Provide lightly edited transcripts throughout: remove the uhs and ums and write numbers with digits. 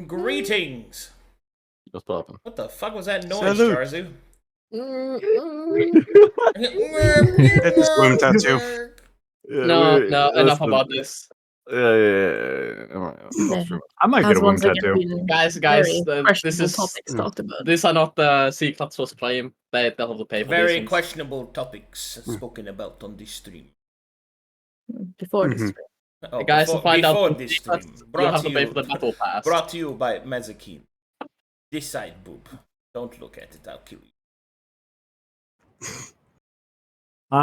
Greetings. What's poppin'? What the fuck was that noise, Jarzu? It's Swim Tattoo. No, enough about this. Yeah. I might get Has a wing once again tattoo. been Guys, very this questionable is topics talked about. these are not the secrets was claim. They'll have to pay for Very these ones. questionable topics spoken about on this stream. Before this stream. Oh, Guys, to find before out this secrets, stream. you'll have to pay for the battle pass. Brought to you by Mazekeen. This side, boob. Don't look at it, I'll kill you.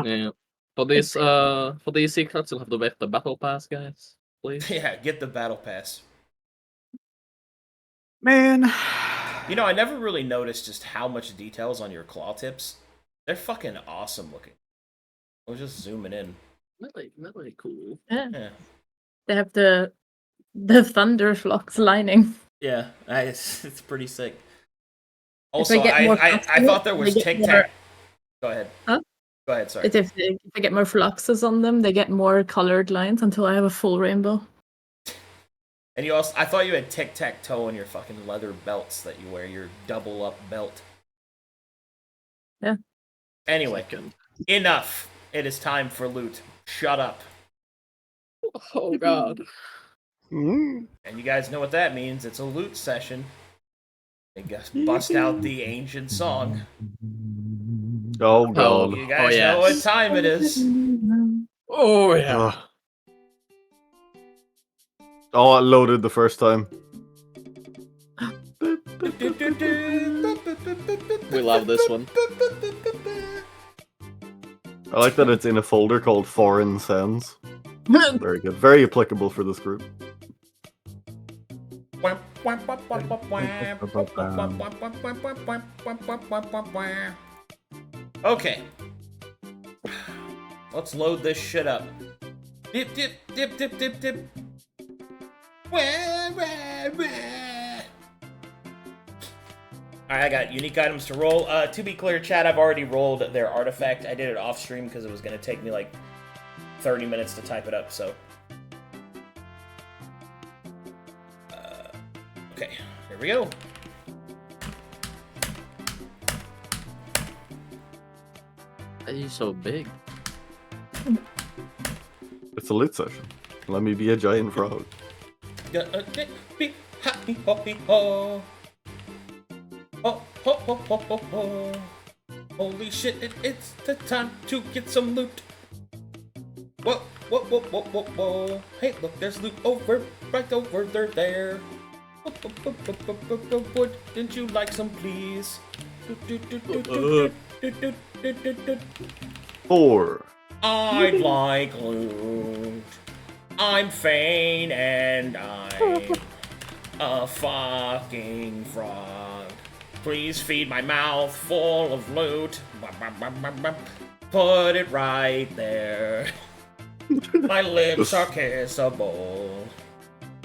Yeah. For these secrets, you'll have to pay for the battle pass, guys. Please. Yeah, get the battle pass. Man. You know, I never really noticed just how much details on your claw tips. They're fucking awesome looking. I was just zooming in. Really cool. Yeah. They have the Thunderflux lining. Yeah, it's pretty sick. Also, I I thought there was tic-tac. Go ahead. Huh? Go ahead, sorry. If I get more fluxes on them, they get more colored lines until I have a full rainbow. And you also, I thought you had tic-tac-toe on your fucking leather belts that you wear, your double-up belt. Yeah. Anyway, enough. It is time for loot. Shut up. Oh god. And you guys know what that means. It's a loot session. They just bust out the ancient song. Oh god. You guys know what time it is. Oh yeah. Oh, I loaded the first time. We love this one. I like that it's in a folder called Foreign Sounds. Very good. Very applicable for this group. Okay. Let's load this shit up. Dip, dip, dip, dip, dip, dip. Alright, I got unique items to roll. To be clear, chat, I've already rolled their artifact. I did it off stream because it was going to take me like 30 minutes to type it up, so. Okay, here we go. Why are you so big? It's a loot session. Let me be a giant frog. Be happy, hoppy, ho. Ho, ho, ho, ho, ho, ho. Holy shit, it's the time to get some loot. Whoa, whoa, whoa, whoa, whoa, whoa. Hey, look, there's loot right over there. Wouldn't you like some, please? 4. I'd like loot. I'm Fane and I'm a fucking frog. Please feed my mouth full of loot. Put it right there. My lips are kissable,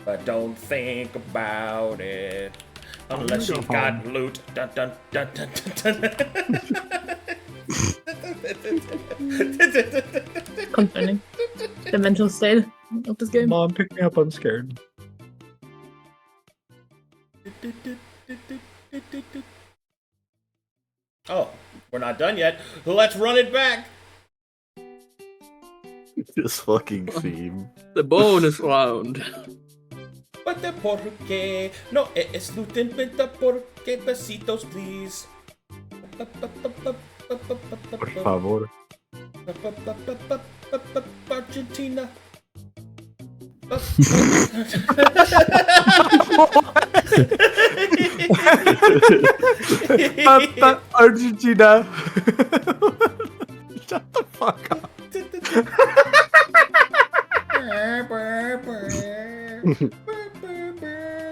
but don't think about it unless you've got loot. Dun, dun, dun, dun, dun, dun. Concerning the mental state of this game. Mom, pick me up, I'm scared. Oh, we're not done yet. Let's run it back. This fucking theme. The bonus round. But the porque no es loot in the porque besitos, please. Por favor. Argentina. Argentina. Shut the fuck up.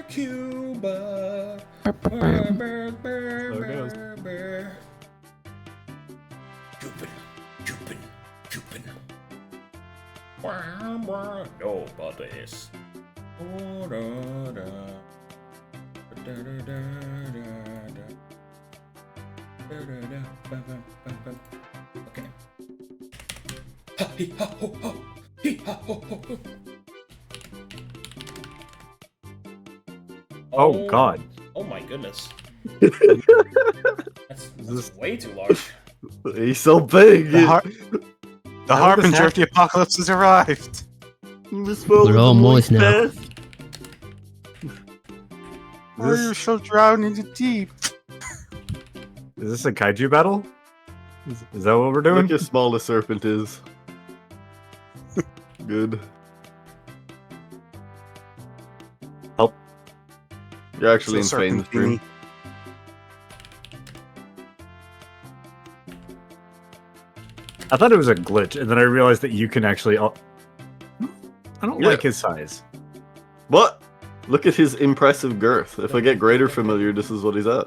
Cuba. Cupid. Nobody's. Okay. Oh god. Oh my goodness. That's This- way too large. He's so big. The How harbinger of the apocalypse has arrived. This world We're is all the moist now. best. Or you shall drown in the deep. Is this a kaiju battle? Is that what we're doing? Look how small the serpent is. Good. Help. You're actually It's a in Fane's serpentini. dream. I thought it was a glitch, and then I realized that you can actually. I don't Yeah. like his size. What? Look at his impressive girth. If I get greater familiar, this is what he's at.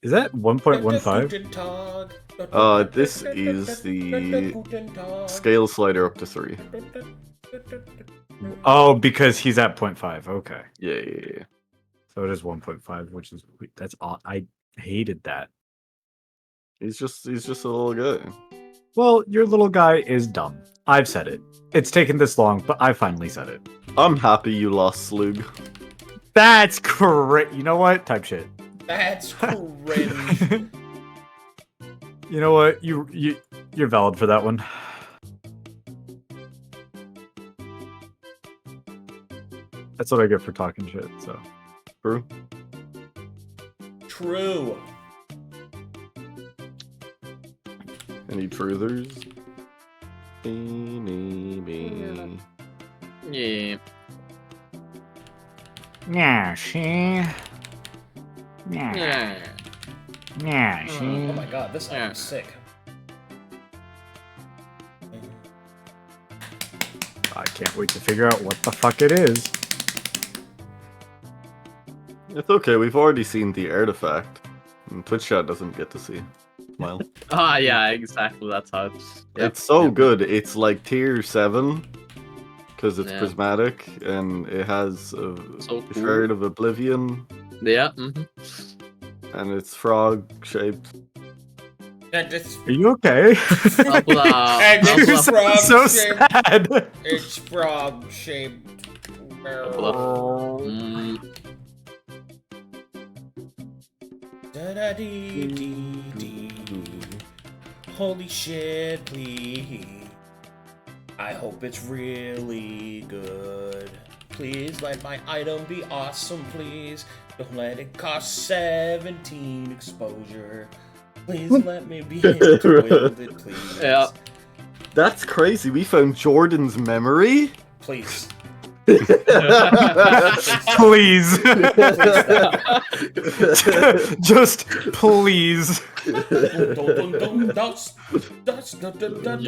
Is that 1.15? This is the scale slider up to 3. Oh, because he's at 0.5. Okay, Yeah. so it is 1.5, which is that's odd. I hated that. He's just a little guy. Well, your little guy is dumb. I've said it. It's taken this long, but I finally said it. I'm happy you lost Slug. That's correct. You know what? Type shit. That's cringe. You know what? You're valid for that one. That's what I get for talking shit. So True. True. Any truthers? Beanie. Yeah. yeah, she. Yeah. Yeah, Oh my god, this Yeah. is sick. I can't wait to figure out what the fuck it is. It's okay, we've already seen the artifact. And Twitch chat doesn't get to see. Smile. Ah, yeah, exactly. That's how it's. Yep. It's so good. It's like tier 7. Because it's Yeah. prismatic and it has a So cool. Shard of Oblivion Yeah. and it's frog shaped. It's Are you okay? And You it's sound frog so shaped. sad. It's frog shaped. Da-da-dee-dee-dee. Holy shit, please. I hope it's really good. Please let my item be awesome, please. Don't let it cost 17 exposure. Please let me be able to wield it, please. Yeah. That's crazy. We found Jordan's memory. Please. Please. Just please. You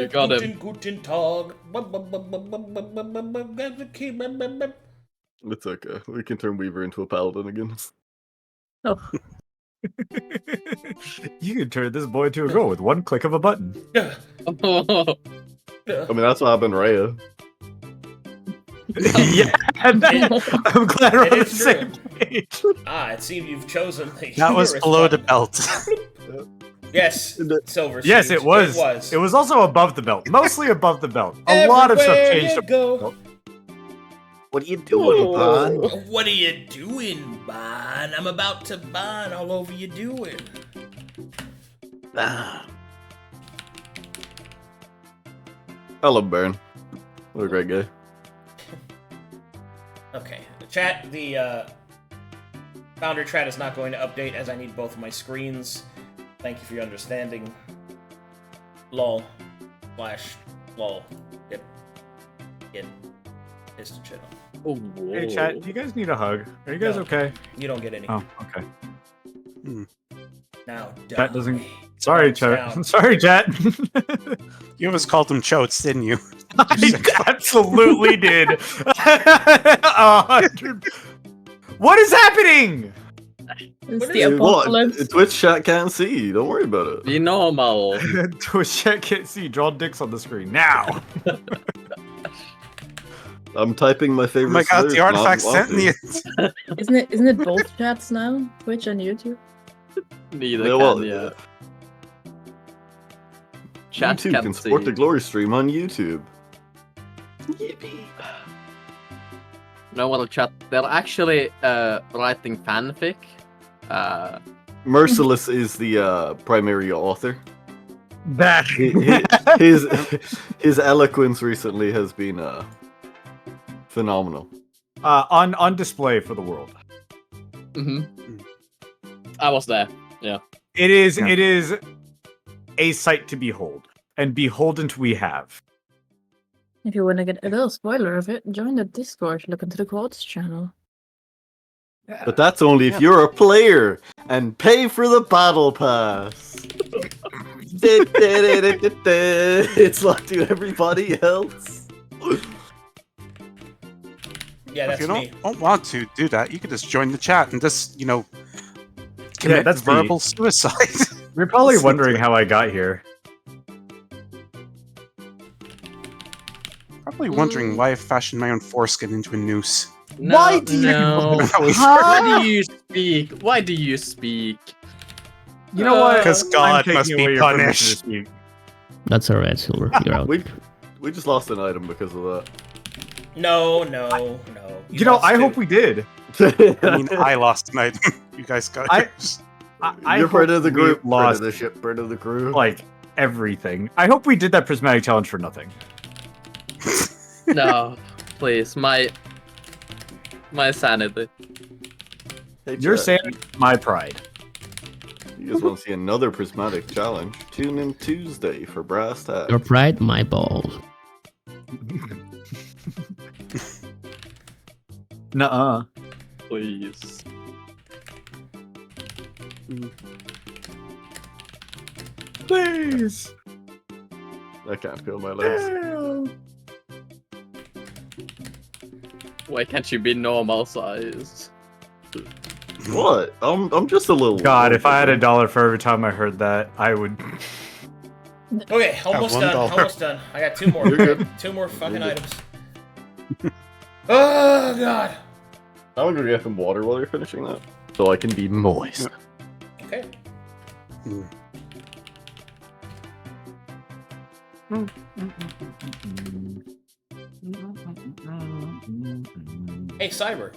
got him. Guten Tag. It's okay. We can turn Weaver into a paladin again. Oh, You can turn this boy into a girl with one click of a button. I mean, that's what happened, Raya. Yeah, I'm glad we're It on the is same page. It seems you've chosen the That was humorous below the button. belt. Yes, Silver Yes, Siege, it was. It was also above the belt. Mostly above the belt. A lot of stuff Everywhere changed. you go. What are you doing, Bon? What are you doing, Bon? I'm about to Bon all over you doing. I love Baron. What a great guy. Okay, chat, the Founder chat is not going to update as I need both of my screens. Thank you for your understanding. Lol. Lol. Yep. It's the channel. Oh, Hey, chat, do you guys need a hug? Are you guys No. okay? You don't get any. Oh, okay. Now, Chat doesn't- die. Sorry, Thumbs chat. down. Sorry, chat. You almost called them chotes, didn't you? I absolutely did. 100. What is happening? it's What the is it? apocalypse. What? Twitch chat can't see. Don't worry about it. Be normal. Twitch chat can't see. Draw dicks on the screen now. I'm typing my Oh favorite. my god, slurs, the not artifact's walking. sentient. Isn't it both chats now? Twitch and YouTube? Neither Yeah, can, well, yeah. Chat YouTube can't can support see. the glory stream on YouTube. No what, chat. They're actually writing fanfic. Merciless is the primary author. That His eloquence recently has been phenomenal. on display for the world. I was there. Yeah. It is a sight to behold, and beholden we have. If you want to get a little spoiler of it, join the Discord. Look into the quotes channel. But that's only if you're a player and pay for the battle pass. It's not to everybody else. Yeah, If that's you me. don't want to do that, you could just join the chat and just, commit that's me. verbal suicide. You're probably wondering how I got here. Probably wondering why I fashioned my own foreskin into a noose. No, Why do you- no. Why do you speak? Why do you speak? You know what? 'Cause I'm God taking must be away your permission punished. to speak. That's alright, Silver. You're out. We just lost an item because of that. No. You know, lost I two. hope we did. I mean, I lost an item. You guys got I- yours. I You're part hope of the we group, part lost of the ship, part of the crew. like everything. I hope we did that prismatic challenge for nothing. No, please, my sanity. Hey, You're chat, saying my pride. you guys want to see another prismatic challenge? Tune in Tuesday for Brass Tacks. Your pride, my balls. Nuh-uh. Please. Please. I can't feel my legs. Why can't you be normal sized? What? I'm just a little. God, if I had $1 for every time I heard that, I would. Okay, almost done. $1. Almost done. I got two more. You're good. Two more fucking You're good. items. Oh god. I'm gonna get some water while you're finishing that, so I can be moist. Okay. Hey, Cyber.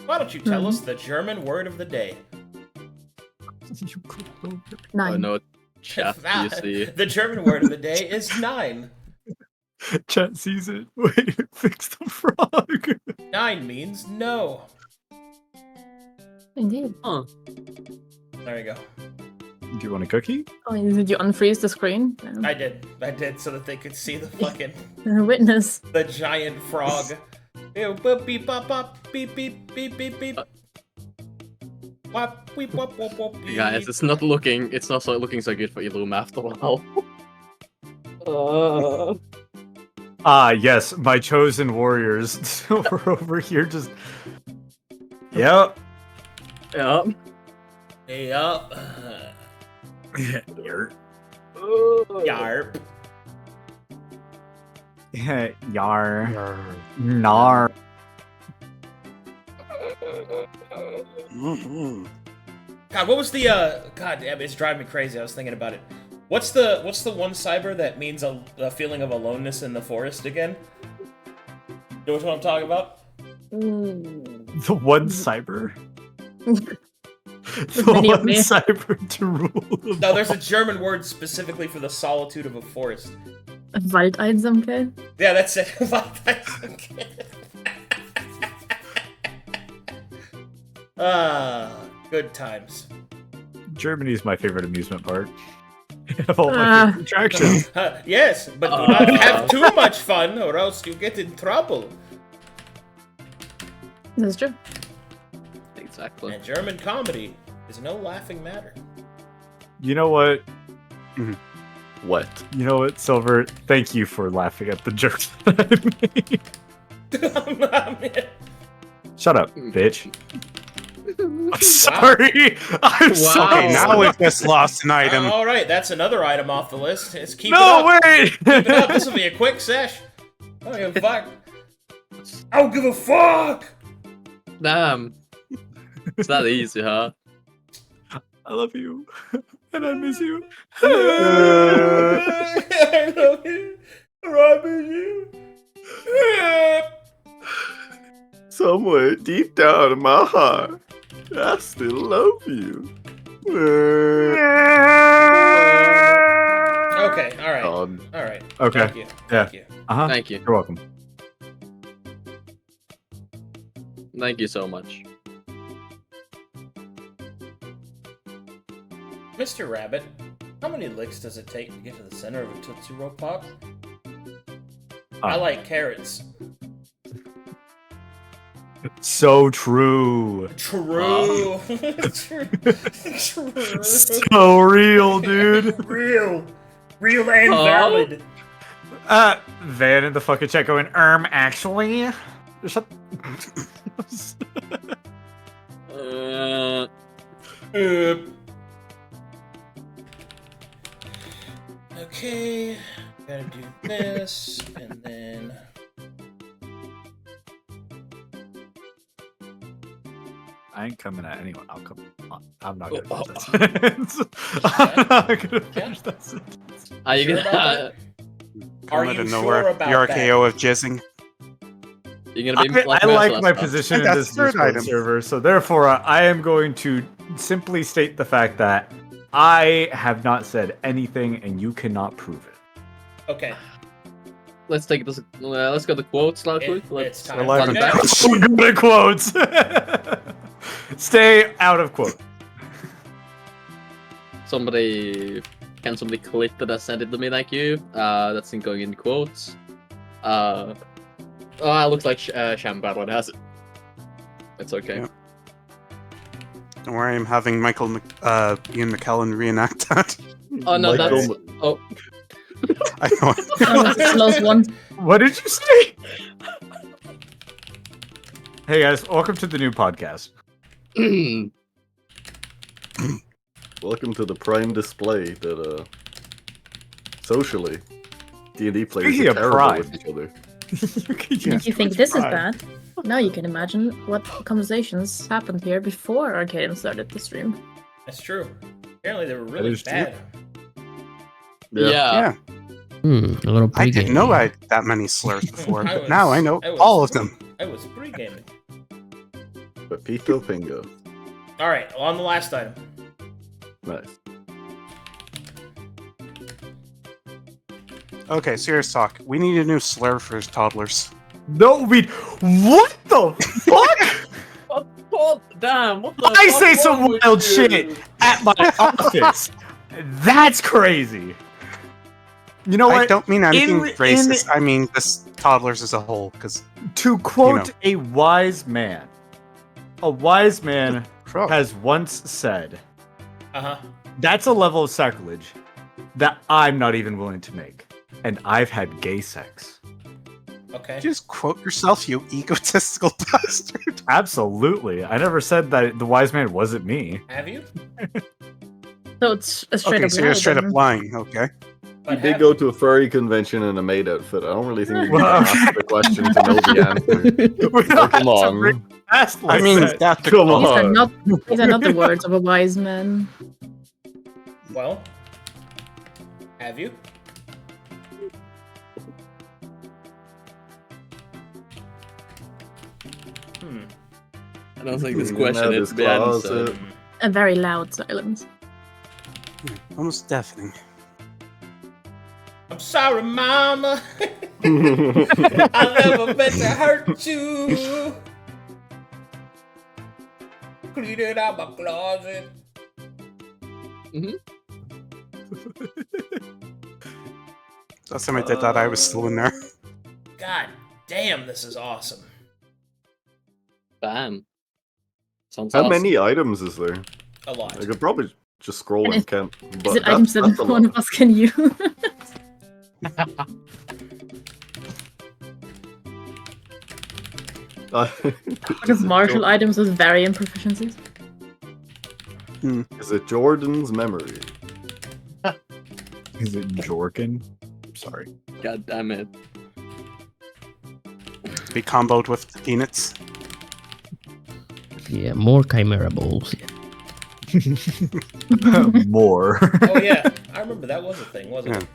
Why don't you tell us the German word of the day? Oh 9. no, chat, you see. The German word of the day is 9. Chat sees it. Wait, fix the frog. 9 means no. Indeed. There you go. Do you want a cookie? Oh, did you unfreeze the screen? I did, so that they could see the fucking Witness. the giant frog. Ew, boop, beep, bop, bop, beep, beep, beep, beep, beep. Wop, weep, wop, wop, wop, beep. Guys, it's not looking so good for Illum after all. Ah, yes, my chosen warriors. We're over here just. Yep. Yeah. Hey up. Yarp. Yarp. Yar. Nar. God, what was the God damn, it's driving me crazy. I was thinking about it. What's the one cyber that means a feeling of aloneness in the forest again? You know which one I'm talking about? The one cyber. The Many of one me. cyber to rule them No, there's all. a German word specifically for the solitude of a forest. Waldeinsamkeit? Yeah, that's it. Good times. Germany's my favorite amusement park. Of all my favorite attractions. Yes, but do not have too much fun or else you get in trouble. That's true. Exactly. And German comedy is no laughing matter. You know what? What? You know what, Silver? Thank you for laughing at the jokes that I made. Shut up, bitch. I'm sorry. I'm Wow. sorry. Okay, now we've just lost an item. All right, that's another item off the list. Let's keep No, it up. wait. Keep it up. This will be a quick sesh. I don't give a fuck. I don't give a fuck. Damn. It's that easy, huh? I love you, and I miss you. I love you. I miss you. Somewhere deep down in my heart, I still love you. Okay, alright. God. Alright. Okay. Thank you. Yeah. Thank you. Uh-huh. Thank you. You're welcome. Thank you so much. Mr. Rabbit, how many licks does it take to get to the center of a Tootsie Roll Pop? I like carrots. So true. True. True. True. So real, dude. Real. Real and valid. Van in the fucking chat going, actually? Shut... Okay. Gotta do this, and then... I ain't coming at anyone. I'm not gonna finish that sentence. I'm not gonna finish that sentence. Are you Sure about gonna? that? Come Are out you of sure nowhere. about The RKO of jizzing. You're gonna be I like like Merciless, my huh? position in That's this third Discord item. server, so therefore I am going to simply state the fact that I have not said anything and you cannot prove it. Okay. Let's take this. Let's go to quotes now, quick. It's Let's time. We're live run in back. So good at quotes. Stay out of quote. Can somebody click that and send it to me? Thank you. That's in going in quotes. It looks like Shamber has it. It's okay. Yep. Don't worry, I'm having Ian McKellen reenact that. Oh no, Michael that's oh. I know. Close one. What did you say? Hey guys, welcome to the new podcast. Welcome to the prime display that, socially, D&D players Speaking are of terrible prime. with each other. If you think this is bad, now you can imagine what conversations happened here before Arcadum started the stream. That's true. Apparently they were really is true. bad. Yeah. A little I pregame. didn't know I had that many slurs before, I but was- now I know I was- all of them. I was pre-gaming. Pepito Pingo. Alright, on the last item. Nice. Okay, serious talk. We need a new slur for toddlers. No, what the fuck? Oh, damn! What the I fuck say wrong some with wild you? shit at my office. That's crazy. You know I what? don't mean anything In- racist. I mean this toddlers as a whole, because To quote a wise man has once said, Uh-huh. that's a level of sacrilege that I'm not even willing to make. And I've had gay sex. Okay. just quote yourself, you egotistical bastard. Absolutely. I never said that the wise man wasn't me. Have you? So it's a straight Okay, up so you're lie, straight up then. lying. Okay. But You did have go to a furry convention in a maid outfit. I don't really think you can Well, ask the question to know the answer. We don't Come have to bring on. past I like mean, that. that's Come These are on. not the words of a wise man. Well, have you? I don't think this Hmm, question that is is to be answered. closet. A very loud silence. almost deafening. I'm sorry, Mama. I never meant to hurt you. Clean it out my closet. Last time I did that, I was still in there. God damn, this is awesome. Damn. Sounds How awesome. many items is there? A lot. I could probably just scroll And and is- count. Is But it items that's that a one lot. of us can use? Because martial items with varying proficiencies. Is it Jordan's memory? Is it Jorkin? Sorry. God damn it. Be comboed with peanuts. Yeah, more chimera balls. More. Oh yeah, I remember that was a thing, wasn't it?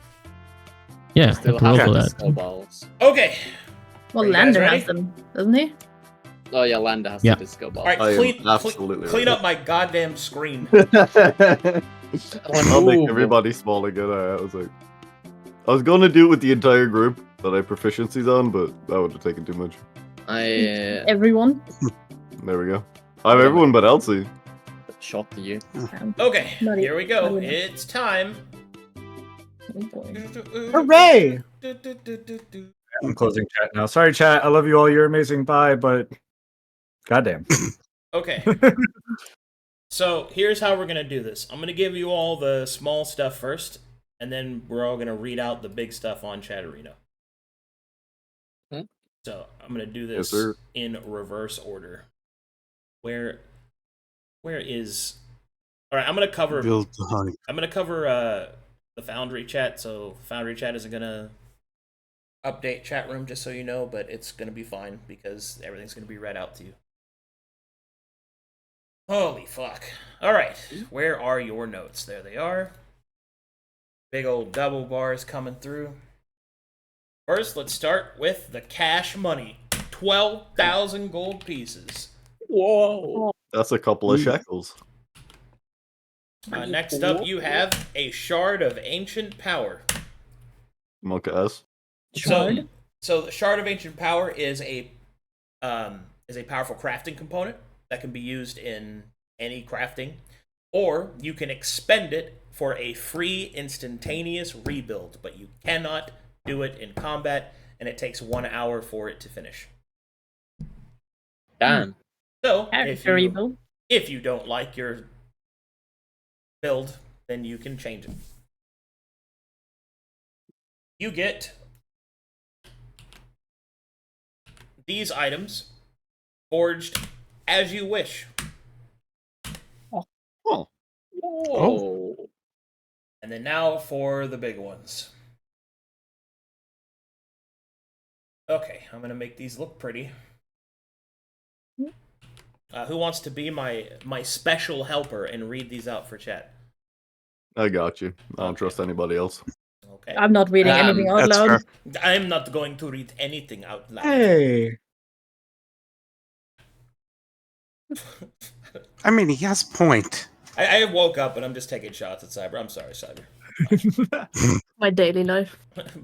Yeah, Still I can roll have for the that. snowballs. Okay. Well, Are you guys Lander ready? has them, doesn't he? Oh yeah, Landa has Yeah. the disco ball. All right, I am clean absolutely up my goddamn screen. I'll make Ooh. everybody small again. I was going to do it with the entire group that I have proficiencies on, but that would have taken too much. Everyone. There we go. I have everyone but Elsie. Shot to you. Okay, Not here we go. not even. It's time. Oh, boy. Hooray! I'm closing chat now. Sorry, chat. I love you all. You're amazing. Bye. But goddamn. Okay. So here's how we're gonna do this. I'm gonna give you all the small stuff first, and then we're all gonna read out the big stuff on Chatterino. Hmm? So I'm gonna do Yes, this sir. in reverse order. Where is? All right, I'm gonna cover. Build the hype. I'm gonna cover the Foundry chat. So Foundry chat isn't gonna update chat room, just so you know, but it's gonna be fine because everything's gonna be read out to you. Holy fuck. Alright, where are your notes? There they are. Big old double bars coming through. First, let's start with the cash money. 12,000 gold pieces. Whoa. That's a couple of shekels. Next up, you have a shard of ancient power. Mocha S. Shard? So the shard of ancient power is a powerful crafting component that can be used in any crafting, or you can expend it for a free instantaneous rebuild, but you cannot do it in combat, and it takes 1 hour for it to finish. Damn. So Character rebuild. if you don't like your build, then you can change it. You get these items forged as you wish. Whoa. And then now for the big ones. Okay, I'm gonna make these look pretty. Who wants to be my special helper and read these out for chat? I got you. I don't Okay. trust anybody else. Okay. I'm not reading anything out That's loud. fair. I'm not going to read anything out loud. Hey. I mean, he has a point. I woke up and I'm just taking shots at Cyber. I'm sorry, Cyber. My daily life.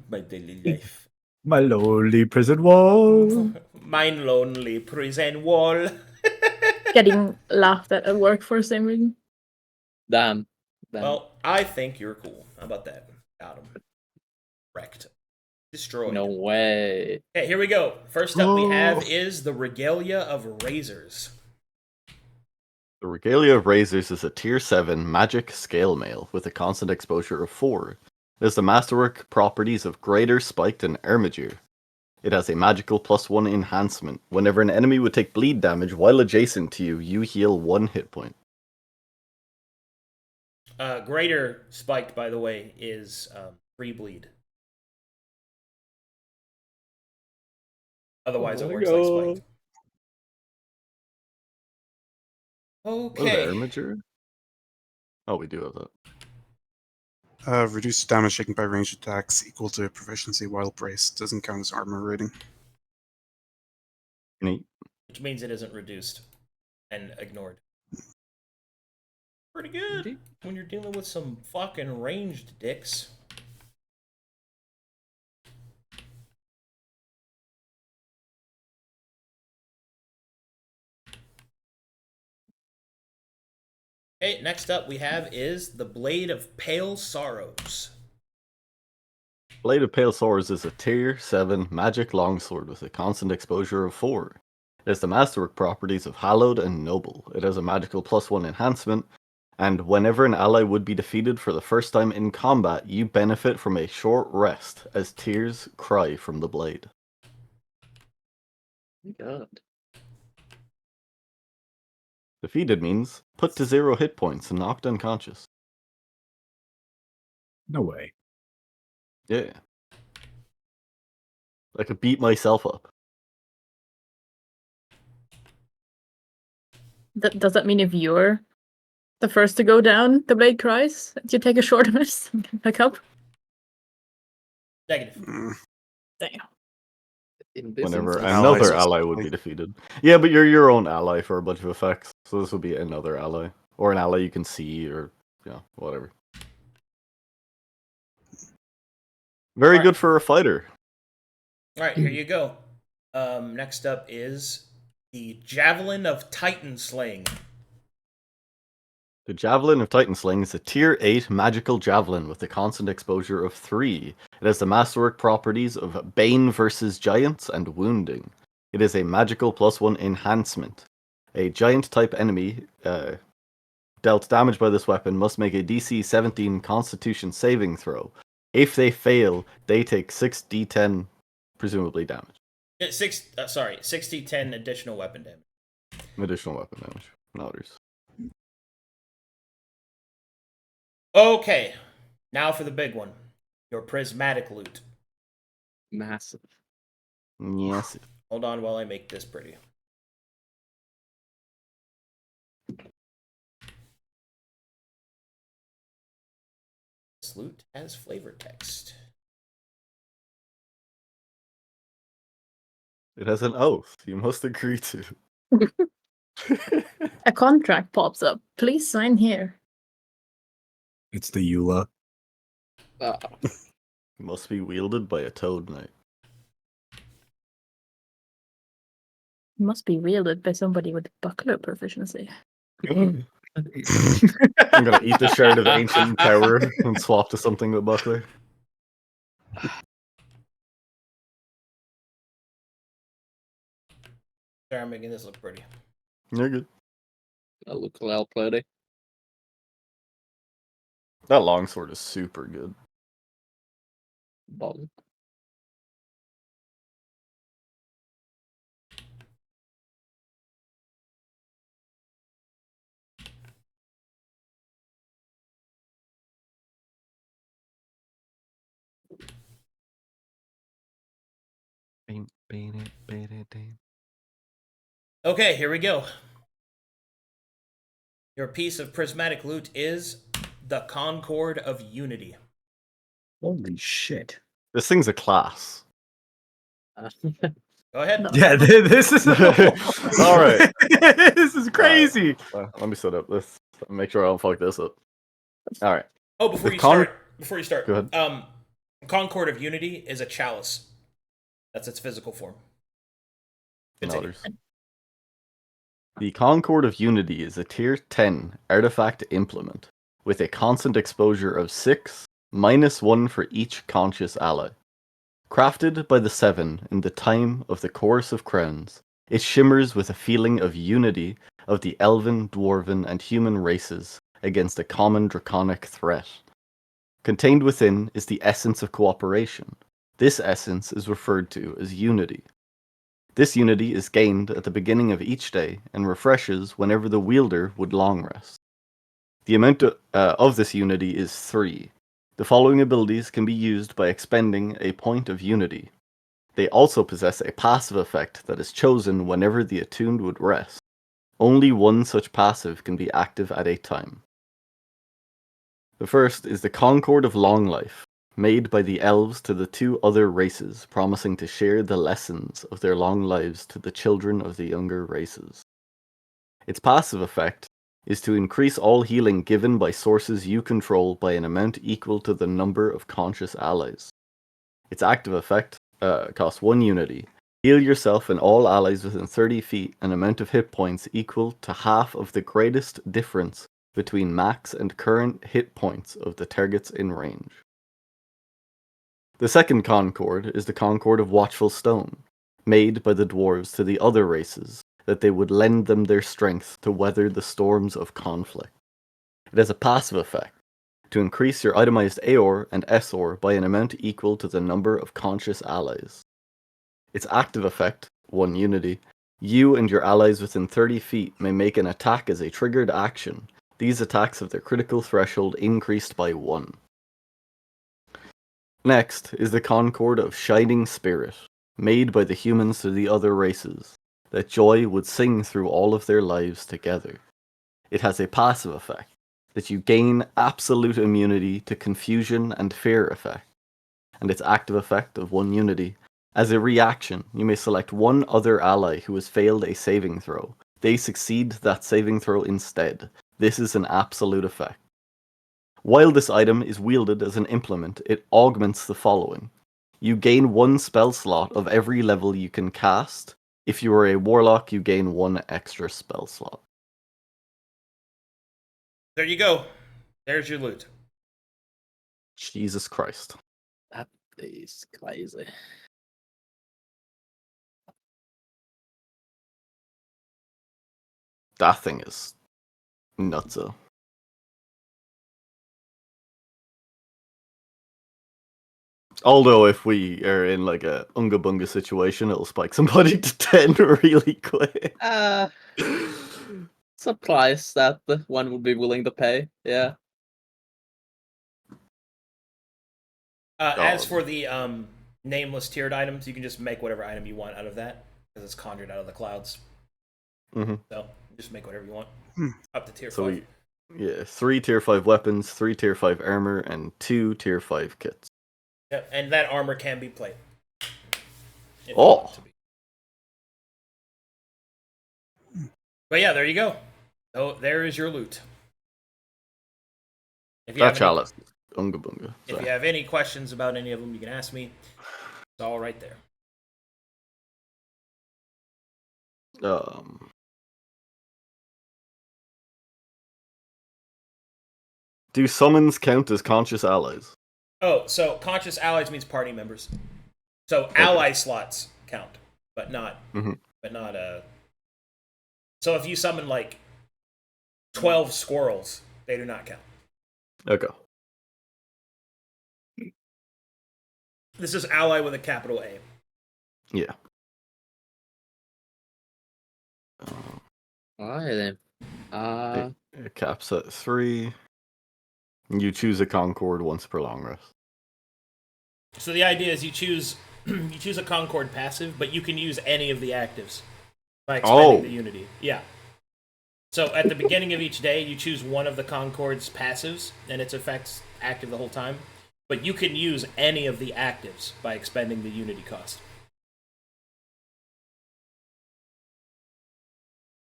My daily life. My lonely prison wall. Mine lonely prison wall. Getting laughed at work for the same reason. Damn. Well, I think you're cool. How about that? Got him. Wrecked. Destroyed. No way. Okay, here we go. First up we have is the Regalia of Razors. The Regalia of Razors is a tier 7 magic scale mail with a constant exposure of 4. It has the masterwork properties of Greater, Spiked, and Ermagir. It has a magical +1 enhancement. Whenever an enemy would take bleed damage while adjacent to you, you heal 1 hit point. Greater Spiked, by the way, is free bleed. Otherwise, it works like Spiked. Okay. Ermagir? Oh, we do have that. Reduced damage taken by ranged attacks equal to proficiency while braced. Doesn't count as armor rating. Neat. Which means it isn't reduced and ignored. Pretty good when you're dealing with some fucking ranged dicks. Okay, next up we have is the Blade of Pale Sorrows. Blade of Pale Swords is a tier 7 magic longsword with a constant exposure of 4. It has the masterwork properties of Hallowed and Noble. It has a magical +1 enhancement, and whenever an ally would be defeated for the first time in combat, you benefit from a short rest as tears cry from the blade. God. Defeated means put to 0 hit points and knocked unconscious. No way. Yeah. I could beat myself up. Does that mean if you're the first to go down, the blade cries? Do you take a short rest and get back up? Negative. Mm. Damn. In this Whenever instance. another Allies. ally would be defeated. Yeah, but you're your own ally for a bunch of effects. So this will be another ally. Or an ally you can see, or, whatever. Very good for a fighter. Alright, here you go. Next up is the Javelin of Titan Slaying. The Javelin of Titan Sling is a tier 8 magical javelin with a constant exposure of 3. It has the masterwork properties of Bane versus Giants and Wounding. It is a magical +1 enhancement. A giant type enemy dealt damage by this weapon must make a DC 17 Constitution saving throw. If they fail, they take 6d10 presumably damage. 60-10 additional weapon damage. Additional weapon damage. Nodders. Okay, now for the big one. Your prismatic loot. Massive. Yes. Hold on while I make this pretty. This loot has flavor text. It has an oath you must agree to. A contract pops up. Please sign here. It's the Eula. Must be wielded by a toad knight. Must be wielded by somebody with buckler proficiency. I'm gonna eat the shard of ancient power and swap to something with buckler. Sorry, I'm making this look pretty. You're good. That looks well pretty. That longsword is super good. Bottom. Okay, here we go. Your piece of prismatic loot is the Concord of Unity. Holy shit. This thing's a class. Go ahead. No. Yeah, this is All right. This is crazy. Let me set up this. Make sure I don't fuck this up. All right. Oh, before The you start, Go ahead. Concord of Unity is a chalice. That's its physical form. Continue. Nodders. The Concord of Unity is a tier 10 artifact implement with a constant exposure of 6, -1 for each conscious ally. Crafted by the Seven in the time of the Chorus of Crowns, it shimmers with a feeling of unity of the elven, dwarven, and human races against a common draconic threat. Contained within is the essence of cooperation. This essence is referred to as unity. This unity is gained at the beginning of each day and refreshes whenever the wielder would long rest. The amount of this unity is 3. The following abilities can be used by expending a point of unity. They also possess a passive effect that is chosen whenever the attuned would rest. Only one such passive can be active at a time. The first is the Concord of Long Life, made by the elves to the 2 other races, promising to share the lessons of their long lives to the children of the younger races. Its passive effect is to increase all healing given by sources you control by an amount equal to the number of conscious allies. Its active effect costs 1 unity. Heal yourself and all allies within 30 feet an amount of hit points equal to half of the greatest difference between max and current hit points of the targets in range. The second Concord is the Concord of Watchful Stone, made by the dwarves to the other races, that they would lend them their strength to weather the storms of conflict. It has a passive effect, to increase your itemized AOR and SOR by an amount equal to the number of conscious allies. Its active effect, 1 unity, you and your allies within 30 feet may make an attack as a triggered action. These attacks have their critical threshold increased by 1. Next is the Concord of Shining Spirit, made by the humans to the other races, that joy would sing through all of their lives together. It has a passive effect, that you gain absolute immunity to confusion and fear effect, and its active effect of 1 unity As a reaction, you may select one other ally who has failed a saving throw. They succeed that saving throw instead. This is an absolute effect. While this item is wielded as an implement, it augments the following. You gain 1 spell slot of every level you can cast. If you are a warlock, you gain 1 extra spell slot. There you go. There's your loot. Jesus Christ. That is crazy. That thing is nutso. Although if we are in like a unga bunga situation, it'll spike somebody to 10 really quick. Surprised that one would be willing to pay. Yeah. As for the nameless tiered items, you can just make whatever item you want out of that, because it's conjured out of the clouds. Mm-hmm. So just make whatever you want. Up to tier 5. So 3 tier 5 weapons, 3 tier 5 armor, and 2 tier 5 kits. Yeah, and that armor can be played. If you Oh! want it to be. But yeah, there you go. So there is your loot. If you That have any- chalice. Unga bunga. If you have any questions about any of them, you can ask me. It's all right there. Do summons count as conscious allies? Oh, so conscious allies means party members. So ally slots count, but not So if you summon like 12 squirrels, they do not count. Okay. This is ally with a capital A. Yeah. Alright then. It caps at 3. You choose a Concord once per long rest. So the idea is you choose a Concord passive, but you can use any of the actives by expending the Unity. Yeah. So at the beginning of each day, you choose one of the Concord's passives, and its effects active the whole time. But you can use any of the actives by expending the Unity cost.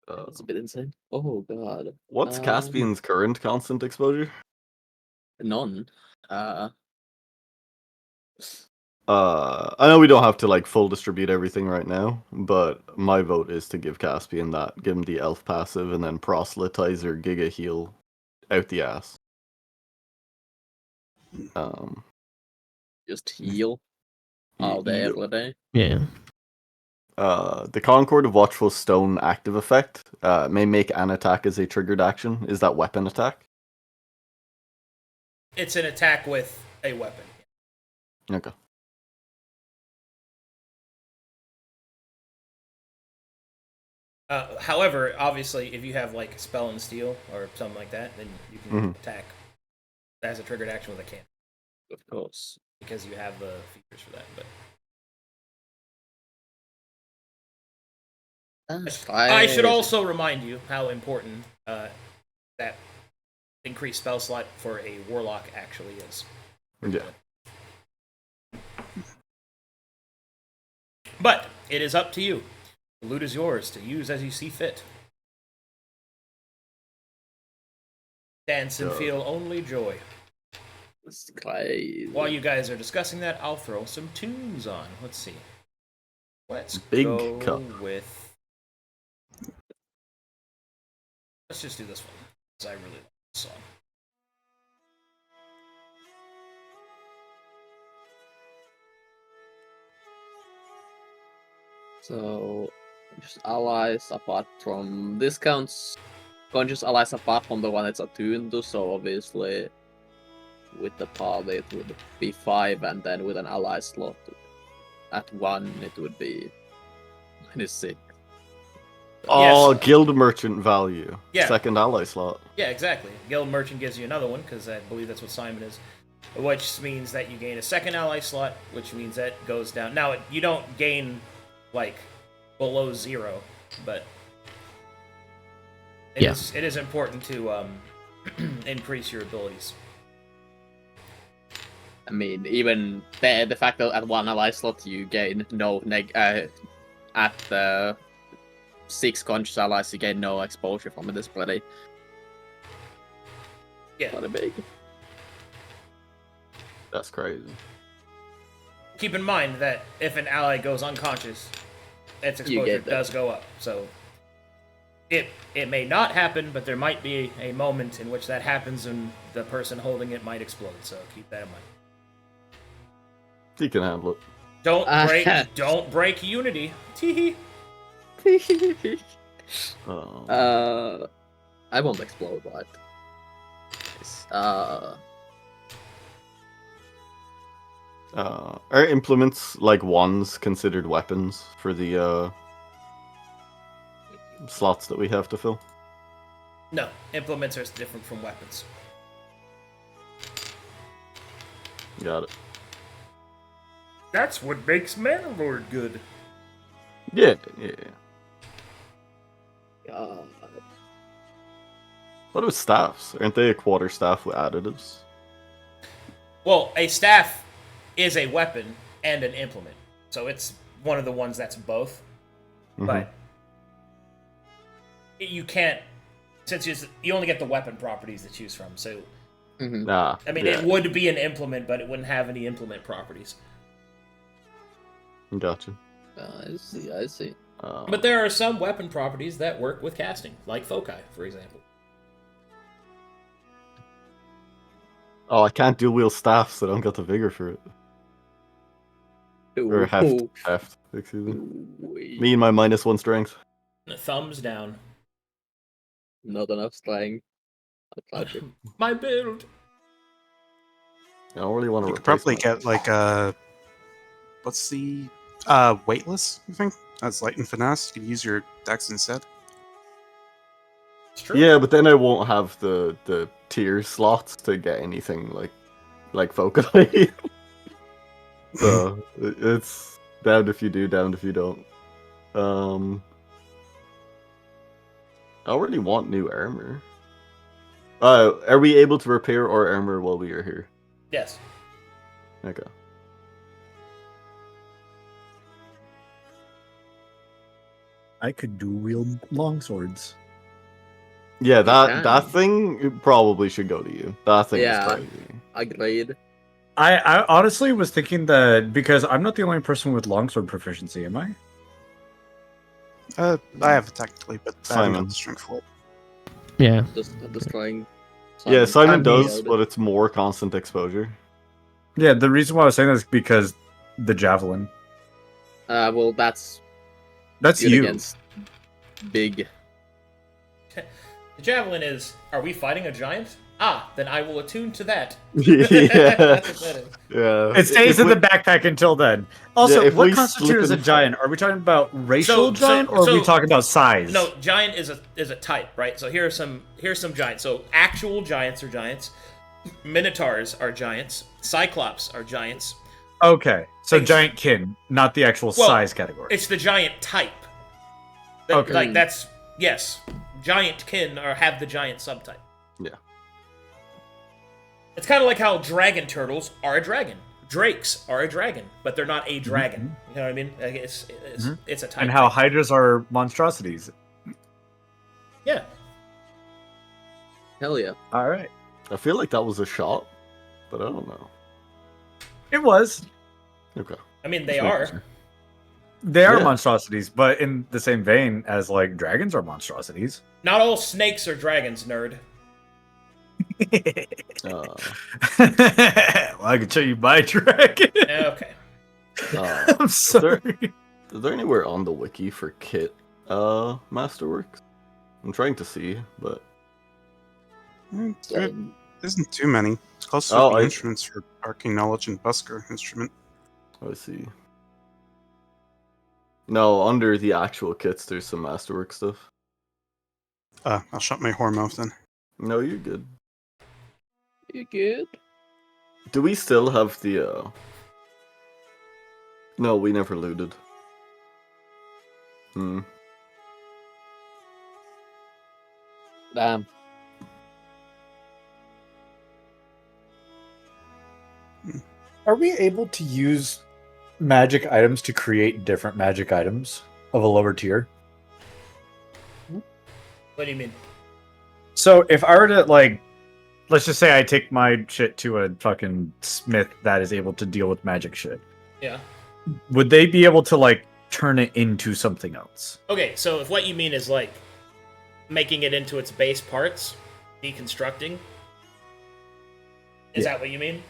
That's a bit insane. Oh god. What's Caspian's current constant exposure? None. I know we don't have to like full distribute everything right now, but my vote is to give Caspian that, give him the elf passive, and then proselytizer Giga heal out the ass. Just heal all day, every day. Yeah. The Concord of Watchful Stone active effect may make an attack as a triggered action. Is that weapon attack? It's an attack with a weapon. Okay. However, obviously, if you have like Spell and Steel or something like that, then you can attack as a triggered action with a cannon. Of course. Because you have the features for that. But I should also remind you how important that increased spell slot for a warlock actually is. Yeah. But it is up to you. The loot is yours to use as you see fit. Dance and feel only joy. It's crazy. While you guys are discussing that, I'll throw some tunes on. Let's see. Let's Big go cup. with... Let's just do this one, because I really like this song. So, just allies apart from discounts. Conscious allies apart from the one it's attuned to, so obviously with the party it would be 5, and then with an ally slot at 1 it would be -6. Oh, Yes. Guild Merchant value. Yeah. Second ally slot. Yeah, exactly. Guild Merchant gives you another one, because I believe that's what Simon is. Which means that you gain a second ally slot, which means that goes down. Now, you don't gain, like, below 0, but it is important to increase your abilities. I mean, even the fact that at one ally slot you gain no at the 6 conscious allies you gain no exposure from a display. Yeah. Not a big. That's crazy. Keep in mind that if an ally goes unconscious, its exposure does go up. So it may not happen, but there might be a moment in which that happens and the person holding it might explode. So keep that in mind. He can handle it. Don't break Unity. Teehee. I won't explode, but are implements like wands considered weapons for the slots that we have to fill? No, implements are different from weapons. Got it. That's what makes Mana Lord good. Yeah. What about staffs? Aren't they a quarter staff with additives? Well, a staff is a weapon and an implement. So it's one of the ones that's both. Mm-hmm. But you can't, since you only get the weapon properties to choose from. So, it would be an implement, but it wouldn't have any implement properties. Gotcha. I see. But there are some weapon properties that work with casting, like Foci, for example. Oh, I can't dual wield staff, so I don't got the vigor for it. Or heft, excuse me. Me and my -1 strength. Thumbs down. Not enough strength. My build. I don't really want to. You could probably get like what's the weightless? I think that's light and finesse. You could use your dex instead. It's true. Yeah, but then I won't have the tier slots to get anything like Foci. So it's damned if you do, damned if you don't. I already want new armor. Are we able to repair our armor while we are here? Yes. Okay. I could dual wield longswords. Yeah, that thing probably should go to you. That thing is crazy. Agreed. I honestly was thinking that because I'm not the only person with longsword proficiency, am I? I have it technically, but I haven't Simon. got the strength for it. Yeah. Just destroying. Yeah, Simon does, but it's more constant exposure. Yeah, the reason why I was saying that is because the javelin. Well, that's That's good you. against big. The javelin is, are we fighting a giant? Ah, then I will attune to that. Yeah. That's what that is. Yeah. It stays in the backpack until then. Also, if what we constitutes slip as a in- giant? Are we talking about racial So- giant, or are we so- talking about size? No, giant is a type, right? So here's some giants. So actual giants are giants. Minotaurs are giants. Cyclops are giants. Okay, so Ex- giant kin, not the actual size category. It's the giant type. Okay. Like that's yes, giant kin or have the giant subtype. Yeah. It's kind of like how dragon turtles are a dragon. Drakes are a dragon, but they're not a dragon. You know what I mean? Like it's a type. And how thing. hydras are monstrosities. Yeah. Hell yeah. All right. I feel like that was a shot, but I don't know. It was. Okay. I mean, they Just making are. sure. They are Yeah. monstrosities, but in the same vein as like dragons are monstrosities. Not all snakes are dragons, nerd. Uh, Well, I can show you my dragon. Okay. I'm sorry. is there anywhere on the wiki for kit masterworks? I'm trying to see, but There isn't too many. Close Oh, to I- instruments for arcane knowledge and busker instrument. I see. No, under the actual kits, there's some masterwork stuff. I'll shut my whore mouth then. No, you're good. You good? Do we still have the No, we never looted. Damn. Are we able to use magic items to create different magic items of a lower tier? What do you mean? So if I were to, like, let's just say I take my shit to a fucking smith that is able to deal with magic shit. Yeah. Would they be able to, like, turn it into something else? Okay, so if what you mean is, like, making it into its base parts, deconstructing, is that what you mean?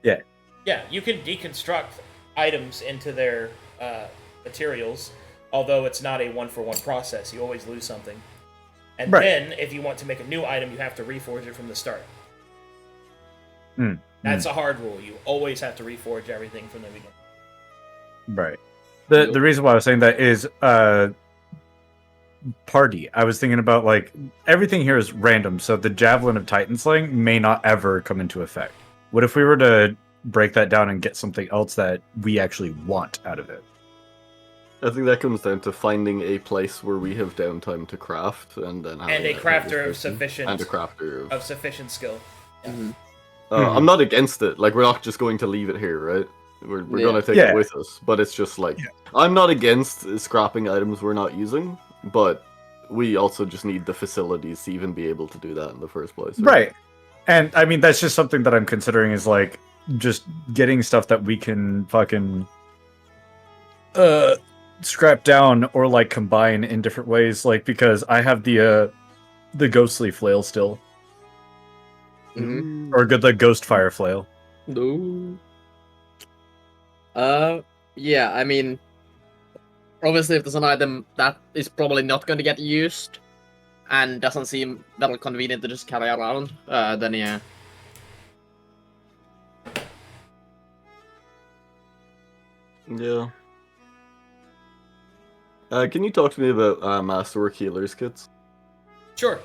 Yeah. Yeah, you can deconstruct items into their materials, although it's not a one-for-one process. You always lose something. And then, if you want to make a new item, you have to reforge it from the start. That's a hard rule. You always have to reforge everything from the beginning. Right. The reason why I was saying that is party. I was thinking about, like, everything here is random, so the Javelin of Titan Slaying may not ever come into effect. What if we were to break that down and get something else that we actually want out of it? I think that comes down to finding a place where we have downtime to craft, and then having A that crafter of person, sufficient and a crafter of sufficient skill. Yeah. I'm not against it. Like, we're not just going to leave it here, right? We're gonna take it with us, but it's just like I'm not against scrapping items we're not using, but we also just need the facilities to even be able to do that in the first place. Right. And I mean, that's just something that I'm considering is, like, just getting stuff that we can fucking scrap down or, like, combine in different ways. Like, because I have the ghostly flail still, or the ghost fire flail. No. Yeah, I mean, obviously if there's an item that is probably not going to get used and doesn't seem that convenient to just carry around, then yeah. Yeah. Can you talk to me about Masterwork Healers kits? Sure.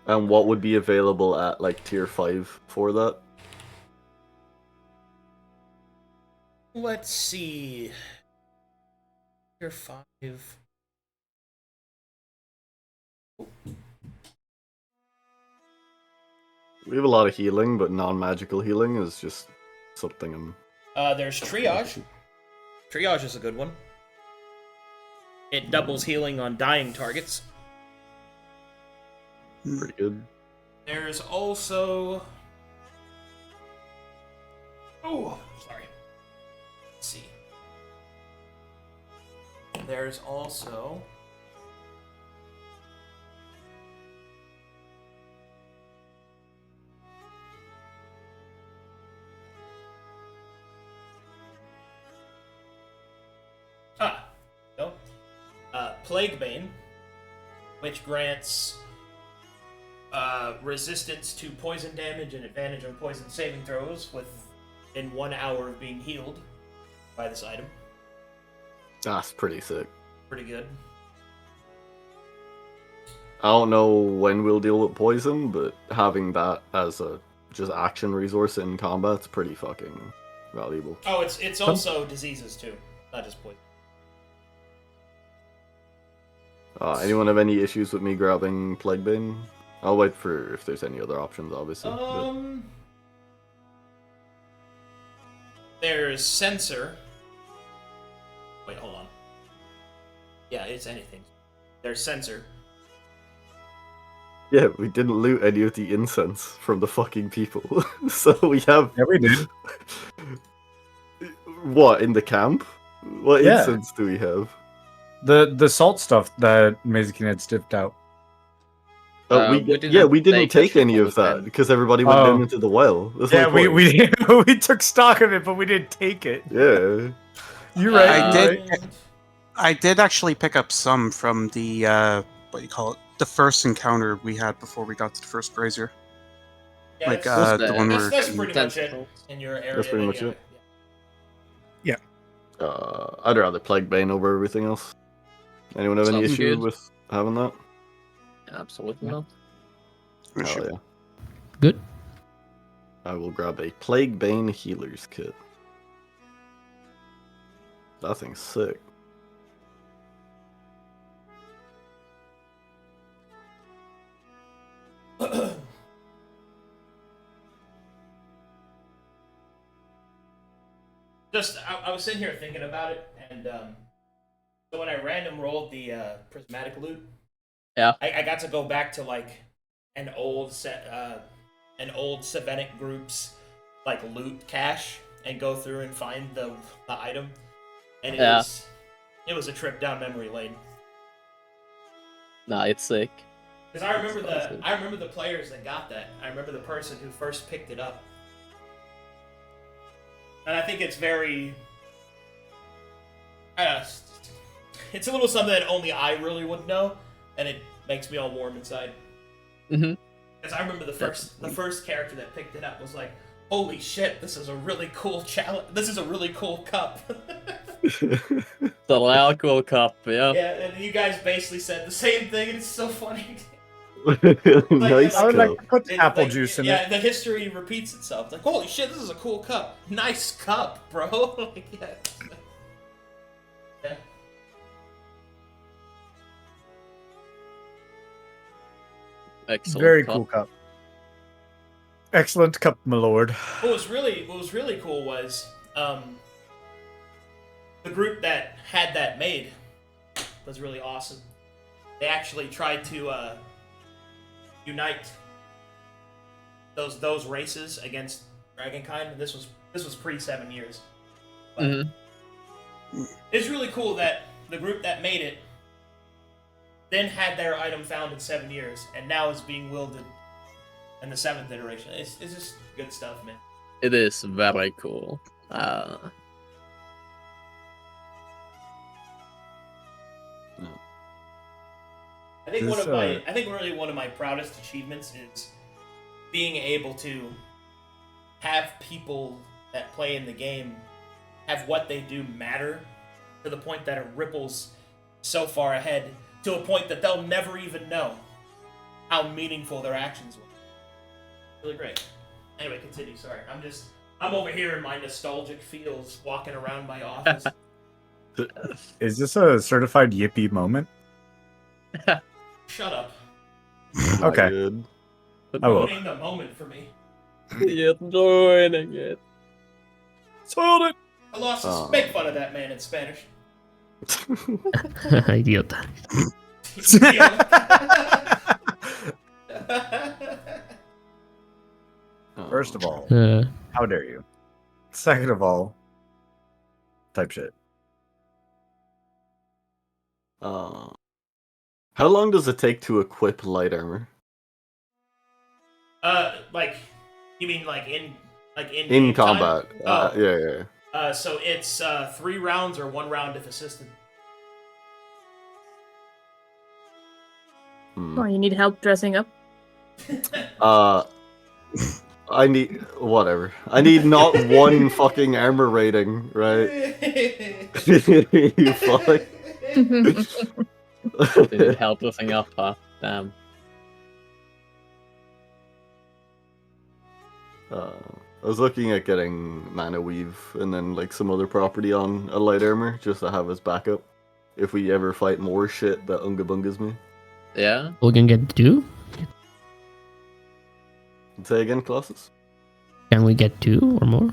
And what would be available at, like, tier 5 for that? Let's see. Tier 5. We have a lot of healing, but non-magical healing is just something I'm... There's Triage. Triage is a good one. It doubles healing on dying targets. Pretty good. There's also... Oh, sorry. Let's see. There's also... Plague Bane, which grants resistance to poison damage and advantage on poison saving throws within 1 hour of being healed by this item. That's pretty sick. Pretty good. I don't know when we'll deal with poison, but having that as a just action resource in combat's pretty fucking valuable. Oh, it's also diseases too, not just poison. Anyone have any issues with me grabbing Plaguebane? I'll wait for if there's any other options, obviously. There's Censor. Wait, hold on. Yeah, it's anything. There's Censor. Yeah, we didn't loot any of the incense from the fucking people. So we have... Yeah, we did. What, in the camp? What incense do we have? The salt stuff that Mazekeen had stiffed out. We didn't take any of that because everybody went down into the well. That's yeah, we took stock of it, but we didn't take it. Yeah, you're right. I did actually pick up some from the what do you call it? The first encounter we had before we got to the first brazier. Yeah, like the one where that's pretty much it in your area. That's pretty much it. Yeah. I'd rather Plaguebane over everything else. Anyone have any issue with having that? Absolutely not. Hell yeah. Good. I will grab a Plaguebane Healer's Kit. That thing's sick. I was sitting here thinking about it, and so when I random rolled the prismatic loot, Yeah. I got to go back to like an old Savenic group's like loot cache and go through and find the item, and it was a trip down memory lane. Nah, it's sick. Because I remember the players that got that. I remember the person who first picked it up. And I think it's very... it's a little something that only I really would know, and it makes me all warm inside. Mm-hmm. Because I remember the first character that picked it up was like, holy shit, this is a really cool challenge. This is a really cool cup. The alcohol cup, yeah. Yeah, and you guys basically said the same thing, and it's so funny. Nice I would like cup. to put apple juice in it. Yeah, the history repeats itself. It's like, holy shit, this is a cool cup. Nice cup, bro. Like, yeah. Excellent. Very cup. cool cup. Excellent cup, my lord. What was really cool was the group that had that made was really awesome. They actually tried to unite those races against Dragonkind. This was pre 7 years. But it's really cool that the group that made it then had their item found in 7 years, and now is being wielded in the 7th iteration. It's just good stuff, man. It is very cool. I think really one of my proudest achievements is being able to have people that play in the game have what they do matter to the point that it ripples so far ahead to a point that they'll never even know how meaningful their actions were. Really great. Anyway, continue. Sorry, I'm over here in my nostalgic feels, walking around my office. Is this a certified yippee moment? Shut up. Okay. Good. I will. Ruining the moment for me. You're joining it. Soiled it. Colossus, make fun of that man in Spanish. Idiota. First of all, Uh, how dare you? Second of all, type shit. How long does it take to equip light armor? Like, you mean in In game combat. time? Yeah. So it's 3 rounds or 1 round if assisted. Oh, you need help dressing up? I need whatever. I need not one fucking armor rating, right? You fuck. You need help dressing up, huh? Damn. I was looking at getting Mana Weave and then like some other property on a light armor just to have as backup if we ever fight more shit that Unga Bungas me. Yeah? we can get 2? Say again, Colossus? Can we get 2 or more?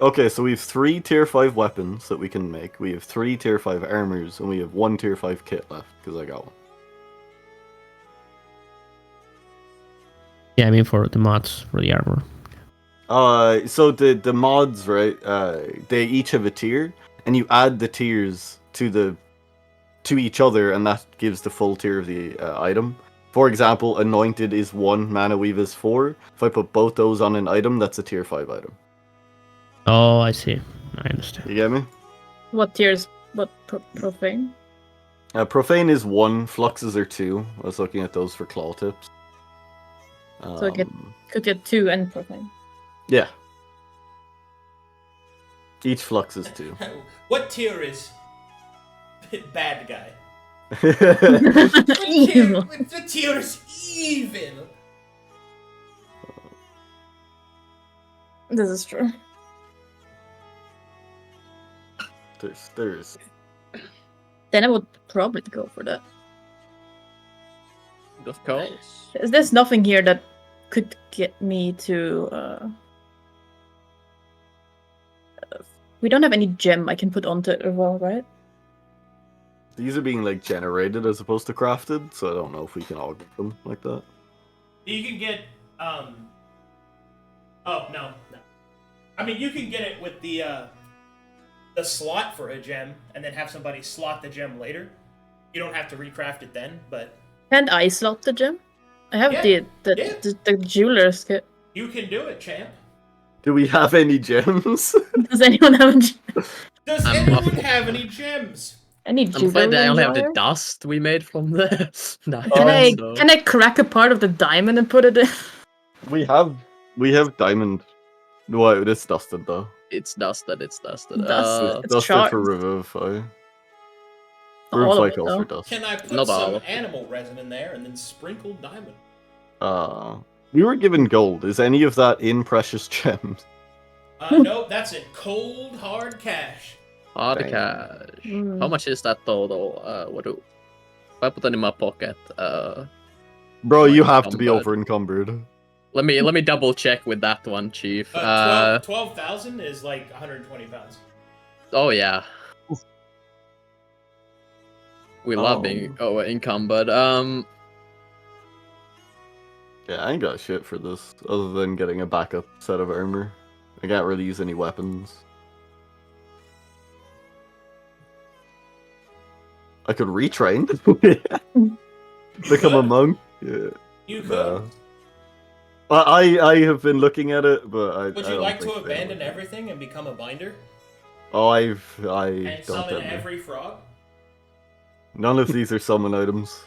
Okay, so we have 3 tier 5 weapons that we can make. We have 3 tier 5 armors, and we have 1 tier 5 kit left, because I got one. Yeah, I mean for the mods for the armor. So the mods, right, they each have a tier, and you add the tiers to each other, and that gives the full tier of the item. For example, Anointed is 1, Mana Weave is 4. If I put both those on an item, that's a tier 5 item. Oh, I see. I understand. You get me? What tiers? What profane? Profane is 1, Fluxes are 2. I was looking at those for claw tips. So could get 2 and profane. Yeah. Each Flux is 2. What tier is bad guy? Evil. The tier is evil. This is true. There's. Then I would probably go for that. Of course. There's nothing here that could get me to We don't have any gem I can put onto it as well, right? These are being like generated as opposed to crafted, so I don't know if we can augment them like that. You can get, oh, no. I mean, you can get it with the slot for a gem, and then have somebody slot the gem later. You don't have to recraft it then, but... Can't I slot the gem? I have the jeweler's kit. You can do it, champ. Do we have any gems? Does anyone have a gem? Does anyone have any gems? Any I'm afraid jeweler I only have the jar? dust we made from the diamond. Can I crack a part of the diamond and put it in? We have diamond. Well, it is dusted though. It's dusted. It's Dusted. It's Dusted shards. for Revivify. All of Revivify it, calls though. for dust. Can I put Not all some of it. animal resin in there and then sprinkle diamond? We were given gold. Is any of that in precious gems? No, that's in cold, hard cash. Hard Dang. cash. Mm. How much is that total? What do if I put that in my pocket? Bro, you have to I'm be bad. over encumbered. Let me double check with that one, Chief. 12,000 is like 120 pounds. Oh yeah. We love being encumbered. Yeah, I ain't got shit for this, other than getting a backup set of armor. I can't really use any weapons. I could retrain. Become a monk. Yeah. You could. No. I have been looking at it, but I. Would I you don't like to think they abandon would. everything and become a binder? Oh, I And don't summon get me. every frog? None of these are summon items.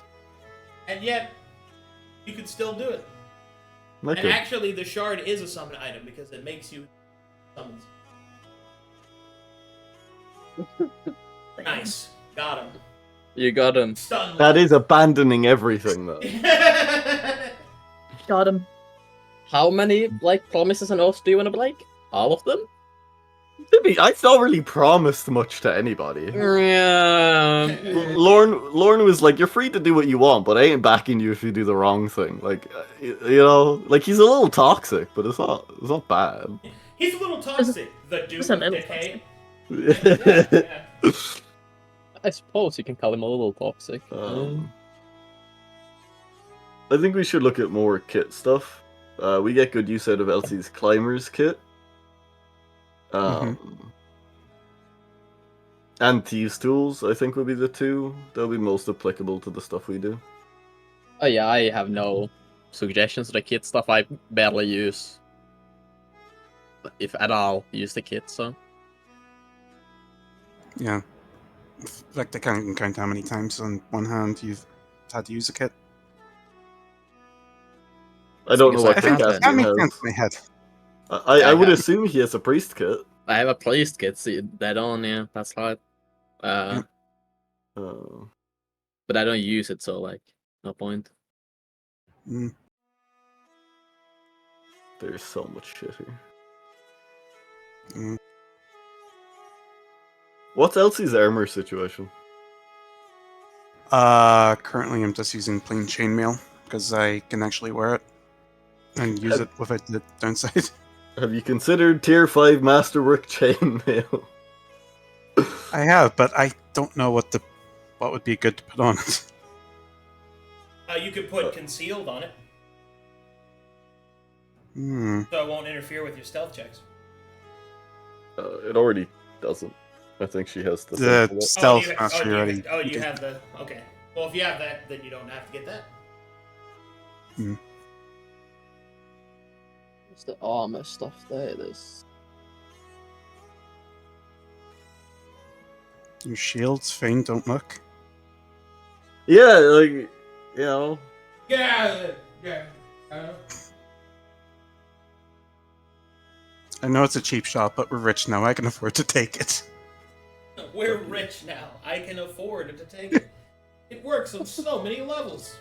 And yet, you could still do it. I And could. actually, the shard is a summon item because it makes you summons. Nice. Got him. You got him. Stun. That is abandoning everything, though. Got him. How many promises and oaths do you want to break? All of them? I not really promised much to anybody. Yeah. Lorne was like, "You're free to do what you want, but I ain't backing you if you do the wrong thing." Like, you know, like he's a little toxic, but it's not bad. He's a little toxic. The Duke Just a of little Decay. I Yeah. I suppose you can call him a little toxic. think we should look at more kit stuff. We get good use out of Elsie's Climber's kit. And Thieves' Tools, I think, would be the two that would be most applicable to the stuff we do. Oh yeah, I have no suggestions. The kit stuff I barely use, if at all, use the kit. So Yeah. Like, I can't count how many times on one hand you've had to use a kit. I don't know what I kit think that That Caspian makes sense has. in my head. I would assume he has a priest kit. I have a priest kit. See, dead on. Yeah, that's right. Uh, But I don't use it, so no point. Mm. There's so much shit here. Mm. What's Elsie's armor situation? Currently I'm just using plain chainmail because I can actually wear it and use it without the downside. Have you considered tier 5 masterwork chainmail? I have, but I don't know what would be good to put on it. You could put concealed on it, so it won't interfere with your stealth checks. It already doesn't. I think she has the The simple- stealth you mastery already. you have the... Okay. Well, if you have that, then you don't have to get that. What's the armor stuff there? There's Your shields, Fane, don't look. Yeah, like, you know. Yeah. I know it's a cheap shot, but we're rich now. I can afford to take it. We're rich now. I can afford to take it. It works on so many levels.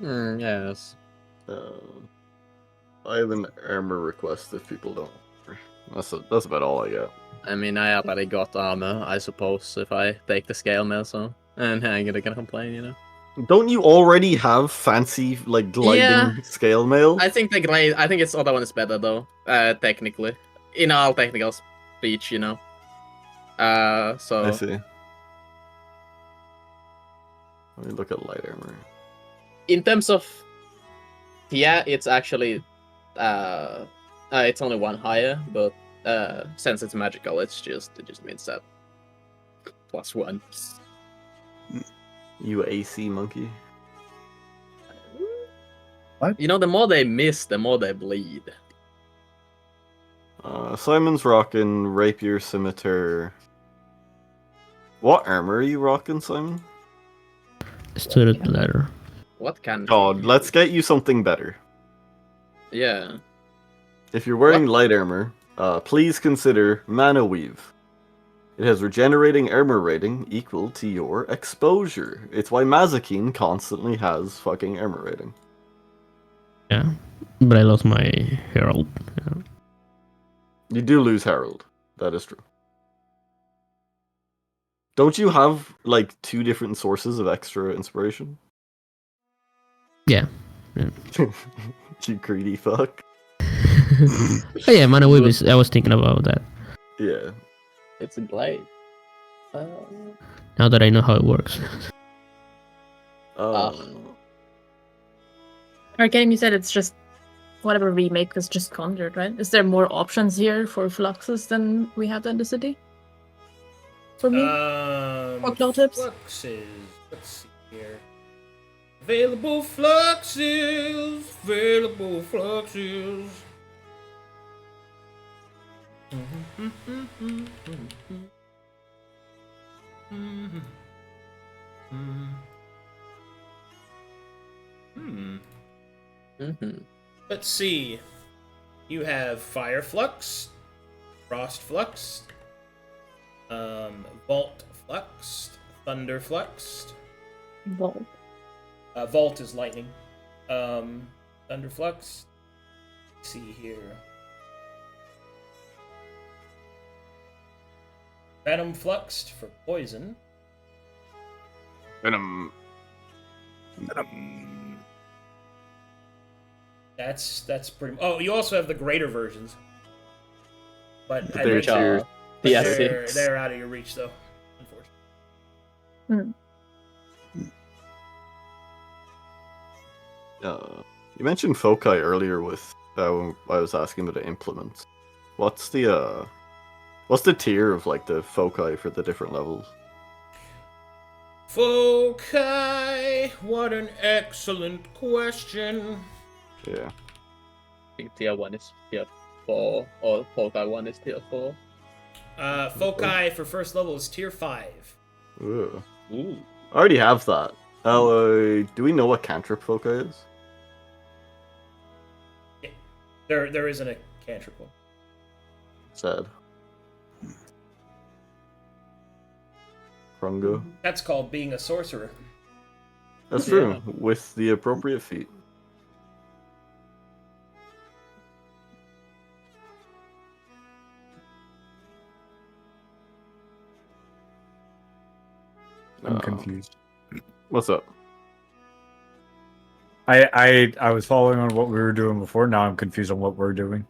yes. I have an armor request if people don't. That's about all I got. I mean, I already got armor, I suppose, if I take the scale mail, so and I ain't gonna complain, you know. Don't you already have fancy, like, gliding Yeah. scale mail? I think the grade. I think its other one is better though. Technically, in all technical speech, you know. I So see. Let me look at light armor. in terms of, yeah, it's actually it's only one higher, but since it's magical, it just means that +1. You AC monkey. You know, the more they miss, the more they bleed. Simon's rocking rapier scimitar. What armor are you rocking, Simon? Studded leather. What can? God, let's get you something better. Yeah. If you're wearing light armor, please consider Mana Weave. It has regenerating armor rating equal to your exposure. It's why Mazekeen constantly has fucking armor rating. Yeah, but I lost my herald. Yeah. You do lose Herald. That is true. Don't you have like 2 different sources of extra inspiration? Yeah. You greedy fuck. Oh yeah, Mana Weave is. I was thinking about that. Yeah. It's a glade. Now that I know how it works. Arcadum, you said it's just whatever we make is just conjured, right? Is there more options here for fluxes than we have in the city? For me? Claw tips? Fluxes. Let's see here. Available fluxes. Available fluxes. Let's see. You have Fire Flux, Frost Flux, Vault Flux, Thunder Flux. Vault. Vault is lightning. Thunder Flux. Let's see here. Venom Fluxed for poison. Venom. That's pretty. Oh, you also have the greater versions. But They're tier they're, they're out of your reach, though. Unfortunately. You mentioned foci earlier with when I was asking about the implements. What's the tier of like the foci for the different levels? Foci, what an excellent question. Yeah. I think tier 1 is tier 4, or Foci 1 is tier 4. Foci for first level is tier 5. Ooh. Ooh. I already have that. Do we know what cantrip foci is? Yeah. There isn't a cantrip one. Sad. Krungo. That's called being a sorcerer. That's true, with the appropriate feat. I'm confused. What's up? I was following on what we were doing before. Now I'm confused on what we're doing.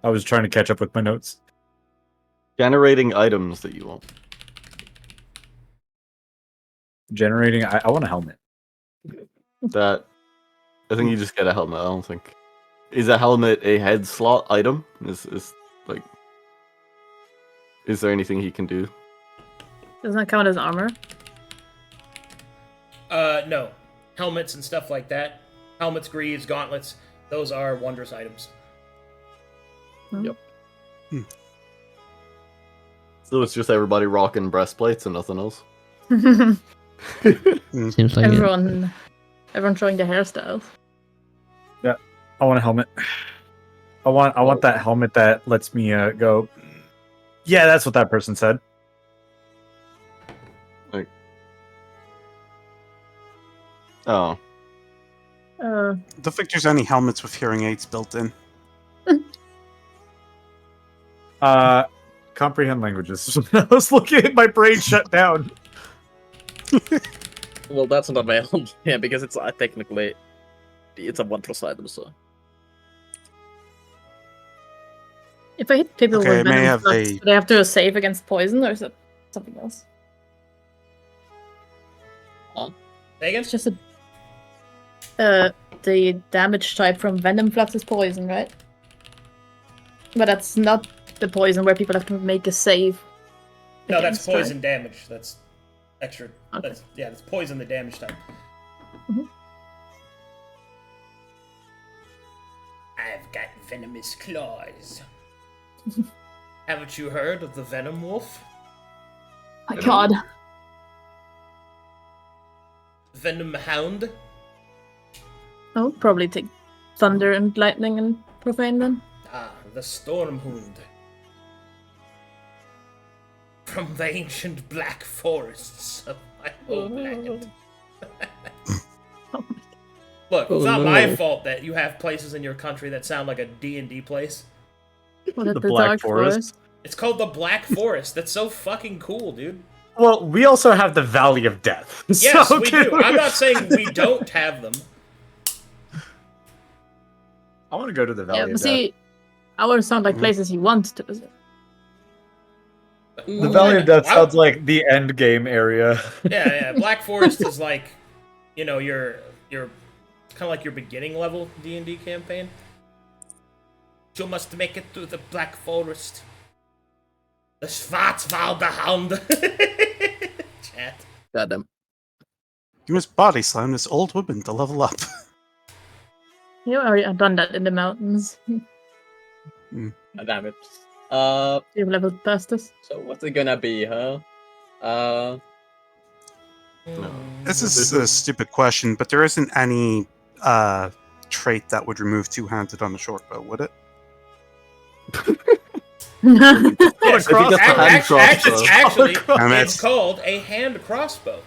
I was trying to catch up with my notes. Generating items that you want. Generating. I want a helmet. That. I think you just get a helmet. I don't think. Is a helmet a head slot item? Is there anything he can do? Doesn't that count as armor? No. Helmets and stuff like that. Helmets, greaves, gauntlets. Those are wondrous items. Yep. So it's just everybody rocking breastplates and nothing else? Seems like everyone showing their hairstyles. Yeah, I want a helmet. I want that helmet that lets me go. Yeah, that's what that person said. Like, oh. Don't think there's any helmets with hearing aids built in. Comprehend languages. I was looking at my brain shut down. Well, that's not available. Yeah, because it's technically it's a wondrous item, so. If I hit people Okay, with I may venom have flux, a- do they have to save against poison, or is it something else? Say again? It's just the damage type from venom flux is poison, right? But that's not the poison where people have to make a save. No, that's against, right? poison damage. That's extra. Okay. That's poison the damage type. Mhm. I've got venomous claws. Haven't you heard of the venom wolf? My god. Venom hound? I'll probably take thunder and lightning and profane then. Ah, the storm hound. From the ancient black forests of my homeland. Look, it's not my fault that you have places in your country that sound like a D&D place. What at The the Black Dark Forest? It's called the Black Forest. That's so fucking cool, dude. Well, we also have the Valley of Death. Yes, so we can do. I'm not saying we don't have them. I want to go to the Valley Yeah, of but see, Death. ours sound like places you want to visit. The Valley of Death Wow. sounds like the end game area. Yeah. Black Forest is like, you know, your kind of like your beginning level D&D campaign. You must make it to the Black Forest. The Schwarzwalderhound. Chat. Goddamn. You must body slam this old woman to level up. You already have done that in the mountains. Damn it. You've leveled past us. So what's it gonna be, huh? This is a stupid question, but there isn't any trait that would remove two-handed on the short bow, would it? Yes, If you get the hand crossbow. actually, Damn it. it's called a hand crossbow.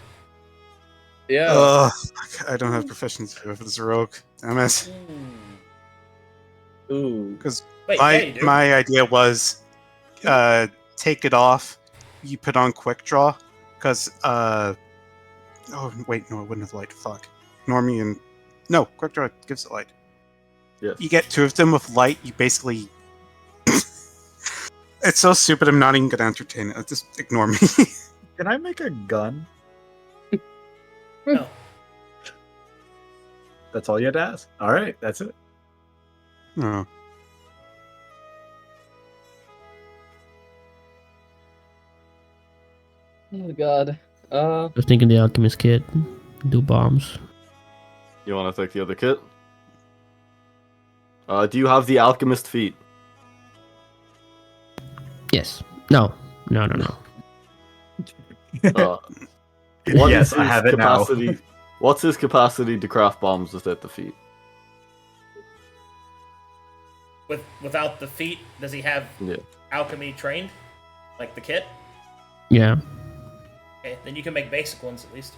Yeah. Ugh, I don't have proficiency with this rogue. Damn it. Ooh. Because Wait, yeah, you do. my idea was take it off, you put on quick draw, because oh wait, no, it wouldn't have light. Fuck. Normie and no, quick draw gives it light. Yes. You get two of them with light, you basically it's so stupid I'm not even gonna entertain it. Just ignore me. Can I make a gun? No. That's all you had to ask. All right, that's it. Oh. Oh god. I was thinking the alchemist kit, do bombs. You want to take the other kit? Do you have the alchemist feat? Yes. No. What Yes, is I his have it now. capacity? What's his capacity to craft bombs without the feat? Without the feat, does he have Yeah. alchemy trained? Like the kit? Yeah. Okay, then you can make basic ones at least.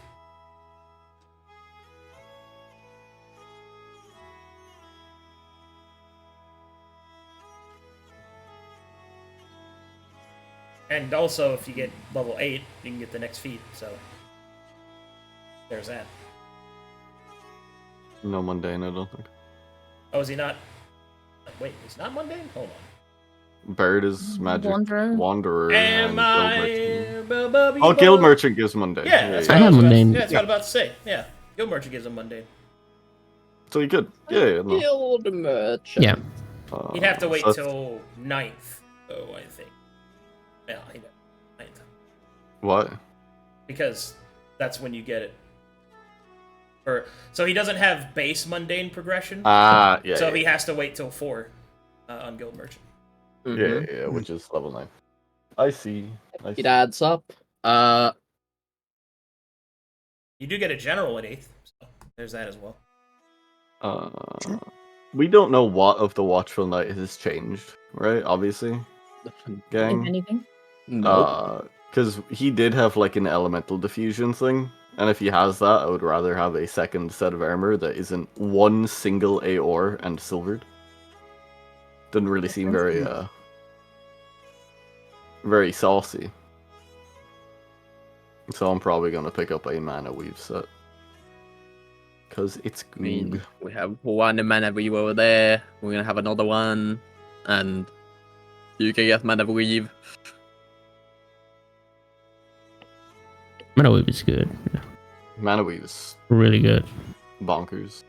And also, if you get level 8, you can get the next feat, so... There's that. No mundane, I don't think. Oh, is he not... Wait, he's not mundane? Hold on. Bird is magic. Wanderer. And Am Guild I... Merchant. Oh, Guild Merchant gives mundane. Yeah, that's I what I have was about to, mundane. yeah, that's what I was about to say. Yeah, Guild Merchant gives him mundane. So you could. Yeah, no. Guild merchant. Yeah. He'd have to wait so till 9th, though, I think. Yeah, he'd have 9th. What? Because that's when you get it. So he doesn't have base mundane progression. Ah, yeah. so yeah. he has to wait till 4 on Guild Merchant. Yeah, which is level 9. I see. It adds up. You do get a general at 8th, so there's that as well. We don't know what of the Watchful Night has changed, right? Obviously, If gang. anything. Nope. Because he did have like an elemental diffusion thing, and if he has that, I would rather have a second set of armor that isn't one single AOR and silvered. Doesn't really seem very very saucy. So I'm probably gonna pick up a mana weave set. Cause it's I mean, good. we have one mana weave over there. We're gonna have another one, and You can get Mana Weave. Mana Wave is good. Yeah. Mana Weave is Really good. bonkers.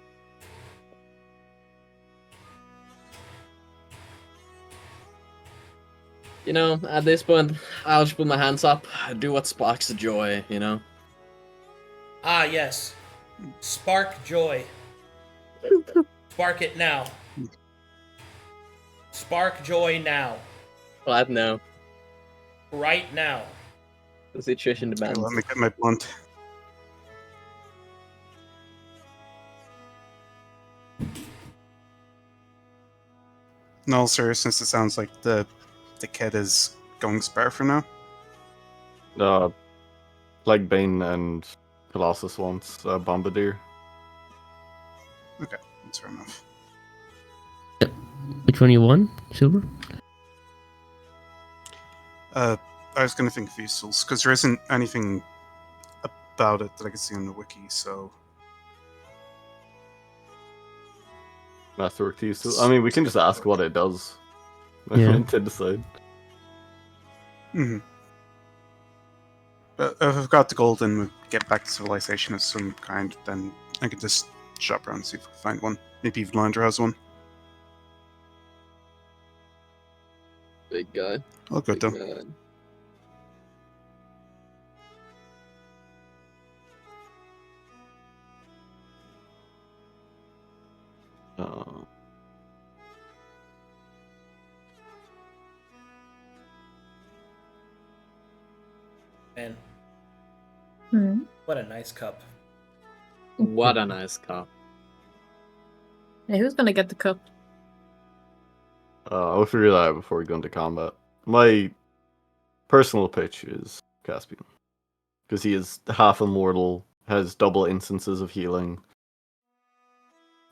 You know, at this point, I'll just put my hands up, do what sparks the joy, you know? Ah, yes. Spark joy. Spark it now. Spark joy now. Right now. Right now. The situation Okay, demands. let me get my blunt. In all seriousness, it sounds like the kid is going spare for now. Like Bane and Colossus wants Bombardier. That's fair enough. Which one you want? Silver? I was going to think of useful, because there isn't anything about it that I can see on the wiki, so... Masterwork to use. I mean, we can just ask what it does. Yeah. To decide. Mm-hmm. But if I've got the gold and we get back to civilization of some kind, then I could just shop around and see if we can find one. Maybe even Landra has one. Big guy. I'll go Big though. guy. Man, Hmm. what a nice cup. What a nice car. Yeah, who's gonna get the cup? I'll figure that out before we go into combat. My personal pitch is Caspian. Because he is half immortal, has double instances of healing.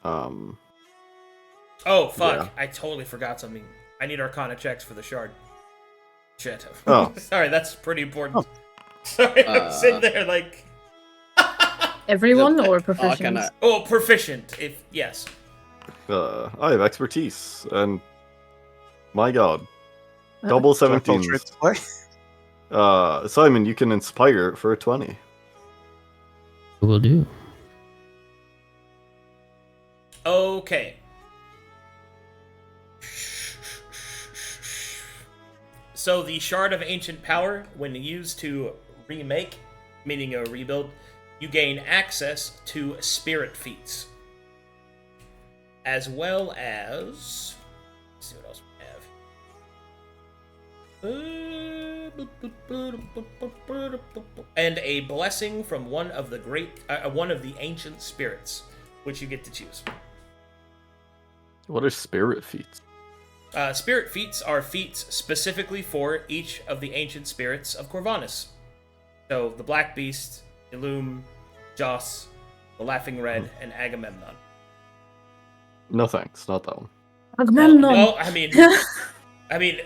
Oh, fuck. Yeah. I totally forgot something. I need Arcana checks for the shard. Shit. Oh. Sorry, that's pretty important. Sorry, I'm sitting there like... Everyone or Oh, proficient? can I... Oh, proficient. If yes. I have expertise, and my god. Uh, Double Do I filter 17s. it to play? Simon, you can inspire it for a 20. Will do. Okay. So the Shard of Ancient Power, when used to remake, meaning a rebuild, you gain access to spirit feats. As well as... Let's see what else we have. And a blessing from one of the ancient spirits, which you get to choose. What are spirit feats? Spirit feats are feats specifically for each of the ancient spirits of Corvanus. So the Black Beast, Illum, Joss, the Laughing Red, and Agamemnon. No thanks, not that one. Agamemnon. No, I mean,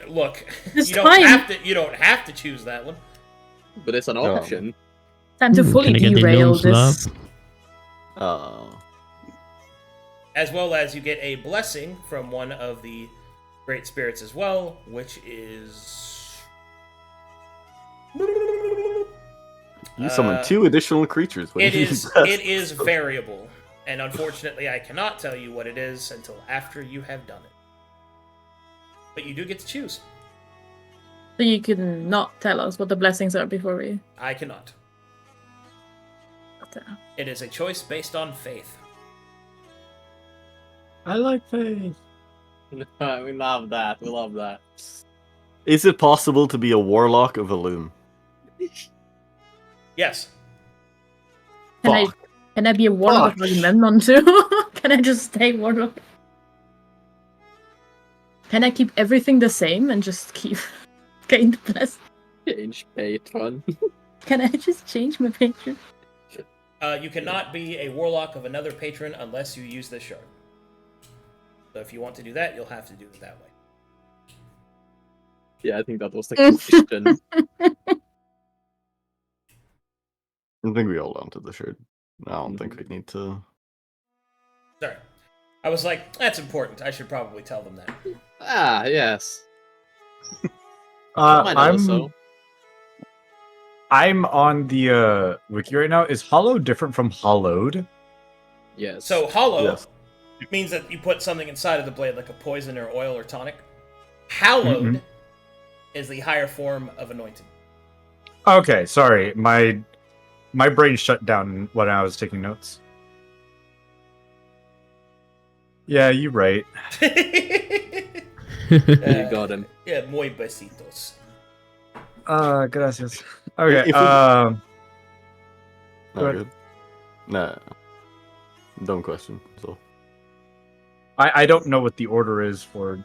look, It's you don't time. have to choose that one. But it's an No. option. Time to fully Can I get the derail gnome's this. love? As well as you get a blessing from one of the great spirits as well, which is... You summon 2 additional creatures when It you is press. it is variable, and unfortunately I cannot tell you what it is until after you have done it. But you do get to choose. So you can not tell us what the blessings are before we... I cannot. Okay. It is a choice based on faith. I like faith. We love that. We love that. Is it possible to be a warlock of Illum? Yes. Fuck. Can I be a warlock of Agamemnon too? Can I just stay warlock? Can I keep everything the same and just keep gain the blessing? Change patron. Can I just change my patron? You cannot be a warlock of another patron unless you use this shard. So if you want to do that, you'll have to do it that way. Yeah, I think that was the question. I think we all wanted the shirt. I don't think we need to. Sorry. I was like, that's important. I should probably tell them that. Ah, yes. Might also. I'm on the wiki right now. Is hollow different from hollowed? Yes. So hollow Yes. means that you put something inside of the blade, like a poison or oil or tonic. Hallowed is the higher form of anointing. Okay, sorry. My brain shut down when I was taking notes. Yeah, you're right. You got him. Yeah, muy besitos. Gracias. Okay, If we- Go No, ahead. good. Nah. Dumb question. So I don't know what the order is for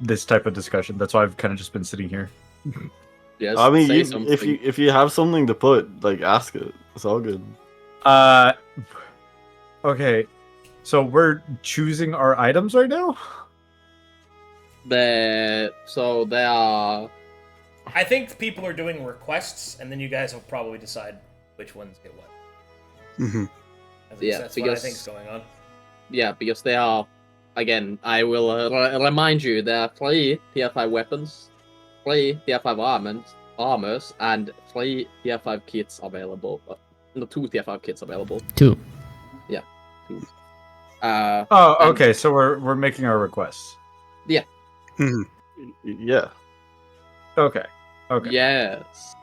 this type of discussion. That's why I've kind of just been sitting here. Yes. I mean, Say something. if you have something to put, like, ask it. It's all good. Okay. So we're choosing our items right now? So they are. I think people are doing requests, and then you guys will probably decide which ones get what. Mhm. That's what I think's going on. Yeah, because they are. Again, I will remind you, there are 3 Tier 5 weapons, 3 Tier 5 armors, and 3 Tier 5 kits available. No, 2 Tier 5 kits available. 2. Yeah, 2. Okay. So we're making our requests. Mhm. Yeah. Okay. Okay. Yes.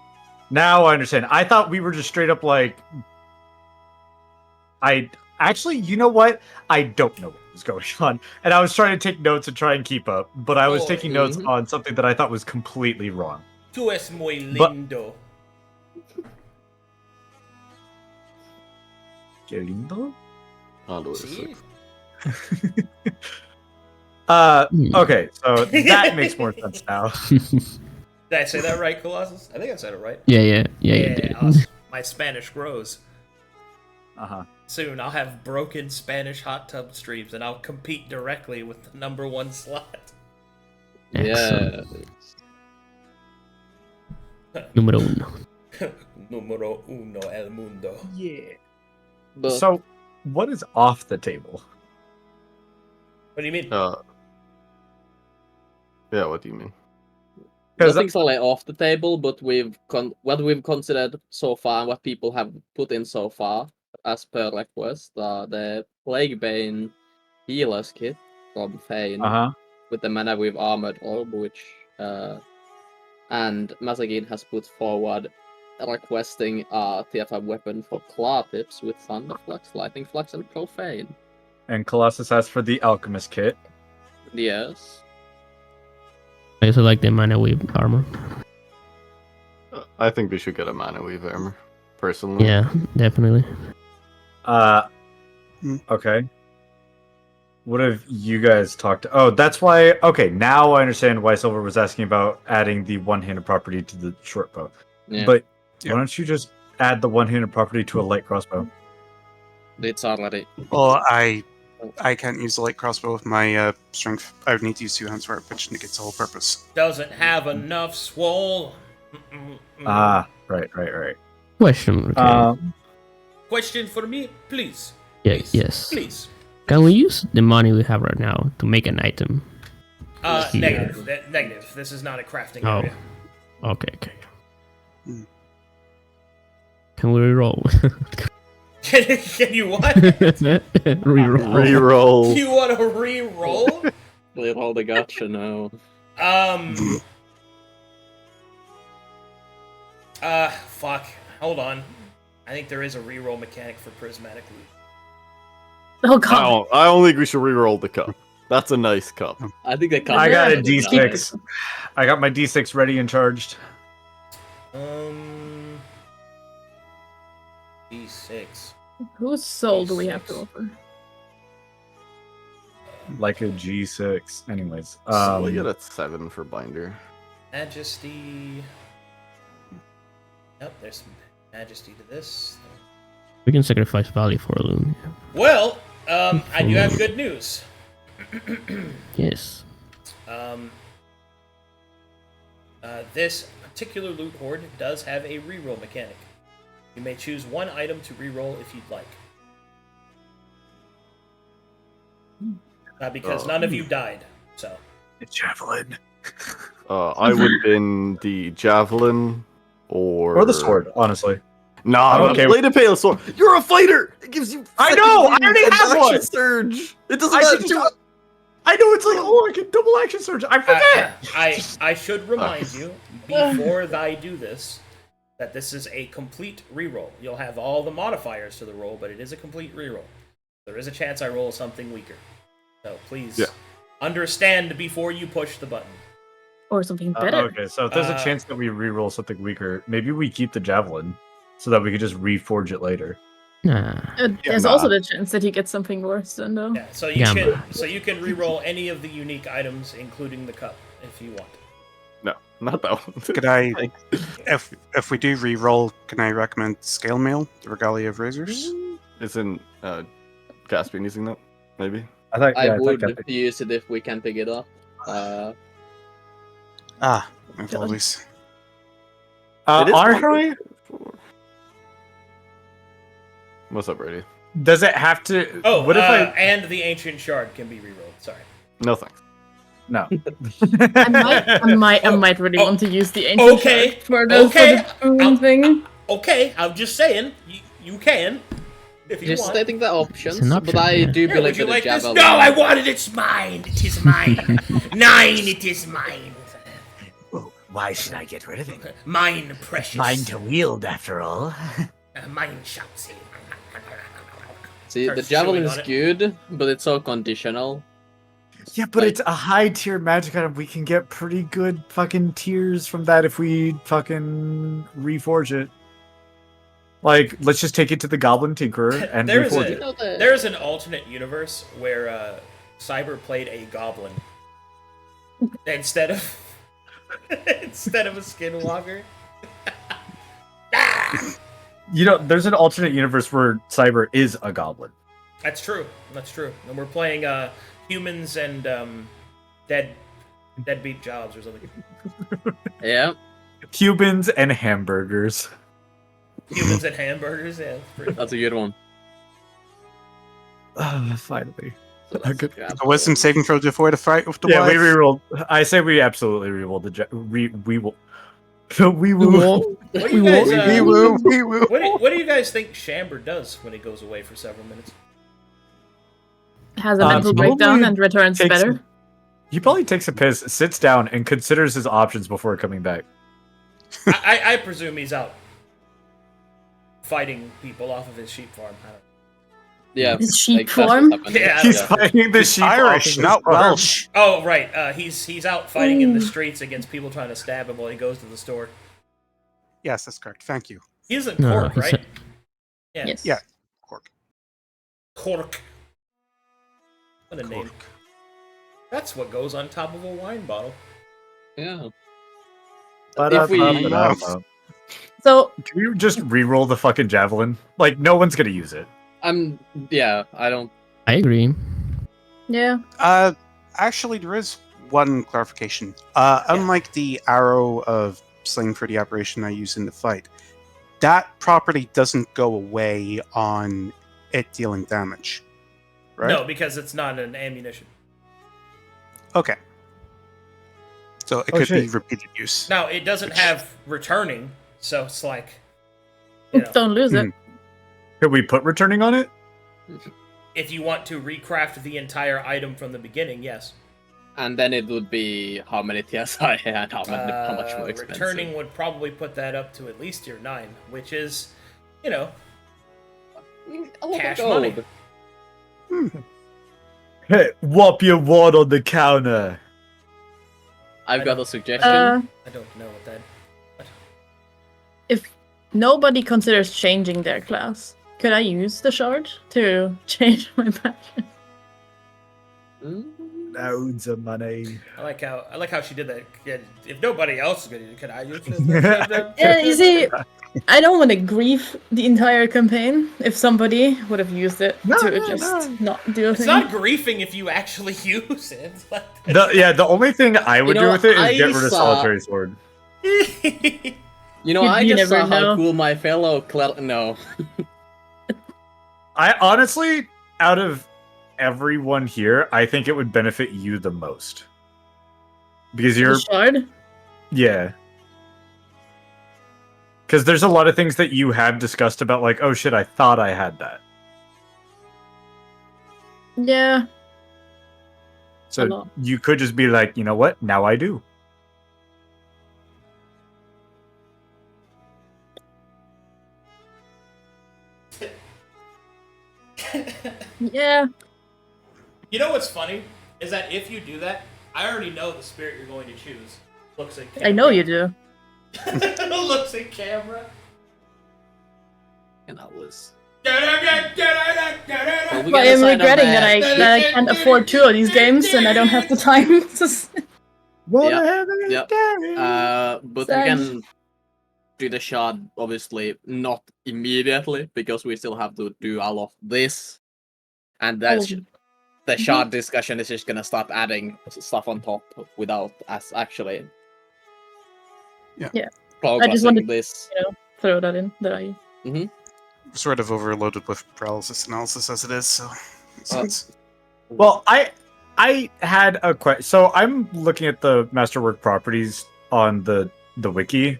Now I understand. I thought we were just straight up like. Actually, you know what? I don't know what was going on, and I was trying to take notes and try and keep up, but I was Oh, taking notes on something that I thought was completely wrong. Tú es muy But- lindo. Qué lindo. I'll See? Okay, so that makes more sense now. Did I say that right, Colossus? I think I said it right. Yeah, you did. Awesome. My Spanish grows. Uh-huh. Soon I'll have broken Spanish hot tub streams, and I'll compete directly with the #1 slot. Yeah. Número 1. Número uno el mundo. Yeah. But So, what is off the table? What do you mean? Yeah, what do you mean? nothing's really off the table, but what we've considered so far, what people have put in so far, as per request, the Plaguebane Healer's Kit from Fane, Uh-huh. with the Mana with Armored Orb, which and Mazekeen has put forward requesting a Tier 5 weapon for Claw Tips with Thunder Flux, Lightning Flux, and Profane. And Colossus asked for the Alchemist Kit. Yes. I also like the mana weave armor. I think we should get a mana weave armor, personally. Yeah, definitely. Okay. What have you guys talked? Oh, that's why. Okay, now I understand why Silver was asking about adding the one-handed property to the short bow. Yeah. But Yeah. why don't you just add the one-handed property to a light crossbow? It's already. Well, I can't use the light crossbow with my strength. I would need to use 2 hands for it, which negates the whole purpose. Doesn't have enough swole. Ah, right. Question. Okay. Question for me, please. Yeah, Please. yes. Please. Can we use the money we have right now to make an item? Yeah. Negative. Negative. This is not a crafting Oh. area. Okay. Hmm. Can we reroll? Can you what? Reroll. Reroll. You want to re-roll? Reroll the gotcha now. Fuck. Hold on. I think there is a re-roll mechanic for prismatic loot. Oh god. I don't think we should reroll the cup. That's a nice cup. I think they I got a can't. D6. I got my D6 ready and charged. D6. Whose soul do we have to offer? Like a G6. Anyways. So we'll get a 7 for binder. Majesty. Yep, there's some majesty to this. We can sacrifice value for a loon. Well, I do have good news. Yes. This particular loot hoard does have a reroll mechanic. You may choose one item to reroll if you'd like. Because none of you died, so. A javelin. I would bin the javelin Or the sword, honestly. Nah, don't care. Blade of Pale sword. You're a fighter. It gives you. I know, I second already and have action one! Surge. It doesn't I matter. can do it. I know it's like, oh, I can double action surge. I forget. I should remind you, before I do this, that this is a complete reroll. You'll have all the modifiers to the roll, but it is a complete reroll. There is a chance I roll something weaker. So please understand before you push the button. Or something better. Okay, so if there's a chance that we reroll something weaker, maybe we keep the javelin so that we could just reforge it later. Nah. There's also the chance that he gets something worse then, though. Yeah, so you can reroll any of the unique items, including the cup, if you want. No, not that one. Could I, if we do re-roll, can I recommend Scale Mail, the Regalia of Razors? Isn't Caspian using that? Maybe. I would use it if we can pick it up. My apologies. Arcadum? What's up, Brady? Does it have to? Oh, what if and the Ancient Shard can be rerolled. Sorry. No thanks. No. I might really want to use the ancient shard for the boon thing. Okay, I'm just saying, you can. If you Just want. stating the options, It's an option, but I yeah. do Here, believe would you that like the this? javelin. No, I want it. It's mine. It is mine. 9. It is mine. Why should I get rid of it? Mine, precious. Mine to wield, after all. Mine shall see. See, the Starts javelin chewing is on it. good, but it's so conditional. Yeah, but Like- it's a high tier magic item. We can get pretty good fucking tiers from that if we fucking reforge it. Like, let's just take it to the Goblin Tinkerer and There's reforge a- it. You know, the- There's an alternate universe where Cyber played a goblin instead of a skinwalker. You know, there's an alternate universe where Cyber is a goblin. That's true. That's true. And we're playing humans and deadbeat jobs or something. Yeah. Cubans and hamburgers. Humans and hamburgers. Yeah, that's pretty. That's a good one. Finally. So that's Good. the A wisdom saving throw to avoid a fight with the Yeah, wife. we rerolled. I say we absolutely rerolled the we will. We will. What do you guys? We will. What do you guys think Shamber does when he goes away for several minutes? Has a mental probably breakdown and returns takes better. He probably takes a piss, sits down, and considers his options before coming back. I presume he's out fighting people off of his sheep farm. I don't Yeah. His sheep that's what's farm? happening. Yeah, He's yeah. fighting the sheep. Irish, off of not his farm. Welsh. Oh, right. He's out fighting in the streets against people trying to stab him while he goes to the store. Yes, that's correct. Thank you. He isn't No, Cork, he's right? Yeah. Yes. Yeah. Cork. Cork. What a name. That's what goes on top of a wine bottle. Yeah. If we- So Can you just re-roll the fucking javelin? Like, no one's gonna use it. Yeah, I don't. I agree. yeah, Actually, there is one clarification. Unlike the arrow of sling for the operation I use in the fight, that property doesn't go away on it dealing damage. Right? No, because it's not an ammunition. Okay. So it could be shit. repeated use. Now, it doesn't have returning, so it's like, you know, don't lose it. Could we put returning on it? if you want to recraft the entire item from the beginning, yes. And then it would be how many TSI and how much more expensive. Returning would probably put that up to at least your 9, which is, you know, A lot of cash gold. money. Hey, whop your wad on the counter. I've got a suggestion. I don't know what that. If nobody considers changing their class, could I use the shard to change my passion? Loads of money. I like how she did that. Yeah, if nobody else is gonna, can I use it? Yeah, you see, I don't want to grieve the entire campaign if somebody would have used it to not do a It's thing. not griefing if you actually use it. The only thing I would You do know, with it is I get rid of saw- solitary sword. You know, You I just never saw how know. cool my fellow No. I honestly, out of everyone here, I think it would benefit you the most. Because The you're shard? Yeah. Because there's a lot of things that you have discussed about, like, oh shit, I thought I had that. Yeah. A So lot. you could just be like, you know what? Now I do. Yeah. You know what's funny? Is that if you do that, I already know the spirit you're going to choose. Looks at camera. I know you do. Looks at camera. And that was. But I'm regretting that I can't afford 2 of these games and I don't have the time to. Yep. But we can do the shard, obviously, not immediately, because we still have to do all of this. And that's the shard discussion is just gonna start adding stuff on top without us actually Yeah. progressing I just wanted this. to throw that in. That I. Sort of overloaded with paralysis analysis as it is, so makes sense. Well, I had a question. So I'm looking at the masterwork properties on the wiki.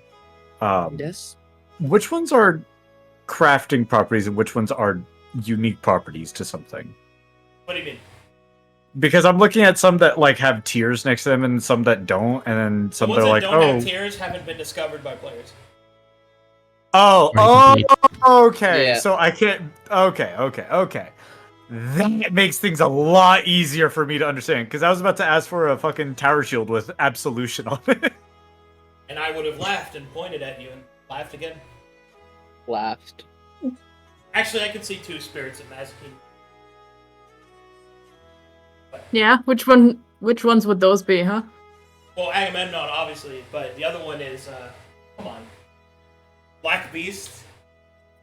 Yes. Which ones are crafting properties and which ones are unique properties to something? What do you mean? Because I'm looking at some that like have tiers next to them and some that don't, and then some The that ones are that like, don't oh, have tiers haven't been discovered by players. Okay. Yeah. So I can't. Okay. That makes things a lot easier for me to understand. Because I was about to ask for a fucking tower shield with absolution on it. And I would have laughed and pointed at you and laughed again. Laughed. Actually, I can see 2 spirits in Mazekeen. Yeah. Which ones would those be, huh? Well, Agamemnon, obviously, but the other one is, come on. Black Beast.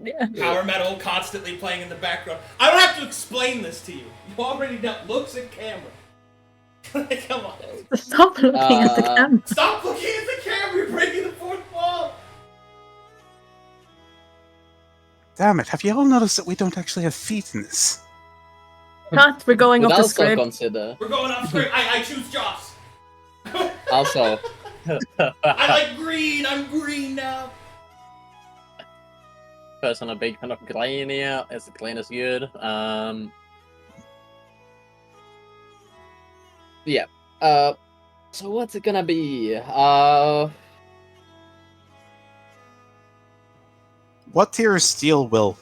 Yeah. Power metal constantly playing in the background. I don't have to explain this to you. You already know. Looks at camera. Come on. Stop looking at the camera. Stop looking at the camera. You're breaking the 4th wall. Damn it, have you all noticed that we don't actually have feet in this? Cut. We're going Would off the also script. consider. We're going off script. I choose Joss. Also. I like green. I'm green now. Personally, a big fan of green here. As the green is good. Yeah. So what's it gonna be? What tier is steel will?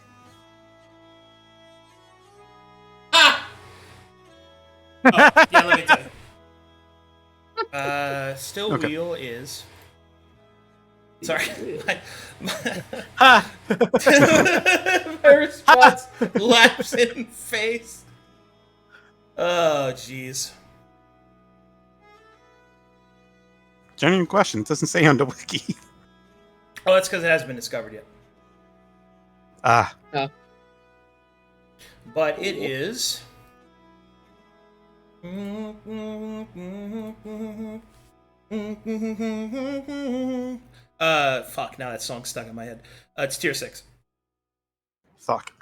Ah! Oh, yeah, let me tell you. Still Okay. wheel is. Sorry. Ha! My response laughs in face. Oh, jeez. Genuine question, it doesn't say on the wiki. Oh, that's because it hasn't been discovered yet. Ah, But it is. Fuck, now that song's stuck in my head. It's tier 6. fuck.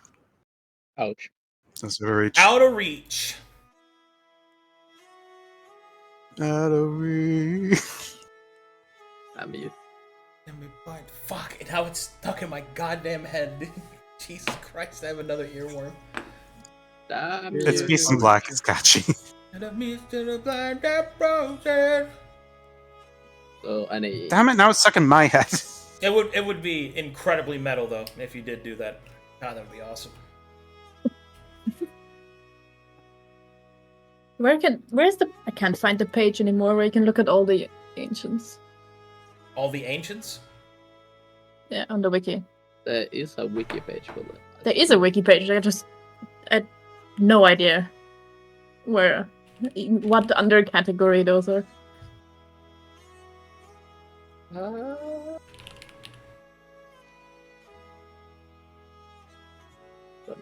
Ouch. That's very Out of reach. Out of reach. I mean, Fuck, and how it's stuck in my goddamn head. Jesus Christ, I have another earworm. damn It's you. Beast in Black, it's catchy. So any. Damn it, now it's stuck in my head. It would be incredibly metal though if you did do that. God, that would be awesome. Where's the? I can't find the page anymore where you can look at all the ancients. All the ancients? Yeah, on the wiki. There is a wiki page for that. There is a wiki page. I had no idea what under category those are.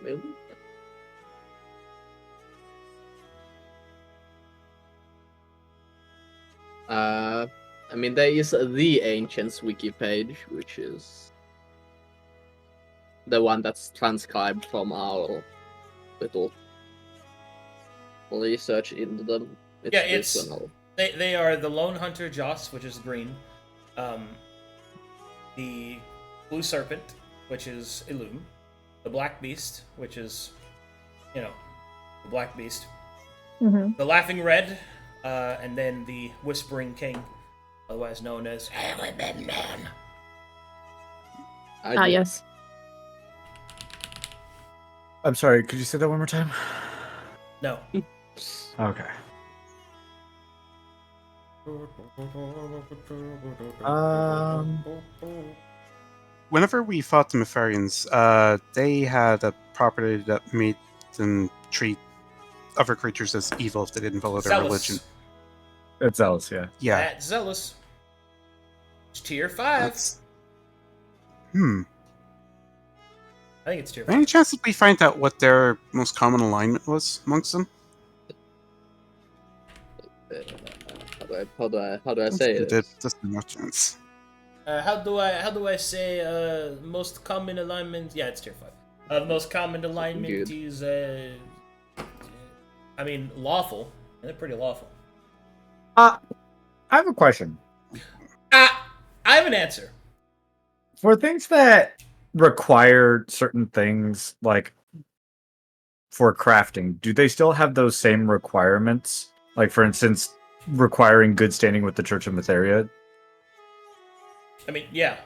Really? I mean, there is the Ancients wiki page, which is the one that's transcribed from our little research into them. Yeah, this it's- one. They are the Lone Hunter Joss, which is green. the blue serpent, which is Illum, the black beast, which is, the black beast, the laughing red, and then the whispering king, otherwise known as Man. Yes. I'm sorry, could you say that one more time? No. Okay. Whenever we fought the Mefarians, they had a property that made them treat other creatures as evil if they didn't follow their religion. It's Elsie, yeah. Yeah. That's Zealous. It's tier 5. That's... I think it's tier 5. Any chance that we find out what their most common alignment was amongst them? How do I say it? Just no chance. How do I say most common alignment? Yeah, it's tier 5. The most common alignment is lawful. They're pretty lawful. I have a question. I have an answer. For things that require certain things, like for crafting, do they still have those same requirements? Like, for instance, requiring good standing with the Church of Matheria? Yeah.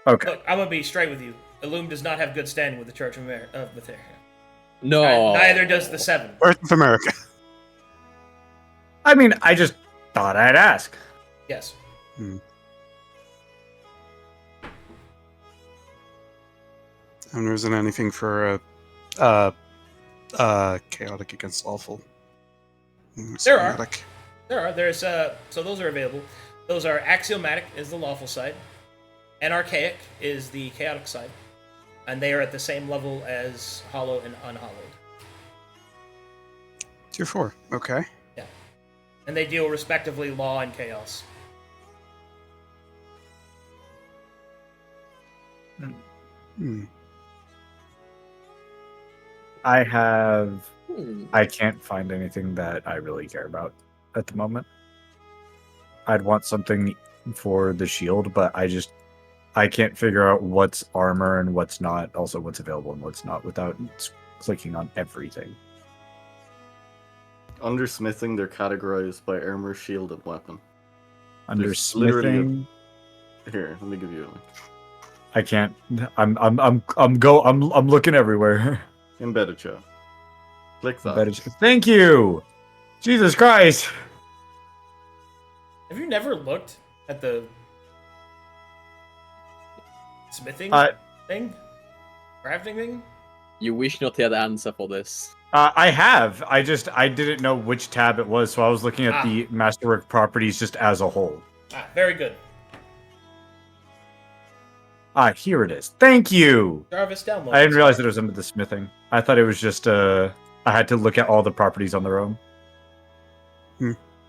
Okay. Look, I'm gonna be straight with you. Illum does not have good standing with the Church of Matheria. No. Neither does the Seven. Earth of America. I just thought I'd ask. Yes. And there isn't anything for chaotic against lawful. There are. There's so those are available. Those are axiomatic is the lawful side, and archaic is the chaotic side, and they are at the same level as hollow and unhollowed. Tier 4. Okay. Yeah, and they deal respectively law and chaos. I can't find anything that I really care about at the moment. I'd want something for the shield, but I can't figure out what's armor and what's not, also what's available and what's not, without clicking on everything. Under smithing, they're categorized by armor, shield, and weapon. Under There's smithing, Here, let me give you a link. I can't. I'm looking everywhere. Embedded chat. Click that. Embedded. Thank you. Jesus Christ. Have you never looked at the smithing thing? Crafting thing? You wish not had the answer for this. I have. I didn't know which tab it was, so I was looking at the Masterwork properties just as a whole. Very good. Here it is. Thank you. Jarvis, download. I didn't realize that it was under the smithing. I thought it was just I had to look at all the properties on their own.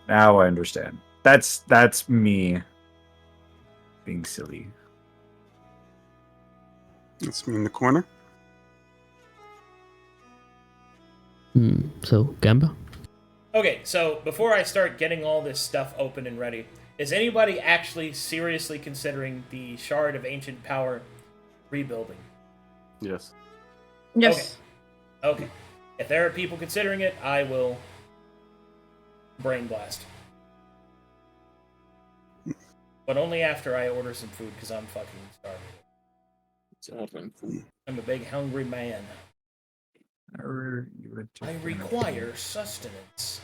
Now I understand. That's me being silly. That's me in the corner. So, Gamba? Okay, so before I start getting all this stuff open and ready, is anybody actually seriously considering the Shard of Ancient Power rebuilding? Yes. Yes. Okay. If there are people considering it, I will brain blast. But only after I order some food, because I'm fucking starving. I'm a big hungry man. I require sustenance.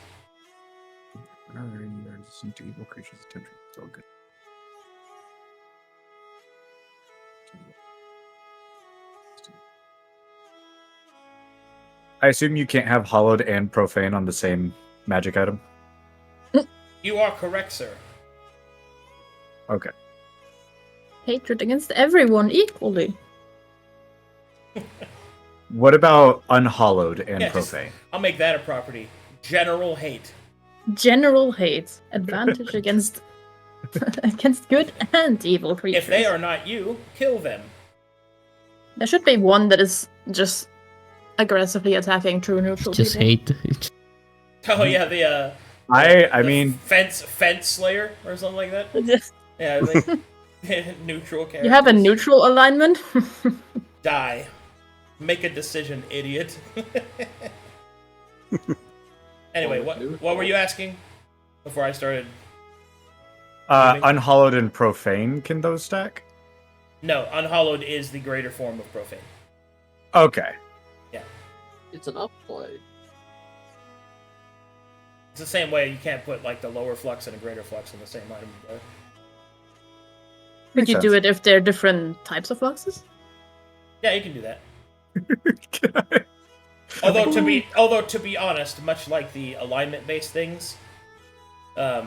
Evil creatures attention. It's all good. I assume you can't have hollowed and profane on the same magic item? You are correct, sir. Okay. Hatred against everyone equally. What about unhollowed and profane? I'll make that a property. General hate. General hate. Advantage against against good and evil creatures. If they are not you, kill them. There should be one that is just aggressively attacking true neutral Just people. hate. Oh yeah, the I mean fence slayer or something like that. Yeah, like neutral characters. You have a neutral alignment? Die. Make a decision, idiot. Anyway, what were you asking before I started? Unhallowed and profane, can those stack? No, unhallowed is the greater form of profane. Okay. It's an upgrade. It's the same way you can't put like the lower flux and a greater flux in the same item. Right? Would Makes you do sense. it if they're different types of fluxes? Yeah, you can do that. Although to be honest, much like the alignment-based things, I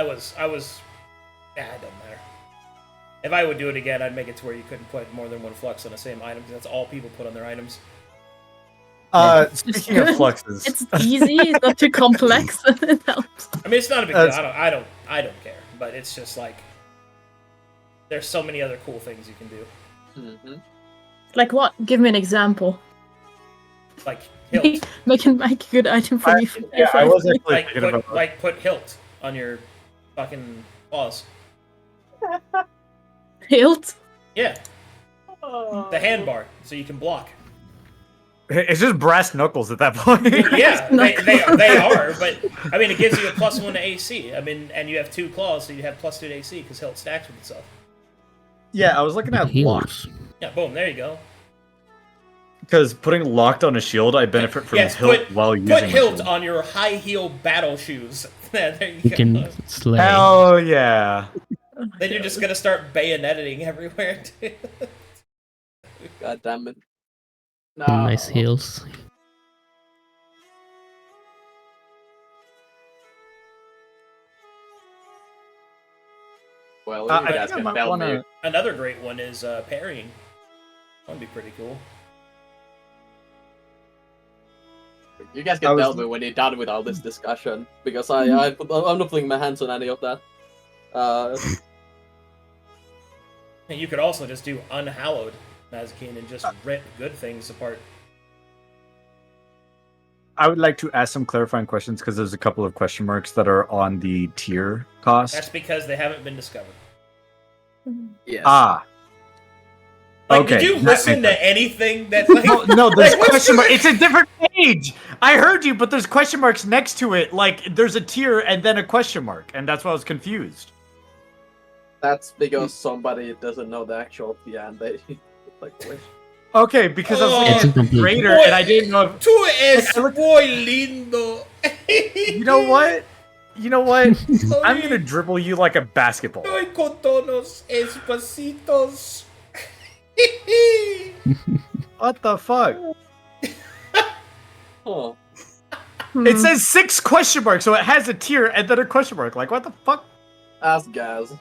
was. It doesn't matter. If I would do it again, I'd make it to where you couldn't put more than one flux on the same item, because that's all people put on their items. Speaking of fluxes, It's easy, it's not too complex. It helps. I mean, it's not a big deal. I don't care. But it's just like there's so many other cool things you can do. Mm-hmm. Like what? Give me an example. Like hilt. Make a good item for me. I was actually thinking about put hilt on your fucking claws. Hilt? Yeah. The hand bar, so you can block. It's just brass knuckles at that point. Yeah, they are, but I mean, it gives you a +1 to AC. I mean, and you have 2 claws, so you have +2 to AC because hilt stacks with itself. Yeah, I was looking at locked. Heals. Yeah, boom, there you go. Because putting locked on a shield, I benefit from Yes, hilt while using put a hilt shield. on your high heel battle shoes. There you You go. can slay. Hell yeah. Then you're just gonna start bayoneting everywhere. Too. God damn it. No. Nice heals. Well, you I guys think I can might tell want me. to. Another great one is parrying. That'd be pretty cool. You guys can tell me when you're done with all this discussion, because I'm not putting my hands on any of that. And you could also just do unhallowed Mazekeen and just rip good things apart. I would like to ask some clarifying questions because there's a couple of question marks that are on the tier cost. That's because they haven't been discovered. Yes. Ah. Like, Okay, did you that listen makes to anything that's like... No, there's Like, what's question mark. the- It's a different page. I heard you, but there's question marks next to it. Like there's a tier and then a question mark, and that's why I was confused. That's because somebody doesn't know the actual tier and they like wish. Okay, because I was Oh, looking It's at the incomplete. greater, and I didn't know. If, Tú es I looked- muy lindo. you know what? You know what? I'm gonna dribble you like a basketball. Estoy con tonos espacitos. What the fuck? Oh. It says 6 question marks, so it has a tier and then a question mark. Like, what the fuck? Ask guys.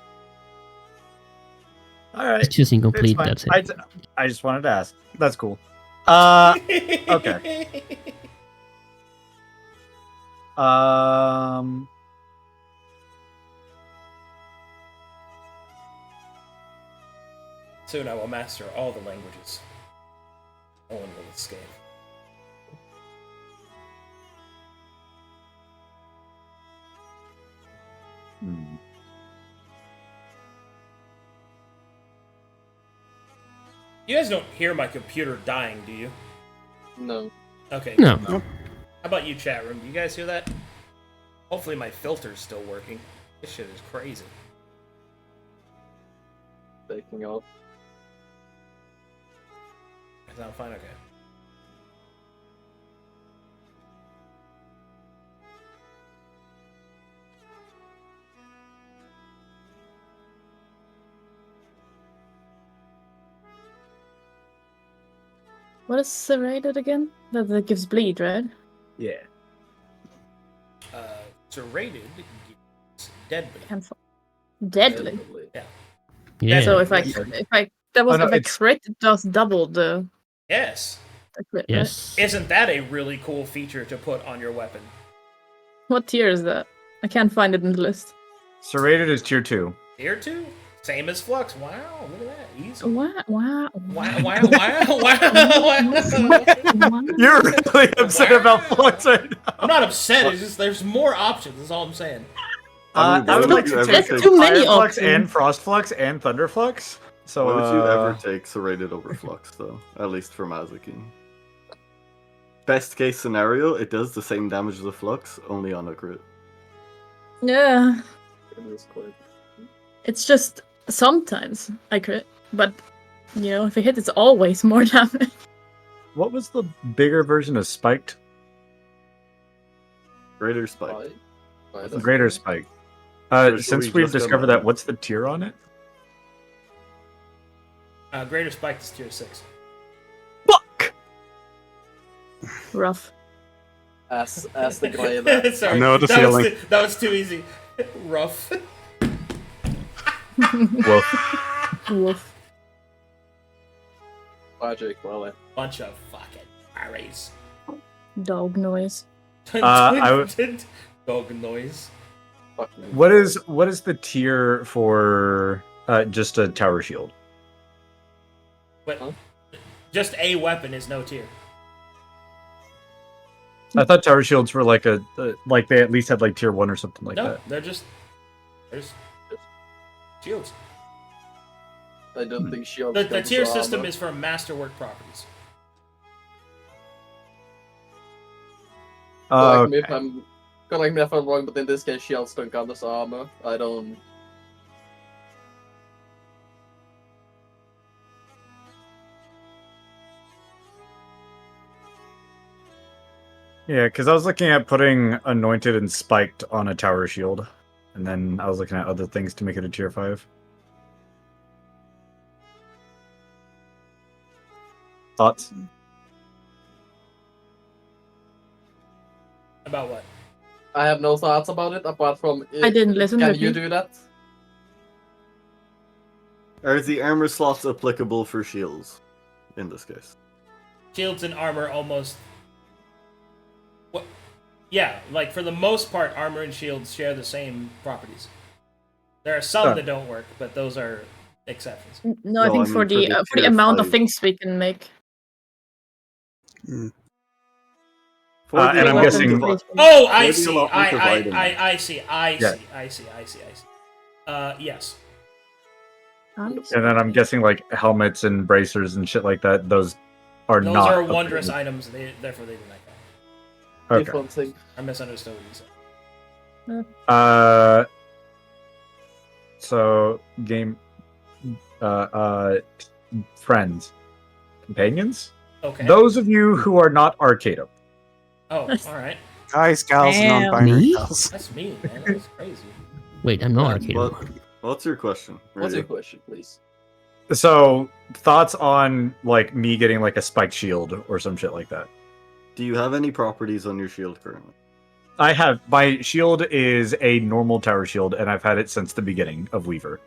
Alright. It's just incomplete, fine. that's it. I just wanted to ask. That's cool. Okay. Soon I will master all the languages. No one will escape. You guys don't hear my computer dying, do you? No. Okay. No. How about you, chat room? Do you guys hear that? Hopefully my filter's still working. This shit is crazy. Taking off. Is that fine? Okay. What is serrated again? That gives bleed, right? Yeah. Serrated gives deadly. Deadly. Yeah. Yeah. So if I that was Oh, no, if I it's- crit, it does double the Yes. crit, right? Yes. Isn't that a really cool feature to put on your weapon? What tier is that? I can't find it in the list. Serrated is tier 2. Tier 2? Same as Flux. Wow, look at that. Easy. Wow! Wow, wow. You're really upset about Flux right now. I'm not upset, it's just there's more options, that's all I'm saying. I would mean, like to ever take That's too many Fireflux options. and Frostflux and Thunderflux. So why would you ever take Serrated over Flux, though? At least for Mazekeen. Best case scenario, it does the same damage as a Flux, only on a crit. Yeah. It's just sometimes I crit, but you know, if I hit, it's always more damage. what was the bigger version of Spiked? Greater Spike. Greater Spike. So should Since we we've just go discovered down? that, what's the tier on it? Greater Spike is tier 6. Fuck! Rough. As the guy that Sorry, I know the that feeling. that was too easy. Rough. Woof. Woof. Magic, well, Bunch of fucking furries. Dog noise. Dog noise. fuck me. What is the tier for just a tower shield? But Huh? just a weapon is no tier. I thought tower shields were like like they at least had like tier 1 or something like No, that. they're just shields. I don't think shields. The comes tier with system armor. is for masterwork properties. Correct me Okay. if I'm wrong, but in this case, shields don't count as armor. I don't. Yeah, because I was looking at putting anointed and spiked on a tower shield, and then I was looking at other things to make it a tier 5. Thoughts? About what? I have no thoughts about it apart from. I didn't listen. Can Repeat. you do that? Are the armor slots applicable for shields in this case? Shields and armor almost. What? Yeah, like for the most part, armor and shields share the same properties. There are some that don't work, but those are exceptions. No, I No, think I for mean for the the for the tier amount of 5. things we can make. For And the I'm allotment guessing- of- Oh, I the see. allotment of items. I see. Yeah. I see. Yes. And then I'm guessing like helmets and bracers and shit like that. Those are Those not are wondrous applicable. items. Therefore, they do not count. Okay. Different thing. I misunderstood what you said. So game, friends, companions. Okay. Those of you who are not Arcadum. Oh, all right. Guys, gals, and Damn. non-binary Me? gals. That's mean, man. That's crazy. Wait, I'm not Arcadum. What- What's your question? What's your Really? question, please? So thoughts on like me getting like a spiked shield or some shit like that? Do you have any properties on your shield currently? I have my shield is a normal tower shield, and I've had it since the beginning of Weaver.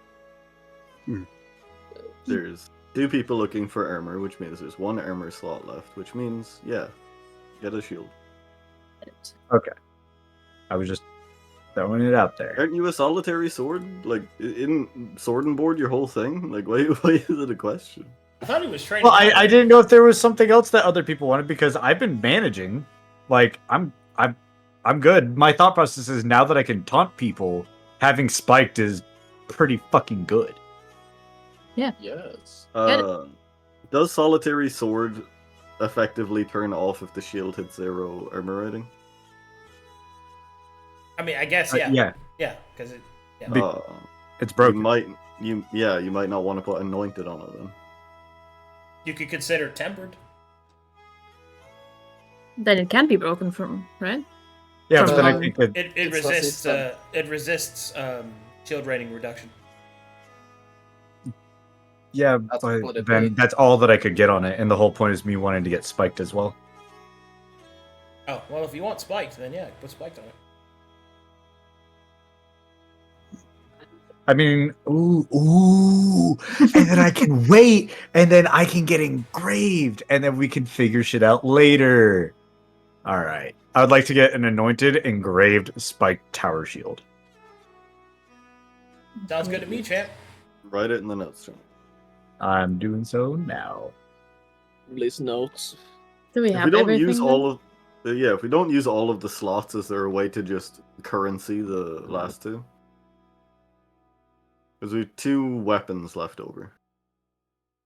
There's 2 people looking for armor, which means there's 1 armor slot left, which means, yeah, get a shield. Okay, I was just throwing it out there. Aren't you a solitary sword? Like, in sword and board your whole thing? Like, why is it a question? I thought he was training. Well, I didn't know if there was something else that other people wanted because I've been managing. Like I'm good. My thought process is now that I can taunt people, having spiked is pretty fucking good. Yes. Does solitary sword effectively turn off if the shield hits 0 armor rating? I mean, I guess Yeah, yeah, because it. Yeah. Be- it's broken. You might not want to put anointed on it then. You could consider tempered. Then it can be broken from, right? Yeah, but from- then I think that It It's resists resistant. it resists shield rating reduction. yeah, That's but what it then means. that's all that I could get on it, and the whole point is me wanting to get spiked as well. Oh well, if you want spiked, then yeah, put spiked on it. I mean, ooh, and then I can wait, and then I can get engraved, And then we can figure shit out later. All right, I would like to get an anointed engraved spiked tower shield. Sounds good to me, champ. Write it in the notes, John. I'm doing so now. Please notes. Do we If have we don't everything? use then? all of, if we don't use all of the slots, is there a way to just currency the last 2? Because we have 2 weapons left over.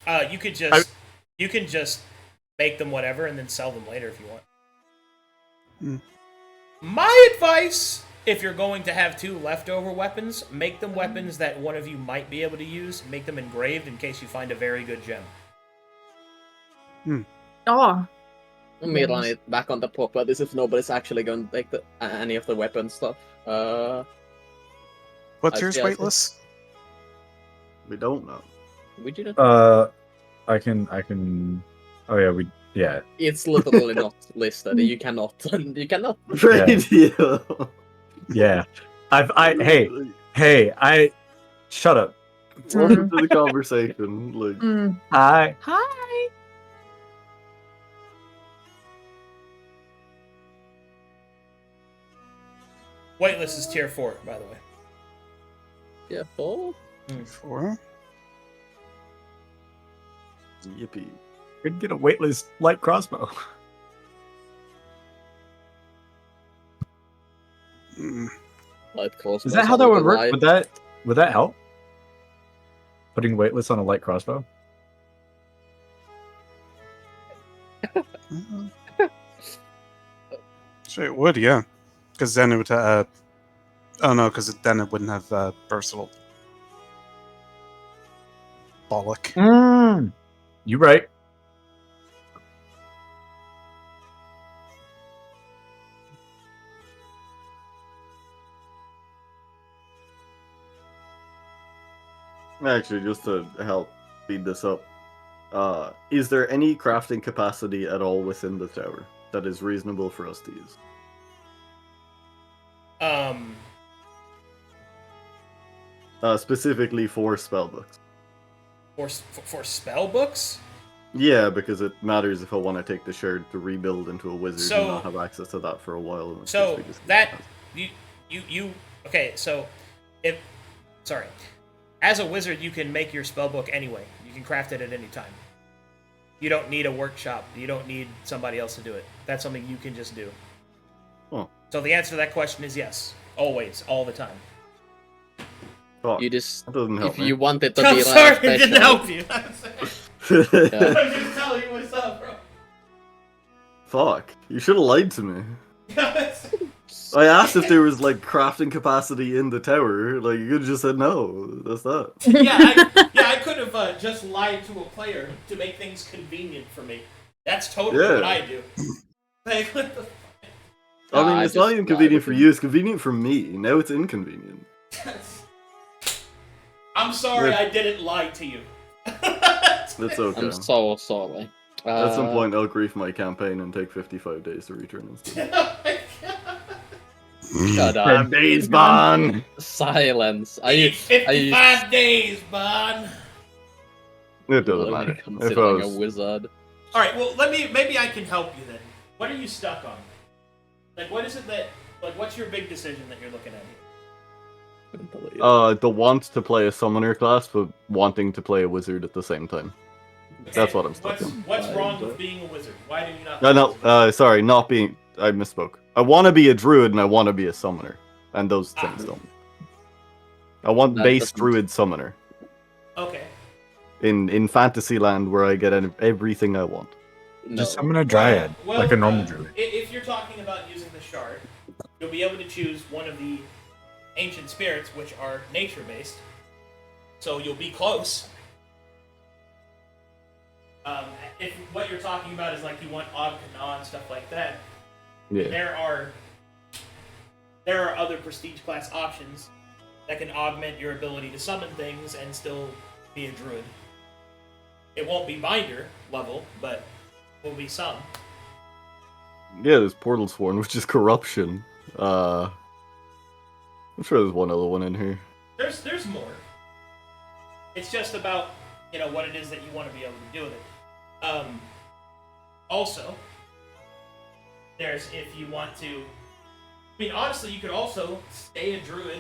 You can just make them whatever and then sell them later if you want. My advice, if you're going to have 2 leftover weapons, make them weapons that one of you might be able to use. Make them engraved in case you find a very good gem. Oh. Me run it back on the properties if nobody's actually going to take any of the weapon stuff. What's I yours, guess weightless? We don't know. We didn't. I can. Oh yeah. It's literally not listed. You cannot. Radio. Yeah. I shut up. Welcome to the conversation. Like, Hi. Hi. Weightless is tier 4, by the way. Yeah, 4? 4? yippee. Could get a weightless light crossbow. Light crossbow. Is that how that would work? Would that help? Putting weightless on a light crossbow? Sure, it would, yeah. Because then it would. Oh no, because then it wouldn't have versatile. Bollock. You right. Actually, just to help speed this up, is there any crafting capacity at all within the tower that is reasonable for us to use? Specifically for spellbooks. For spell books? Yeah, because it matters if I want to take the shard to rebuild into a wizard So- and not have access to that for a while. in which So case we just that need you okay, so as a wizard you can make your spellbook anyway. You can craft it at any time. You don't need a workshop. You don't need somebody else to do it. That's something you can just do. Oh. So the answer to that question is yes. Always, all the time. Fuck, You just, that doesn't help if me. you want it to I'm be sorry, like it didn't special, help you. Yeah. I'm just telling you what's up, bro. Fuck, you should have lied to me. I asked if there was like crafting capacity in the tower. Like you could have just said no. That's that. I could have just lied to a player to make things convenient for me. That's totally Yeah. what I do. Like, what the I mean, I it's not just even lied convenient with for him. you. It's convenient for me. Now it's inconvenient. I'm sorry Yeah. I didn't lie to you. That's okay. I'm so sorry. At some point, I'll grief my campaign and take 55 days to return instead. Shut up. 5 days, man. Silence. Are You you? need 55 days, bud. It doesn't matter. If I Considering a was, wizard. All right, well, maybe I can help you then. What are you stuck on? Like, what is it that, like, what's your big decision that you're looking at here? the want to play a summoner class, but wanting to play a wizard at the same time. That's what I'm stuck on. What's wrong with being a wizard? Why do you not? No, sorry, not being. I misspoke. I want to be a druid and I want to be a summoner, and those things don't. I want That base doesn't- druid summoner Okay. in Fantasyland where I get everything I want. No. Just summon a dryad, Well, like a normal druid. If you're talking about using the shard, you'll be able to choose one of the ancient spirits, which are nature-based. So you'll be close. If what you're talking about is like you want Ogkana and stuff like that, Yeah. there are other prestige class options that can augment your ability to summon things and still be a druid. It won't be binder level, but will be some. Yeah, there's Portal Sworn, which is corruption. I'm sure there's one other one in here. There's more. It's just about, what it is that you want to be able to do with it. Also, there's if you want to. I mean, honestly, you could also stay a druid,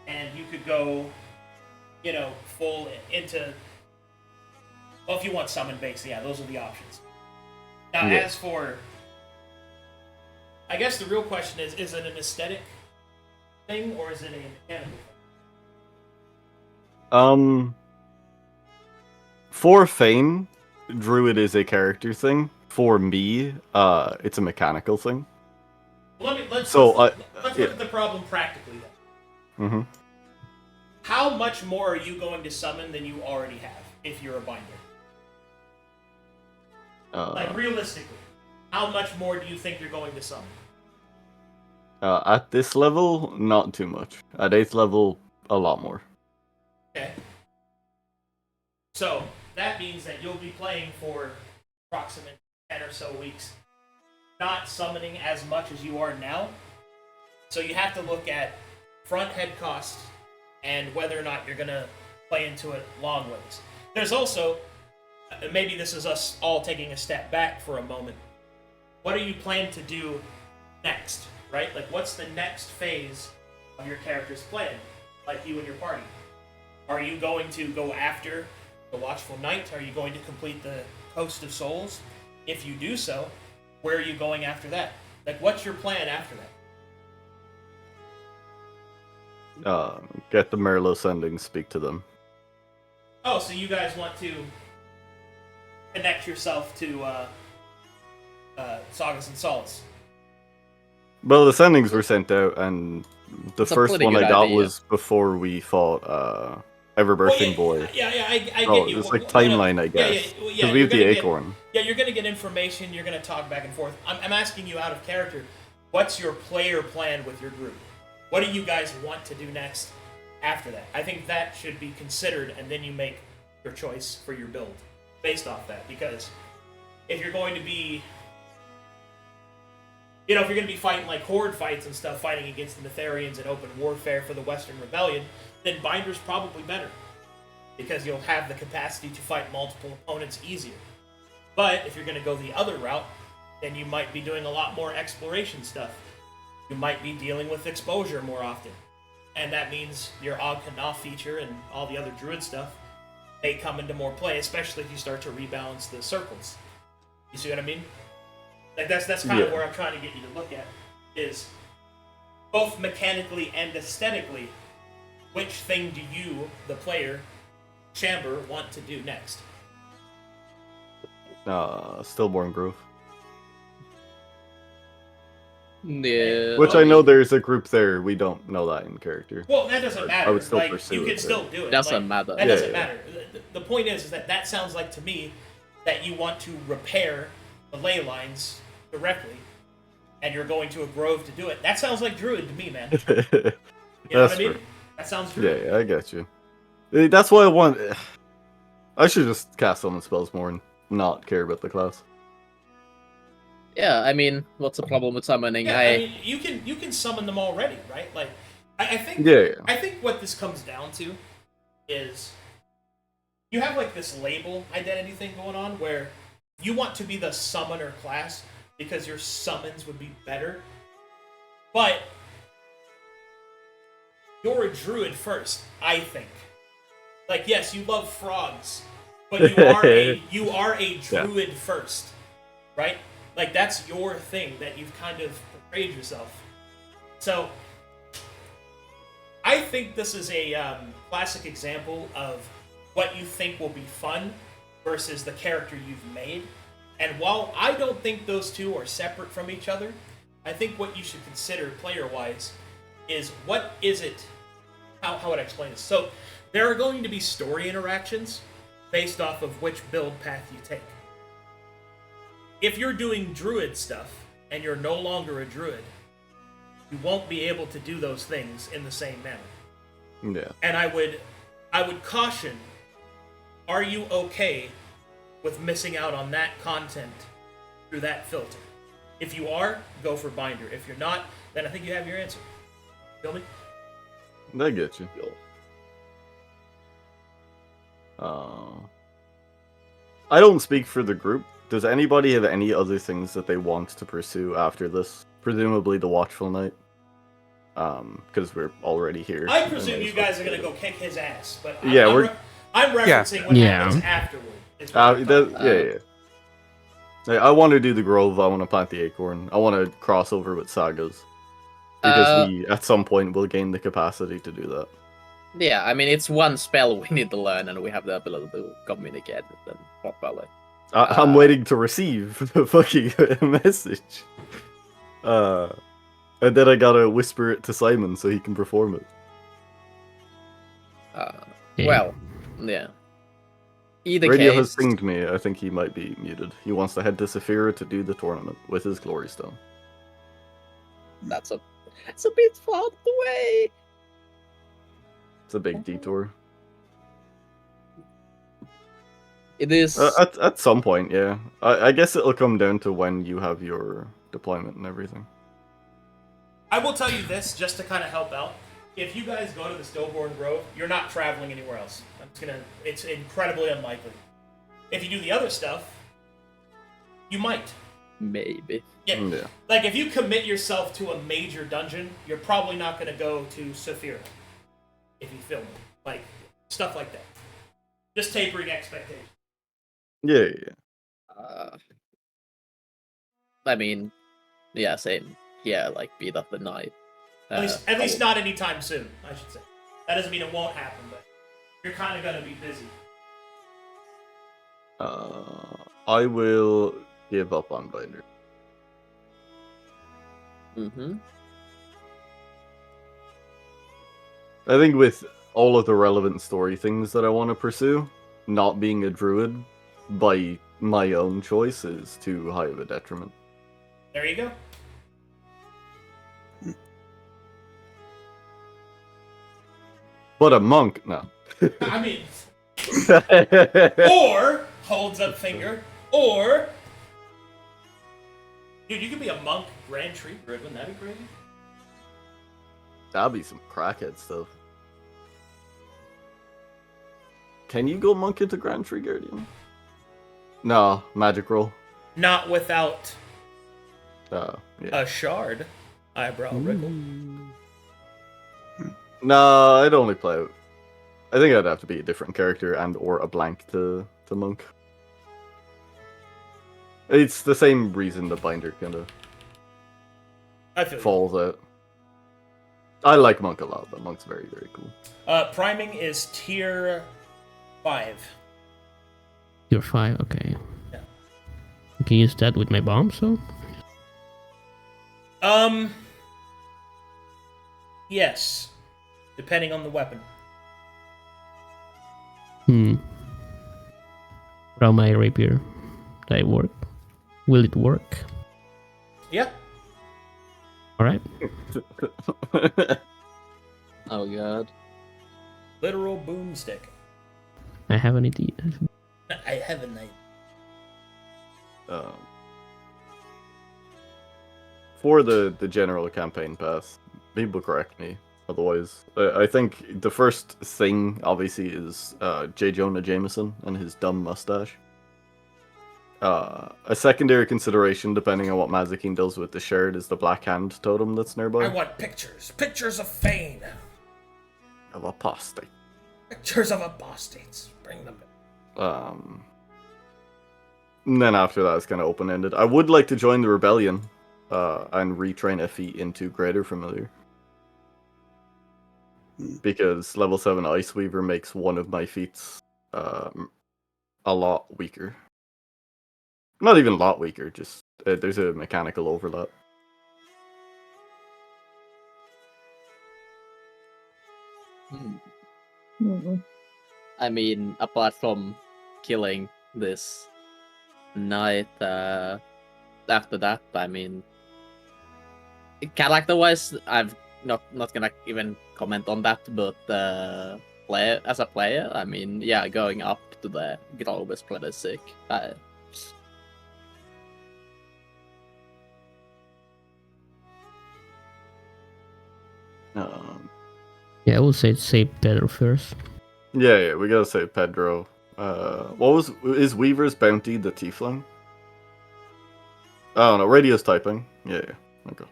and you could go, full into. Well, if you want summon base, yeah, those are the options. Now, Yeah. as for, I guess the real question is it an aesthetic thing or is it a mechanical thing? For Fane, Druid is a character thing. For me, it's a mechanical thing. Let's So, look yeah. at the problem practically then. Mm-hmm. How much more are you going to summon than you already have if you're a binder? Like realistically, how much more do you think you're going to summon? At this level, not too much. At 8th level, a lot more. Okay. So that means that you'll be playing for approximately 10 or so weeks, not summoning as much as you are now. So you have to look at front head costs and whether or not you're going to play into it long ways. There's also, maybe this is us all taking a step back for a moment. What are you planning to do next, right? Like, what's the next phase of your character's plan, like you and your party? Are you going to go after the Watchful Night? Are you going to complete the Coast of Souls? If you do so, where are you going after that? Like, what's your plan after that? Get the Merlos endings, speak to them. Oh, so you guys want to connect yourself to Sagas and Solace? Well, the sendings were sent out, and the It's a first pretty one I good got idea. was before we fought Ever-Birthing Boy. Yeah, I So get you. it's like timeline, I guess. Because we have the Acorn. Yeah, you're going to get information, you're going to talk back and forth. I'm asking you out of character, what's your player plan with your group? What do you guys want to do next after that? I think that should be considered, and then you make your choice for your build based off that. Because if you're going to be, if you're going to be fighting like horde fights and stuff, fighting against the Netherians in open warfare for the Western Rebellion, then Binder's probably better. Because you'll have the capacity to fight multiple opponents easier. But if you're going to go the other route, then you might be doing a lot more exploration stuff. You might be dealing with exposure more often. And that means your Og Kanaf feature and all the other Druid stuff may come into more play, especially if you start to rebalance the circles. You see what I mean? Like that's kind of where I'm trying to get you to look at, is both mechanically and aesthetically, which thing do you, the player, Shamber, want to do next? Stillborn Grove. Yeah. Which I know there's a group there. We don't know that in character. Well, that doesn't matter. I would still like, pursue you can it, still but- do it. Doesn't matter. That Yeah, doesn't yeah. matter. The point is that sounds like to me that you want to repair the ley lines directly, and you're going to a grove to do it. That sounds like Druid to me, man. You know That's what I mean? fair. That sounds Druid. Yeah, I get you. That's why I want. I should just cast summon spells more and not care about the class. Yeah, I mean, what's the problem with summoning? Yeah, I mean, you can summon them already, right? Like, I think Yeah. I think what this comes down to is you have like this label identity thing going on where you want to be the summoner class because your summons would be better, but you're a druid first, I think. Like, yes, you love frogs, but you are a druid first, right? Like, that's your thing that you've kind of portrayed yourself. So, I think this is a classic example of what you think will be fun versus the character you've made. And while I don't think those two are separate from each other, I think what you should consider player-wise is what is it... How would I explain this? So, there are going to be story interactions based off of which build path you take. If you're doing druid stuff and you're no longer a druid, you won't be able to do those things in the same manner. Yeah. And I would caution, are you okay with missing out on that content through that filter? If you are, go for binder. If you're not, then I think you have your answer. Feel me? I get you. I don't speak for the group. Does anybody have any other things that they want to pursue after this? Presumably the Watchful Night. Because we're already here. I presume you guys are gonna go kick his ass, but I'm Yeah. referencing what happens afterward. is what I'm talking about. Yeah. I want to do the Grove. I want to plant the Acorn. I want to cross over with Sagas. Because we, at some point, will gain the capacity to do that. Yeah, I mean, it's one spell we need to learn, and we have the ability to communicate with them properly. I'm waiting to receive the fucking message. And then I gotta whisper it to Simon so he can perform it. Well, yeah. Either Radio case, has pinged me. I think he might be muted. He wants to head to Saphira to do the tournament with his Glory Stone. that's a bit far away. It's a big detour. It is. At some point, yeah. I guess it'll come down to when you have your deployment and everything. I will tell you this, just to kind of help out. If you guys go to the Stillborn Grove, you're not traveling anywhere else. It's incredibly unlikely. If you do the other stuff, you might. Maybe. Yeah. Like, if you commit yourself to a major dungeon, you're probably not going to go to Saphira. If you film it. Like, stuff like that. Just tapering expectations. Yeah. I mean, yeah, same. Yeah, like, beat up the night. At least not anytime soon, I should say. That doesn't mean it won't happen, but you're kind of going to be busy. I will give up on Binder. Mm-hmm. I think with all of the relevant story things that I want to pursue, not being a druid by my own choice is too high of a detriment. There you go. But a monk, no. I mean, or, holds up finger, or, dude, you could be a monk Grand Tree Druid, wouldn't that be crazy? That'd be some crackhead stuff. Can you go monk into Grand Tree Guardian? No, magic roll. Not without Yeah. a shard. Eyebrow wriggle. No, I'd only play. I think I'd have to be a different character and or a blank to monk. It's the same reason the binder kind of falls out. I like monk a lot, but monk's very, very cool. Priming is tier 5. Tier 5, okay. Yeah. You can use that with my bomb, so? Yes. Depending on the weapon. What about my rapier? Will it work? Will it work? Yeah. Alright. Oh god. Literal boomstick. I have an idea. I have an idea. For the general campaign pass, people correct me. Otherwise, I think the first thing, obviously, is J. Jonah Jameson and his dumb mustache. A secondary consideration, depending on what Mazekeen does with the shard, is the Black Hand totem that's nearby. I want pictures. Pictures of Fane. Of apostate. Pictures of apostates. Bring them in. And then after that, it's kind of open-ended. I would like to join the Rebellion and retrain Effie into Greater Familiar. Because level 7 Ice Weaver makes one of my feats a lot weaker. Not even a lot weaker, just there's a mechanical overlap. I mean, apart from killing this knight, after that, I mean, character-wise, I'm not gonna even comment on that, but as a player, I mean, yeah, going up to the Grove is pretty sick. Yeah, I would say save Pedro first. Yeah, we gotta say Pedro. Is Weaver's bounty the Tiefling? Oh no, radio's typing. Yeah, okay.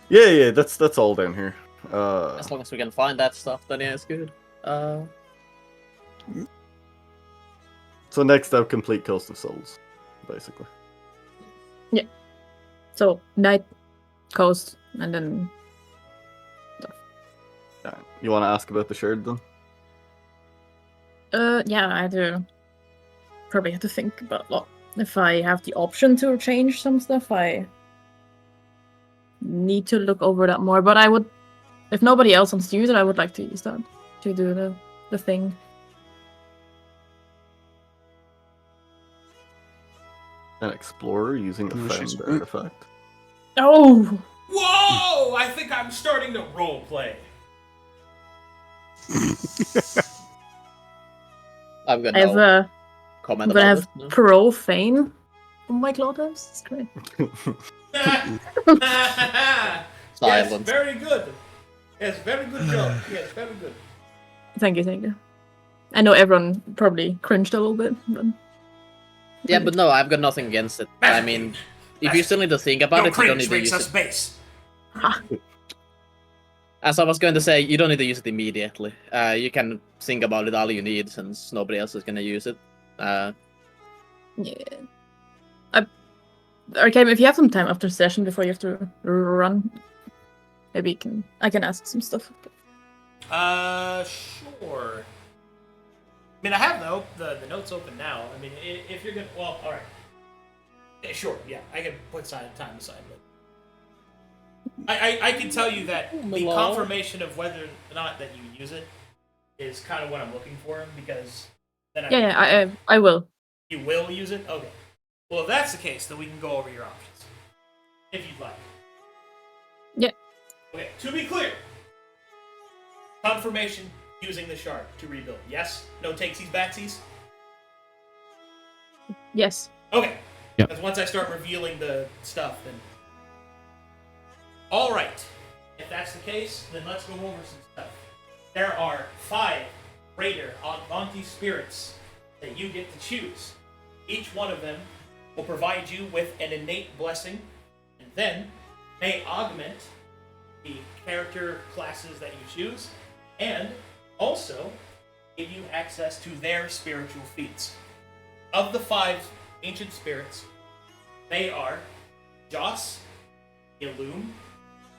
Yeah, that's all down here. As long as we can find that stuff, then yeah, it's good. So next up, complete Coast of Souls, basically. Yeah. So night, coast, and then Yeah. You want to ask about the shard then? Yeah, I do. Probably have to think about if I have the option to change some stuff. I need to look over that more. But I would, if nobody else wants to use it, I would like to use that to do the thing. An explorer using a No, she's- found artifact. Oh, Whoa! I think I'm starting to roleplay. I'm I have gonna I'm comment gonna about have it. No? Pro Fane on my Colossus. It's great. Yes, Silence. very good. Yes, very good job. Yes, very good. Thank you. I know everyone probably cringed a little bit, but Yeah, but no, I've got nothing against it. I mean, if you still need to think about it, you don't need to use it. base. As I was going to say, you don't need to use it immediately. You can think about it all you need, since nobody else is gonna use it. yeah. Arcadum, if you have some time after session before you have to run, maybe I can ask some stuff. Sure. I mean, I have the notes open now. I mean, if you're gonna, well, all right. Yeah, sure, yeah, I can put time aside, but I can tell you that the confirmation of whether or not that you use it is kind of what I'm looking for, because then I will. You will use it? Okay. Well, if that's the case, then we can go over your options. If you'd like. Yeah. Okay, to be clear. Confirmation using the shard to rebuild. Yes? No takesies, backsies? Yes. Okay. Yep. Because once I start revealing the stuff, then... Alright. If that's the case, then let's go over some stuff. There are 5 Raider Augmenti spirits that you get to choose. Each one of them will provide you with an innate blessing, and then may augment the character classes that you choose, and also give you access to their spiritual feats. Of the 5 ancient spirits, they are Joss, Illume,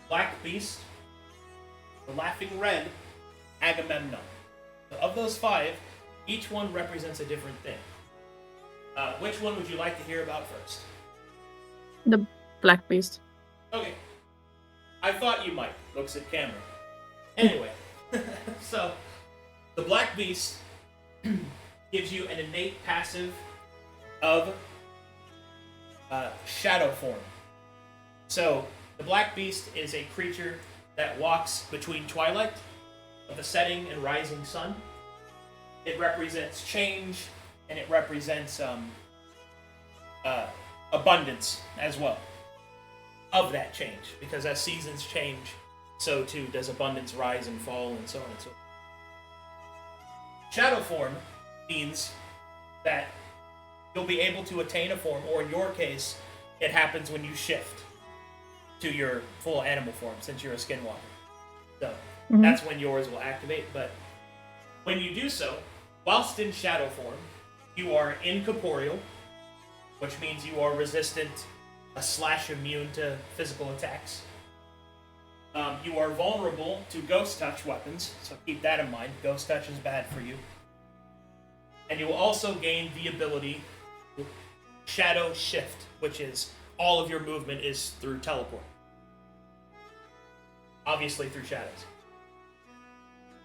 Black Beast, the Laughing Red, Agamemnon. So of those 5, each one represents a different thing. Which one would you like to hear about first? The Black Beast. Okay. I thought you might. Looks at camera. Anyway, so the Black Beast gives you an innate passive of shadow form. So the Black Beast is a creature that walks between twilight of the setting and rising sun. It represents change, and it represents abundance as well of that change, because as seasons change, so too does abundance rise and fall, and so on and so forth. Shadow form means that you'll be able to attain a form, or in your case, it happens when you shift to your full animal form, since you're a skinwalker. So that's when yours will activate, but when you do so, whilst in shadow form, you are incorporeal, which means you are resistant / immune to physical attacks. You are vulnerable to ghost touch weapons, so keep that in mind. Ghost touch is bad for you. And you will also gain the ability to shadow shift, which is all of your movement is through teleport. Obviously through shadows.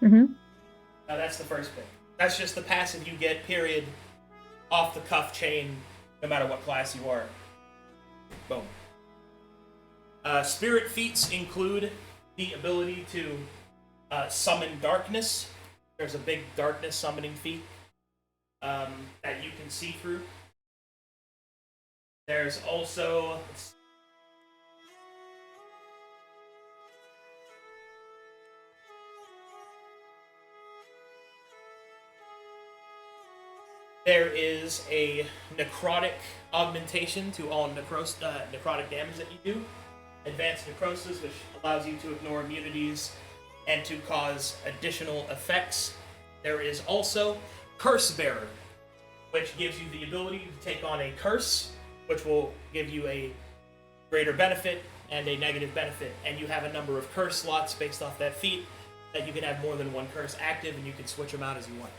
Now that's the first thing. That's just the passive you get, period, off the cuff chain, no matter what class you are. Boom. Spirit feats include the ability to summon darkness. There's a big darkness summoning feat that you can see through. There's also... There is a necrotic augmentation to all necrotic damage that you do. Advanced necrosis, which allows you to ignore immunities and to cause additional effects. There is also Curse Bearer, which gives you the ability to take on a curse, which will give you a greater benefit and a negative benefit. And you have a number of curse slots based off that feat, that you can have more than one curse active, and you can switch them out as you want.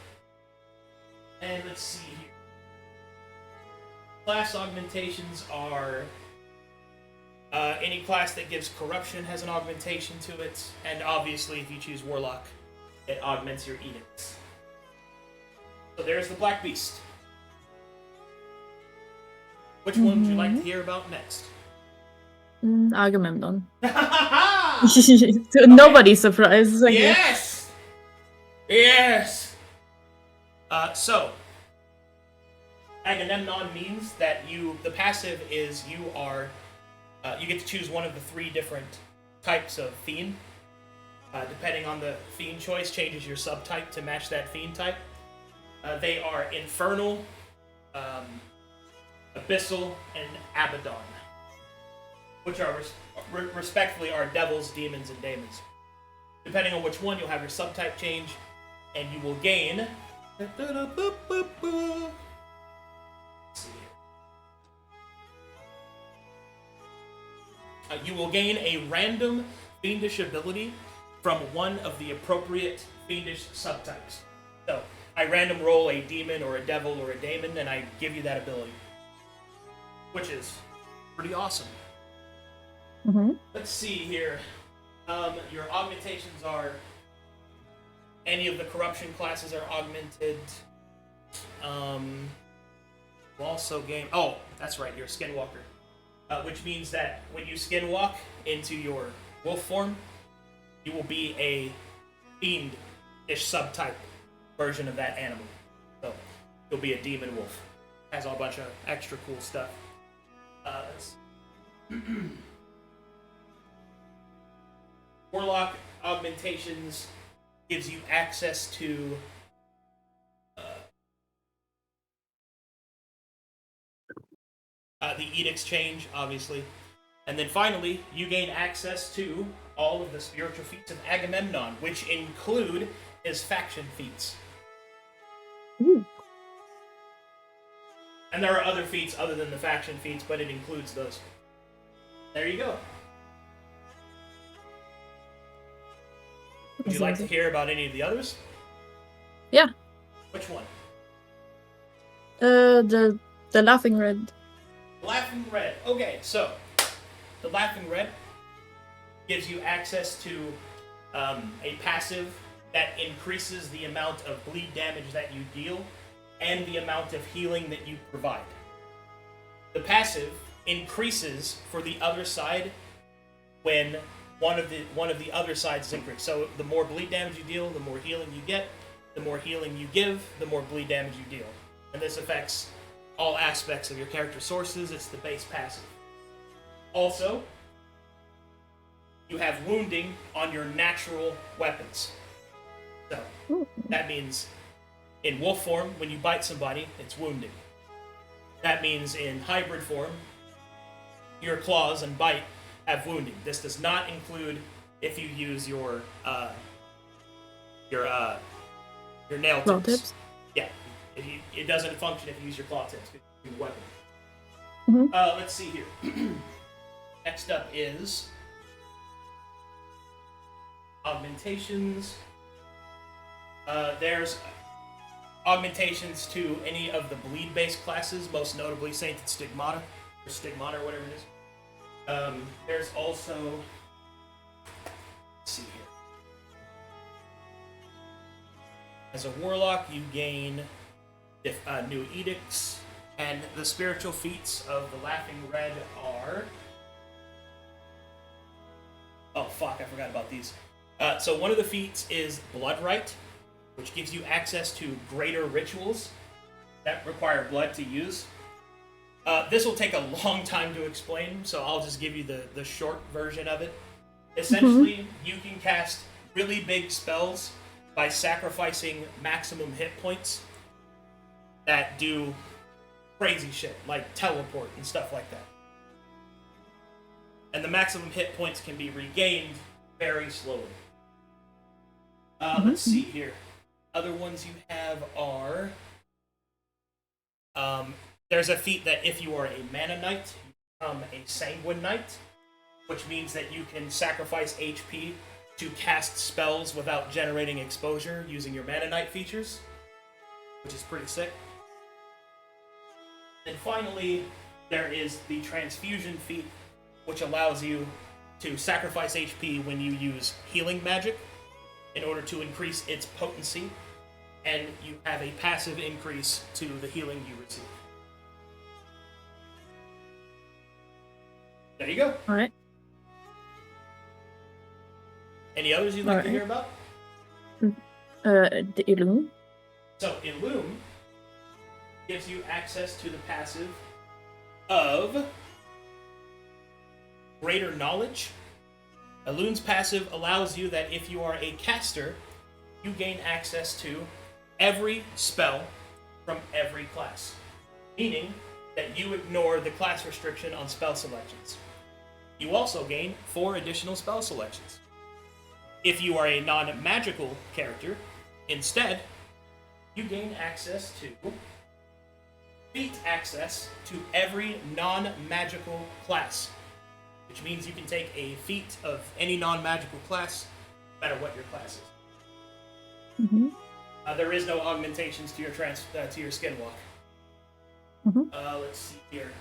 And let's see here. Class augmentations are any class that gives corruption has an augmentation to it, and obviously if you choose Warlock, it augments your edicts. So there's the Black Beast. Which one would you like to hear about next? Agamemnon. To nobody's surprise. I guess. Yes! So, Agamemnon means that the passive is you get to choose one of the 3 different types of fiend. Depending on the fiend choice, changes your subtype to match that fiend type. They are Infernal, Abyssal, and Abaddon, which are respectively are devils, demons, and daemons. Depending on which one, you'll have your subtype change, and you will gain. Let's see here. You will gain a random fiendish ability from one of the appropriate fiendish subtypes. So, I random roll a demon or a devil or a daemon, and I give you that ability, which is pretty awesome. Let's see here. Your augmentations are any of the corruption classes are augmented. We'll also gain. Oh, that's right. You're a skinwalker, which means that when you skinwalk into your wolf form, you will be a fiend-ish subtype version of that animal. So you'll be a demon wolf. Has a bunch of extra cool stuff. Warlock augmentations gives you access to the edicts change, obviously. And then finally, you gain access to all of the spiritual feats of Agamemnon, which include his faction feats. Ooh. And there are other feats other than the faction feats, but it includes those. There you go. Would you like to hear about any of the others? Yeah. Which one? The Laughing Red. Laughing Red. Okay, so the Laughing Red gives you access to a passive that increases the amount of bleed damage that you deal and the amount of healing that you provide. The passive increases for the other side when one of the other sides is increased. So the more bleed damage you deal, the more healing you get. The more healing you give, the more bleed damage you deal. And this affects all aspects of your character sources. It's the base passive. Also, you have wounding on your natural weapons. So that means in wolf form, when you bite somebody, it's wounding. That means in hybrid form, your claws and bite have wounding. This does not include if you use your nail Claw tips. tips? Yeah, it doesn't function if you use your claw tips. It's a weapon. Let's see here. Next up is augmentations. There's augmentations to any of the bleed-based classes, most notably Sainted Stigmata, or Stigmata, or whatever it is. There's also, let's see here. As a warlock, you gain new edicts, and the spiritual feats of the Laughing Red are. Oh fuck! I forgot about these. So one of the feats is Bloodrite, which gives you access to greater rituals that require blood to use. This will take a long time to explain, so I'll just give you the short version of it. Essentially, you can cast really big spells by sacrificing maximum hit points that do crazy shit, like teleport and stuff like that. And the maximum hit points can be regained very slowly. Let's see here. Other ones you have are... there's a feat that if you are a Mana Knight, you become a Sanguine Knight, which means that you can sacrifice HP to cast spells without generating exposure using your Mana Knight features, which is pretty sick. And finally, there is the Transfusion feat, which allows you to sacrifice HP when you use healing magic in order to increase its potency, and you have a passive increase to the healing you receive. There you go. All right. Any others you'd like to hear about? The Illume. So, Illume gives you access to the passive of Greater Knowledge. Illume's passive allows you that if you are a caster, you gain access to every spell from every class, meaning that you ignore the class restriction on spell selections. You also gain 4 additional spell selections. If you are a non-magical character, instead, you gain access to feat access to every non-magical class, which means you can take a feat of any non-magical class, no matter what your class is. Mm-hmm. There is no augmentations to your skinwalk. Mm-hmm. Let's see here.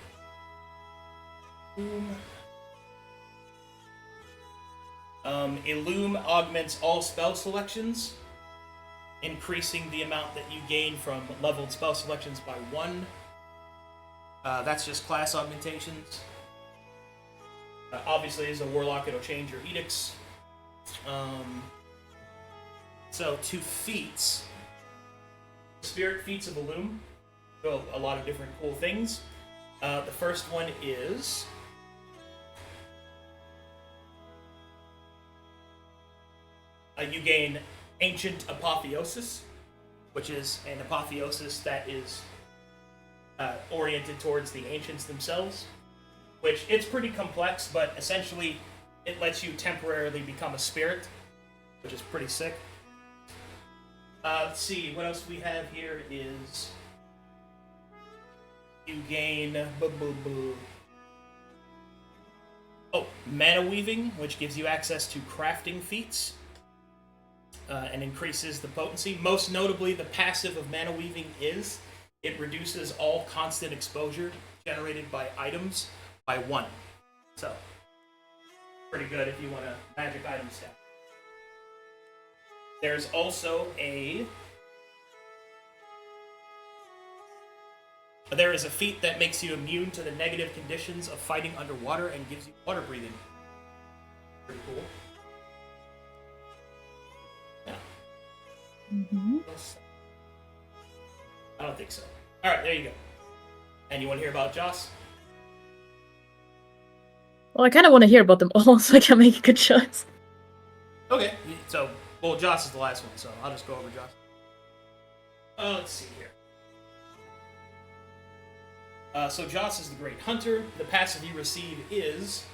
Illume augments all spell selections, increasing the amount that you gain from leveled spell selections by 1. That's just class augmentations. Obviously, as a warlock, it'll change your edicts. So, to feats, spirit feats of Illume do a lot of different cool things. The first one is you gain Ancient Apotheosis, which is an apotheosis that is oriented towards the ancients themselves, which it's pretty complex, but essentially it lets you temporarily become a spirit, which is pretty sick. Let's see, what else we have here is you gain Mana Weaving, which gives you access to crafting feats and increases the potency. Most notably, the passive of Mana Weaving is it reduces all constant exposure generated by items by 1. So, pretty good if you want a magic item stack. There's also there is a feat that makes you immune to the negative conditions of fighting underwater and gives you water breathing. Pretty cool. Yeah. Mm-hmm. I don't think so. Alright, there you go. And you want to hear about Joss? Well, I kind of want to hear about them all so I can make a good choice. Okay, so, well, Joss is the last one, so I'll just go over Joss. Let's see here. So Joss is the Great Hunter. The passive you receive is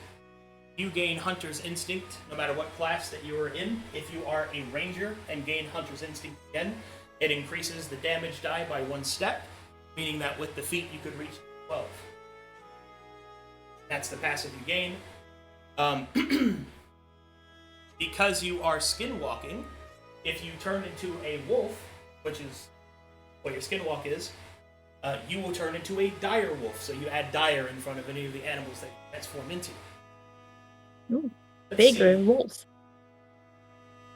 you gain Hunter's Instinct no matter what class that you are in. If you are a Ranger and gain Hunter's Instinct again, it increases the damage die by 1 step, meaning that with the feat you could reach 12. That's the passive you gain. Because you are skinwalking, if you turn into a wolf, which is what your skinwalk is, you will turn into a dire wolf. So you add dire in front of any of the animals that you transform into. Ooh, Let's bigger see. wolf.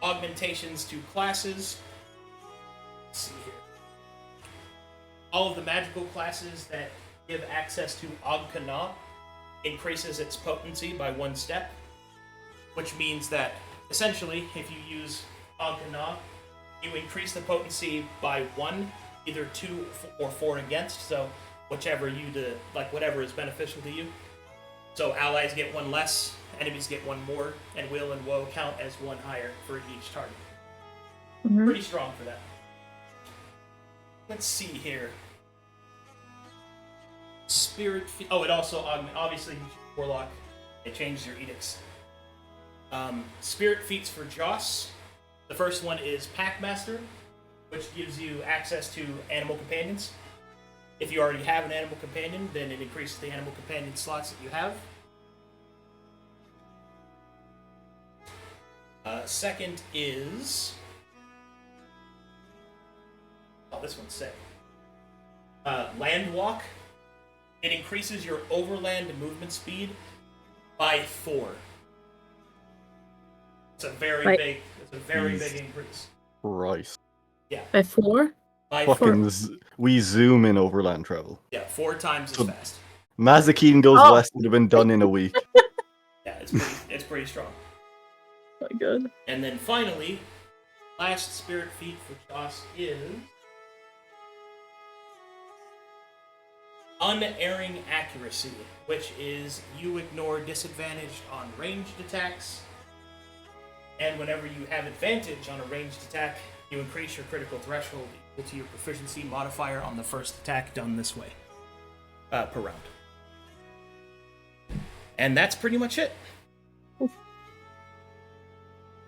Augmentations to classes. Let's see here. All of the magical classes that give access to Ogkana increases its potency by 1 step, which means that essentially, if you use Ogkana, you increase the potency by 1, either 2 or 4 against, so whichever you do, like whatever is beneficial to you. So allies get 1 less, enemies get 1 more, and will and woe count as 1 higher for each target. Mm-hmm. Pretty strong for that. Let's see here. Spirit. It also obviously Warlock. It changes your edicts. Spirit feats for Joss. The first one is Packmaster, which gives you access to animal companions. If you already have an animal companion, then it increases the animal companion slots that you have. Second is... Oh, this one's sick. Land Walk. It increases your overland movement speed by 4. It's a very big increase. Christ. Yeah. By 4? By Fucking we zoom in overland travel. Yeah, 4 times as fast. Mazekeen goes west would have been done in a week. Yeah, it's pretty strong. My god. And then finally, last spirit feat for Joss is Unerring Accuracy, which is you ignore disadvantage on ranged attacks, and whenever you have advantage on a ranged attack, you increase your critical threshold equal to your proficiency modifier on the first attack done this way per round. And that's pretty much it.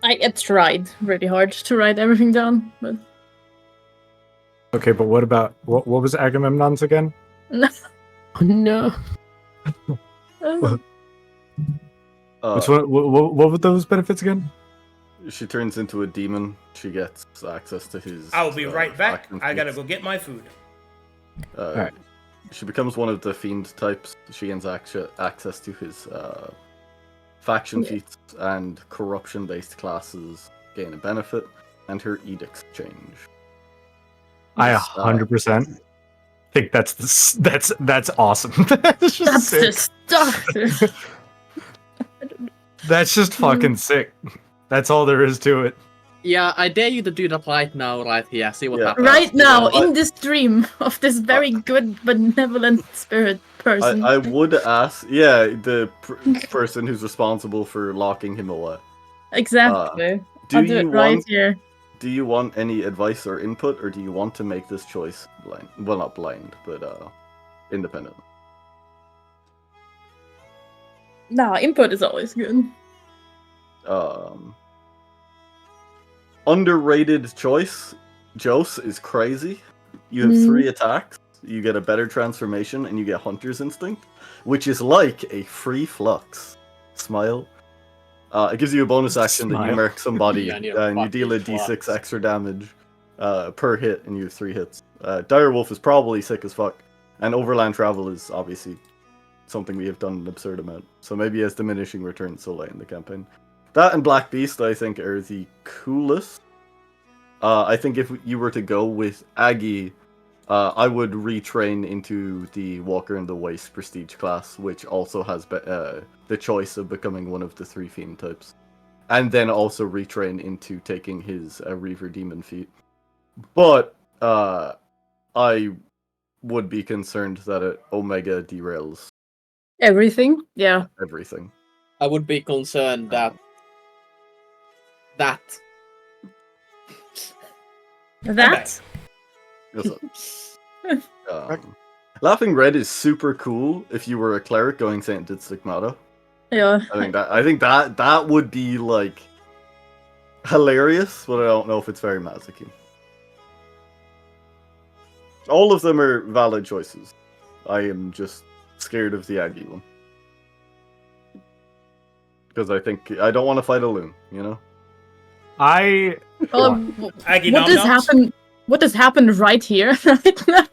I tried really hard to write everything down, but Okay, but what about what was Agamemnon's again? no. Oh, no. Which one? What were those benefits again? She turns into a demon. She gets access to his. I'll be right back. faction I gotta feats. go get my food. Alright. She becomes one of the fiend types. She gains access to his faction feats, and corruption-based classes gain a benefit, and her edicts change. I 100% think that's awesome. That's just That's sick. the stuff. That's just fucking sick. That's all there is to it. Yeah, I dare you to do that right now, right here. See what Yeah. happens. Right now, Yeah, in this dream of this very good, benevolent spirit person. I would ask, the person who's responsible for locking him away. Exactly. Do I'll do you it right want? here. Do you want any advice or input, or do you want to make this choice blind? Well, not blind, but independent. Nah, input is always good. Underrated choice. Jose is crazy. You have 3 attacks. You get a better transformation, and you get Hunter's Instinct, which is like a free flux. Smile. It gives you a bonus action that you Smile. mark somebody, Yeah, and you deal a fucking d6 flux. extra damage per hit, and you have 3 hits. Direwolf is probably sick as fuck, and overland travel is obviously something we have done an absurd amount. So maybe he has diminishing returns so late in the campaign. That and Black Beast, I think, are the coolest. I think if you were to go with Aggie, I would retrain into the Walker in the Waste prestige class, which also has the choice of becoming one of the 3 fiend types. And then also retrain into taking his Reaver Demon feat. But I would be concerned that Omega derails Everything? Yeah. everything. I would be concerned that That? Yes, Laughing Red is super cool if you were a cleric going Saint Did Stigmata. Yeah. I think that would be like hilarious, but I don't know if it's very Mazekeen. All of them are valid choices. I am just scared of the Aggie one. Because I think I don't want to fight a loon, you know? I Aggie What Nom does Noms? happen? What does happen right here, right now?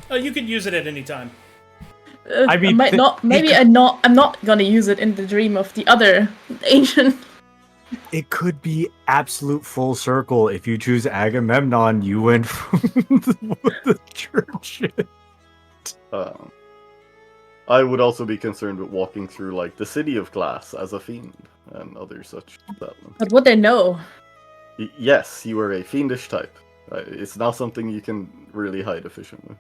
Oh, you could use it at any time. I mean, might not. Maybe I'm not gonna use it in the dream of the other ancient. it could be absolute full circle. If you choose Agamemnon, you went from the church. I would also be concerned with walking through like the city of glass as a fiend and other such settlements. But would they know? Yes, you are a fiendish type. It's not something you can really hide efficiently.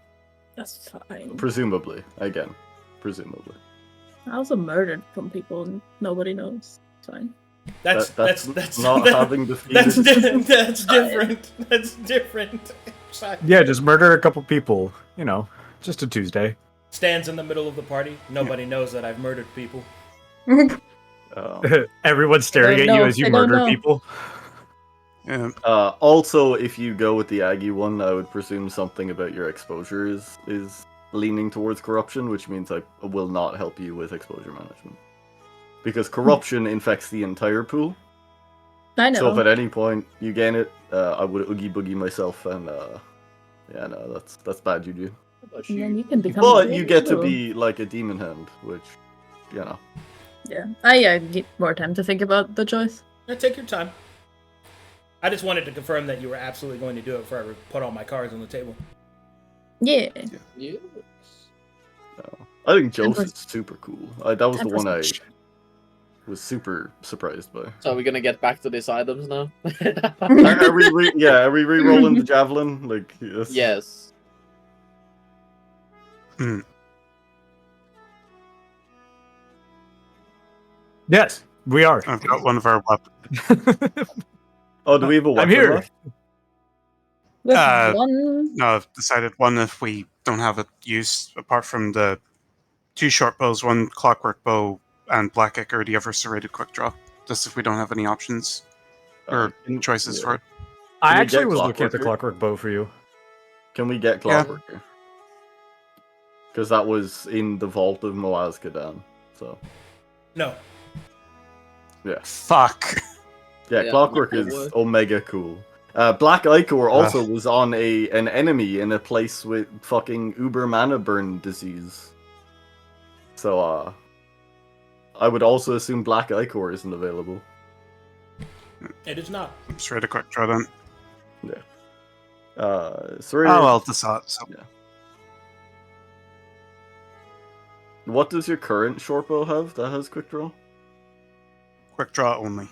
That's fine. Presumably, again, presumably. I also murdered some people and nobody knows. It's fine. That's not having the that's fiendish. that's different. That's different. Yeah, just murder a couple people. You know, just a Tuesday. Stands in the middle of the party. Nobody knows that I've murdered people. Everyone's staring I at don't you know. as you I don't murder know. people. Yeah. Also, if you go with the Aggie one, I would presume something about your exposure is leaning towards corruption, which means I will not help you with exposure management. Because corruption infects the entire pool, I know. So if at any point you gain it, I would oogie boogie myself, and yeah, no, that's bad juju. And then you can become. But you get to Ooh. be like a demon hand, which, you know. Yeah, I need more time to think about the choice. Yeah, take your time. I just wanted to confirm that you were absolutely going to do it before I put all my cards on the table. Yeah. Yeah. I think Joe's was- is super cool. That was the one I 10%. was super surprised by. So we're gonna get back to these items now. Are we re-rolling the javelin? Like, yes. Yes. Yes, we are. I've got one of our weapons. Oh, do we have a weapon I'm here. left? With Uh, one. No, I've decided one if we don't have it used, apart from the 2 short bows, 1 clockwork bow, and black ichor. Do you ever serrated quick draw? Just if we don't have any options or choices for it. I Can we actually get was looking at the Clockworker? clockwork bow for you. Can we get Yeah. Clockworker? Because that was in the vault of Moazkadan. So, No. yeah. Fuck. Yeah, Yeah, Clockwork no is way. omega cool. Black Ichor also was on an enemy in a place with fucking uber mana burn disease. So, I would also assume Black Ichor isn't available. It is not. Serrated quick draw then. Serrated, Oh well, this ought. So. what does your current shortbow have that has quick draw? Quick draw only.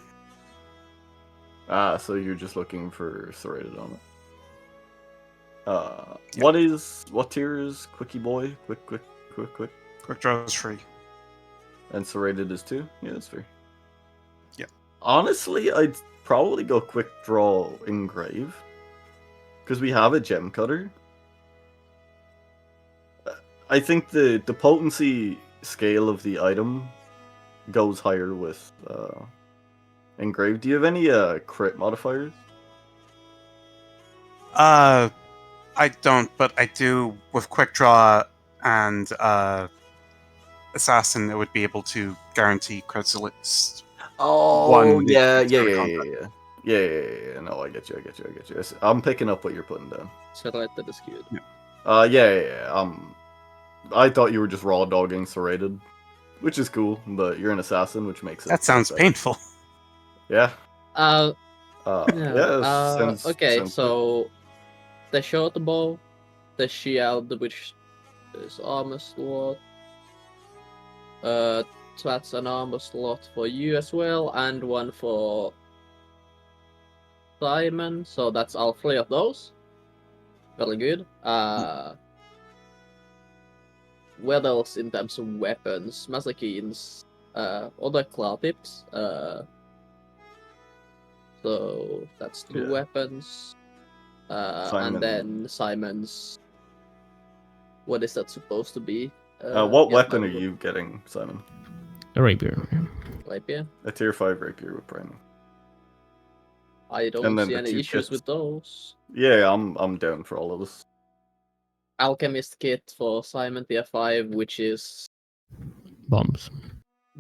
So you're just looking for serrated on it. Yep. What tier is Quickie Boy? Quick. Quick draw is free. And serrated is 2? Yeah, that's fair. Yeah. Honestly, I'd probably go quick draw engrave. Because we have a gem cutter. I think the potency scale of the item goes higher with engrave. Do you have any crit modifiers? I don't, but I do with quick draw and assassin. It would be able to guarantee crits at least. Oh, One yeah. combat. Yeah. No, I get you. Yes, I'm picking up what you're putting down. Serrated is good. Yeah. I thought you were just raw dogging serrated, which is cool, but you're an assassin, which makes it. That sounds better. painful. Yeah. Yeah. Sounds So the short bow, the shield, which is armor slot. That's an armor slot for you as well, and one for Simon. So that's all 3 of those. Very good. What else in terms of weapons? Mazekeen's, other claw tips. So that's 2 Yeah. weapons. Simon. And then Simon's. What is that supposed to be? What yeah, weapon are my- you getting, Simon? A rapier. Rapier? A tier 5 rapier with priming. I And don't then see the any 2 issues kits. with those. Yeah, I'm down for all of this. Alchemist kit for Simon tier 5, which is Bombs.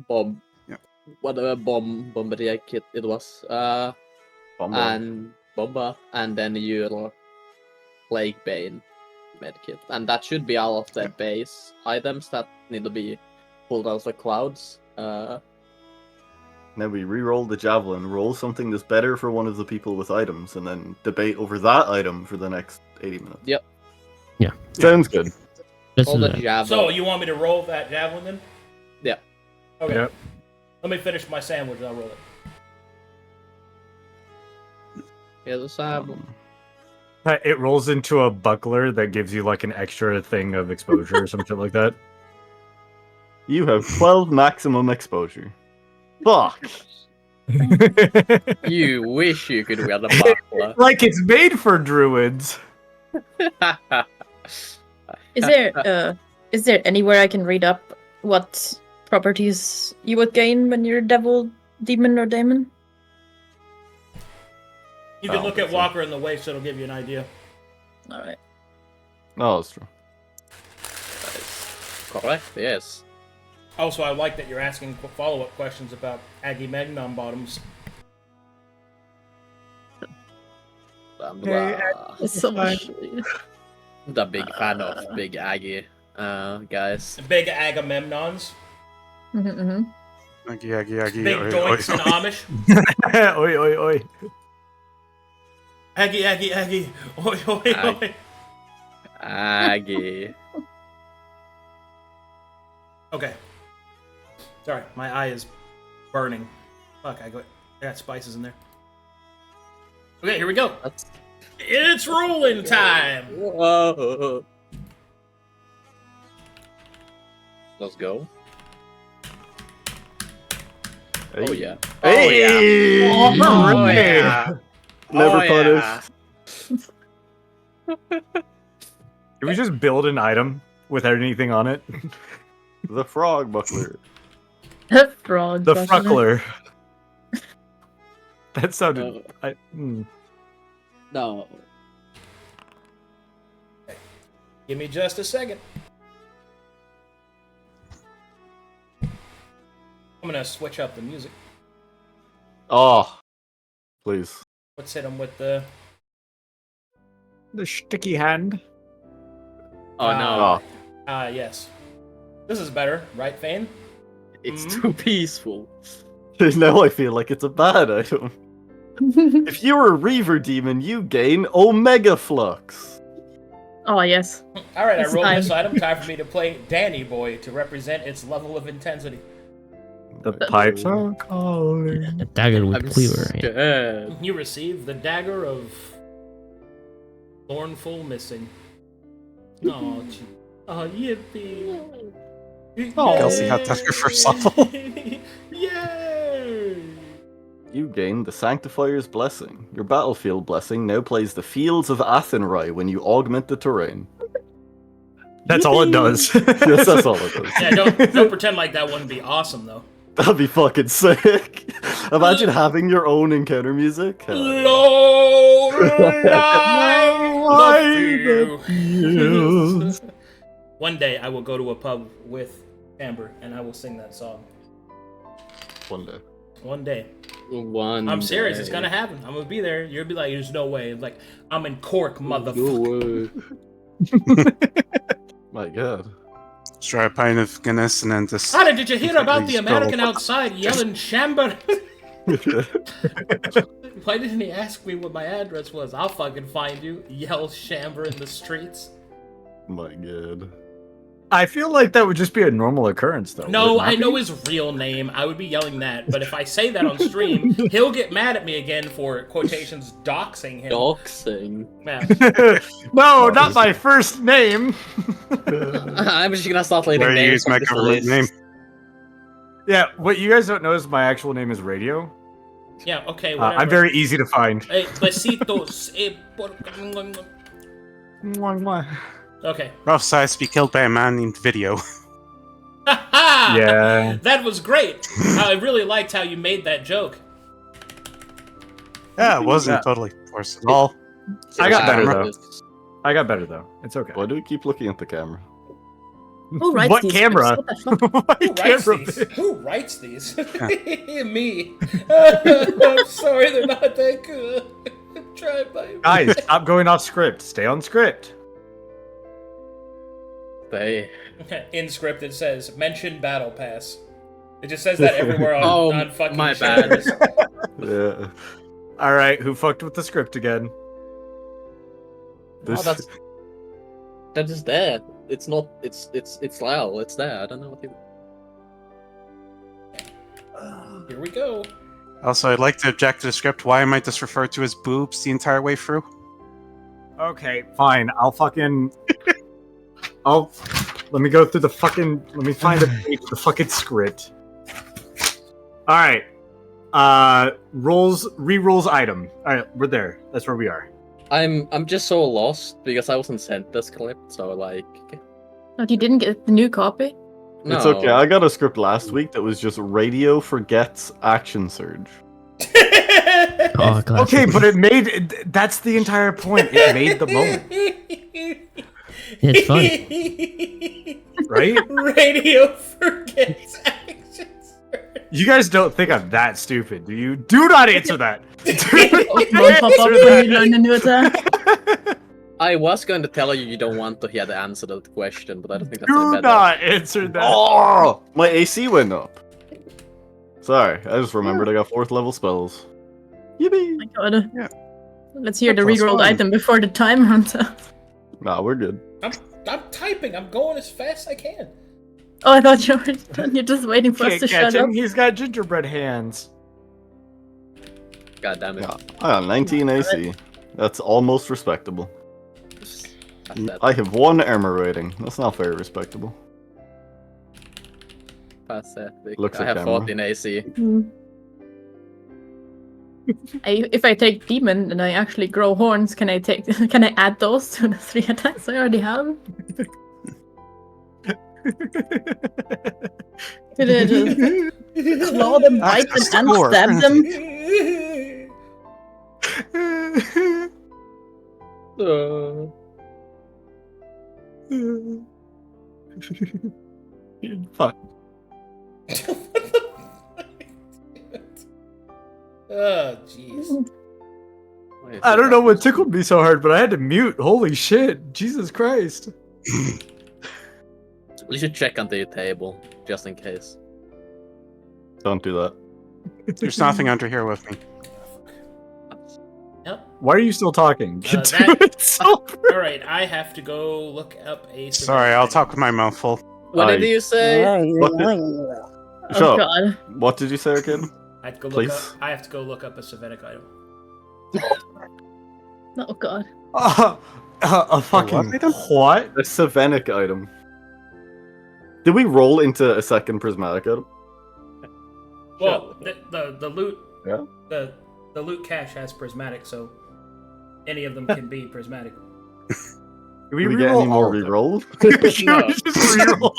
bomb. Yeah. Whatever bombardier kit it was. Bomber. And bomba, and then your plague bane medkit, and that should be all of the base items that need to be pulled out of the clouds. Now we re-roll the javelin, roll something that's better for one of the people with items, and then debate over that item for the next 80 minutes. Yep. Yeah. Sounds good. Let's All do the that. javelin. So, you want me to roll that javelin then? Yeah. Okay. Yep. Let me finish my sandwich and I'll roll it. Here's a Um, It rolls into a buckler that gives you like an extra thing of exposure or some shit like that. You have 12 maximum exposure. Fuck! You wish you could wear the buckler. Like it's made for druids. Is there anywhere I can read up what properties you would gain when you're devil, demon, or daemon? You can Oh, look at that's Walker in the Waste, it'll give you an idea. Alright. No, that's true. Correct, yes. Also, I like that you're asking follow-up questions about Aggie Magnon bottoms. It's so much. The big fan of Big Aggie, guys. Big Agamemnons. Mm-hmm. Aggie, Big oi, doinks oi. and Amish. Oi, oi, oi. Aggie. Oi, oi, oi. Aggie. Okay. Sorry, my eye is burning. Fuck, I got spices in there. Okay, here we go. It's rolling time. Whoa. Let's go. Oh yeah. Hey! Oh yeah. Never Oh, punished. Can we just build an item without anything on it? The frog buckler. The frog. The buckler. fruckler. That sounded. No. Give me just a second. I'm gonna switch up the music. Oh, please. Let's hit him with the. The sticky hand. Oh no. Oh, Yes. This is better, right, Fane? It's too peaceful. now I feel like it's a bad item. If you were a Reaver Demon, you gain Omega Flux. Oh yes. Alright, I It's rolled time. this item. Time for me to play Danny Boy to represent its level of intensity. The pipes are calling. A dagger with I'm cleaver. Yeah. scared. You receive the Dagger of Thornful Missing. Oh, yippee. Elsie had that for supple. Yay! You gain the Sanctifier's Blessing. Your battlefield blessing now plays the Fields of Athenry when you augment the terrain. That's all it does. Yes, that's all it does. Yeah, don't pretend like that wouldn't be awesome though. That'd be fucking sick. Imagine having your own encounter music. Lord, the fields. One day I will go to a pub with Shamber and I will sing that song. One day. One day. One. I'm serious, day. it's gonna happen. I'm gonna be there. You'll be like, there's no way. Like, I'm in Cork, motherfucker. My god. Let's try a pint of Guinness and then just. Honey, did you hear about the Please go. American outside yelling Shamber? Why didn't he ask me what my address was? I'll fucking find you. Yell Shamber in the streets. My god. I feel like that would just be a normal occurrence, though. No, would it not I know be? his real name. I would be yelling that. But if I say that on stream, he'll get mad at me again for quotations doxing him. Doxing. Yeah. No, not my first name. I'm just gonna start letting Where you names use my on this government list. name. Yeah, what you guys don't know is my actual name is Radio. Yeah, okay, whatever. I'm very easy to find. Hey, besitos. Okay. Rough size to be killed by a man named Video. Yeah. That was great. I really liked how you made that joke. Yeah, it wasn't totally forced at all. I got better, Camera. though. I got better, though. It's okay. Why do we keep looking at the camera? Who writes What these camera? scripts? What the fuck? What Who writes camera, these? bitch? Who writes these? Me. I'm sorry, they're not that good. I'm trying my Guys, stop going off script. Stay on script. They. In script it says, mention battle pass. It just says that everywhere on fucking my Shamber. bad. Yeah. All right, who fucked with the script again? Oh, that is there. It's not. It's Lyle. It's there. I don't know what you. Here we go. Also, I'd like to object to the script. Why am I just referred to as boobs the entire way through? Okay, fine. Let me go through the fucking. Let me find a page of the fucking script. All right. Re-rolls item. All right, we're there. That's where we are. I'm just so lost because I wasn't sent this clip. So like. But you didn't get the new copy? No. It's okay. I got a script last week that was just Radio forgets Action Surge. Oh, classic. Okay, but it made. That's the entire point. It made the moment, It's fun. right? Radio forgets action surge. You guys don't think I'm that stupid, do you? Do not answer that. Pokemon pop up when you learn a new attack. I was going to tell you don't want to hear the answer to that question, but I don't think that's Do any better. not answer that. Oh, my AC went up. Sorry, I just remembered I got 4th level spells. Yippee! Oh my god. Yeah. Let's hear the Plus rerolled 1. item before the time runs out. Nah, we're good. I'm typing. I'm going as fast as I can. Oh, I thought you were done. You're just waiting for us Can't to catch shut him. up. He's got gingerbread hands. God damn it. Yeah, I got 19 AC. That's almost respectable. That's that I have 1 armor rating. That's not very respectable. pathetic. Looks I at have camera. 14 AC. If I take demon and I actually grow horns, can I add those to the 3 attacks I already have? Could I just claw them, bite them, and score, stab isn't them? Fuck. Oh, jeez. I don't know what tickled me so hard, but I had to mute. Holy shit. Jesus Christ. You should check under your table, just in case. Don't do that. There's nothing under here with me. Yep. Why are you still talking? Get to that- it, Silver. All right, I have to go look up a. Sorry, I'll talk with my mouth full. What did you say? What did, Oh Shut up. god. What did you say, kid? I have to go Please. look up. I have to go look up a Savanic item. Oh god. A fucking item? what? A Savanic item. Did we roll into a second prismatic item? Well, the loot. Yeah. The loot cache has prismatic, so any of them can be prismatic. Did we Did we get reroll any more all of them? rerolls? Can we just reroll?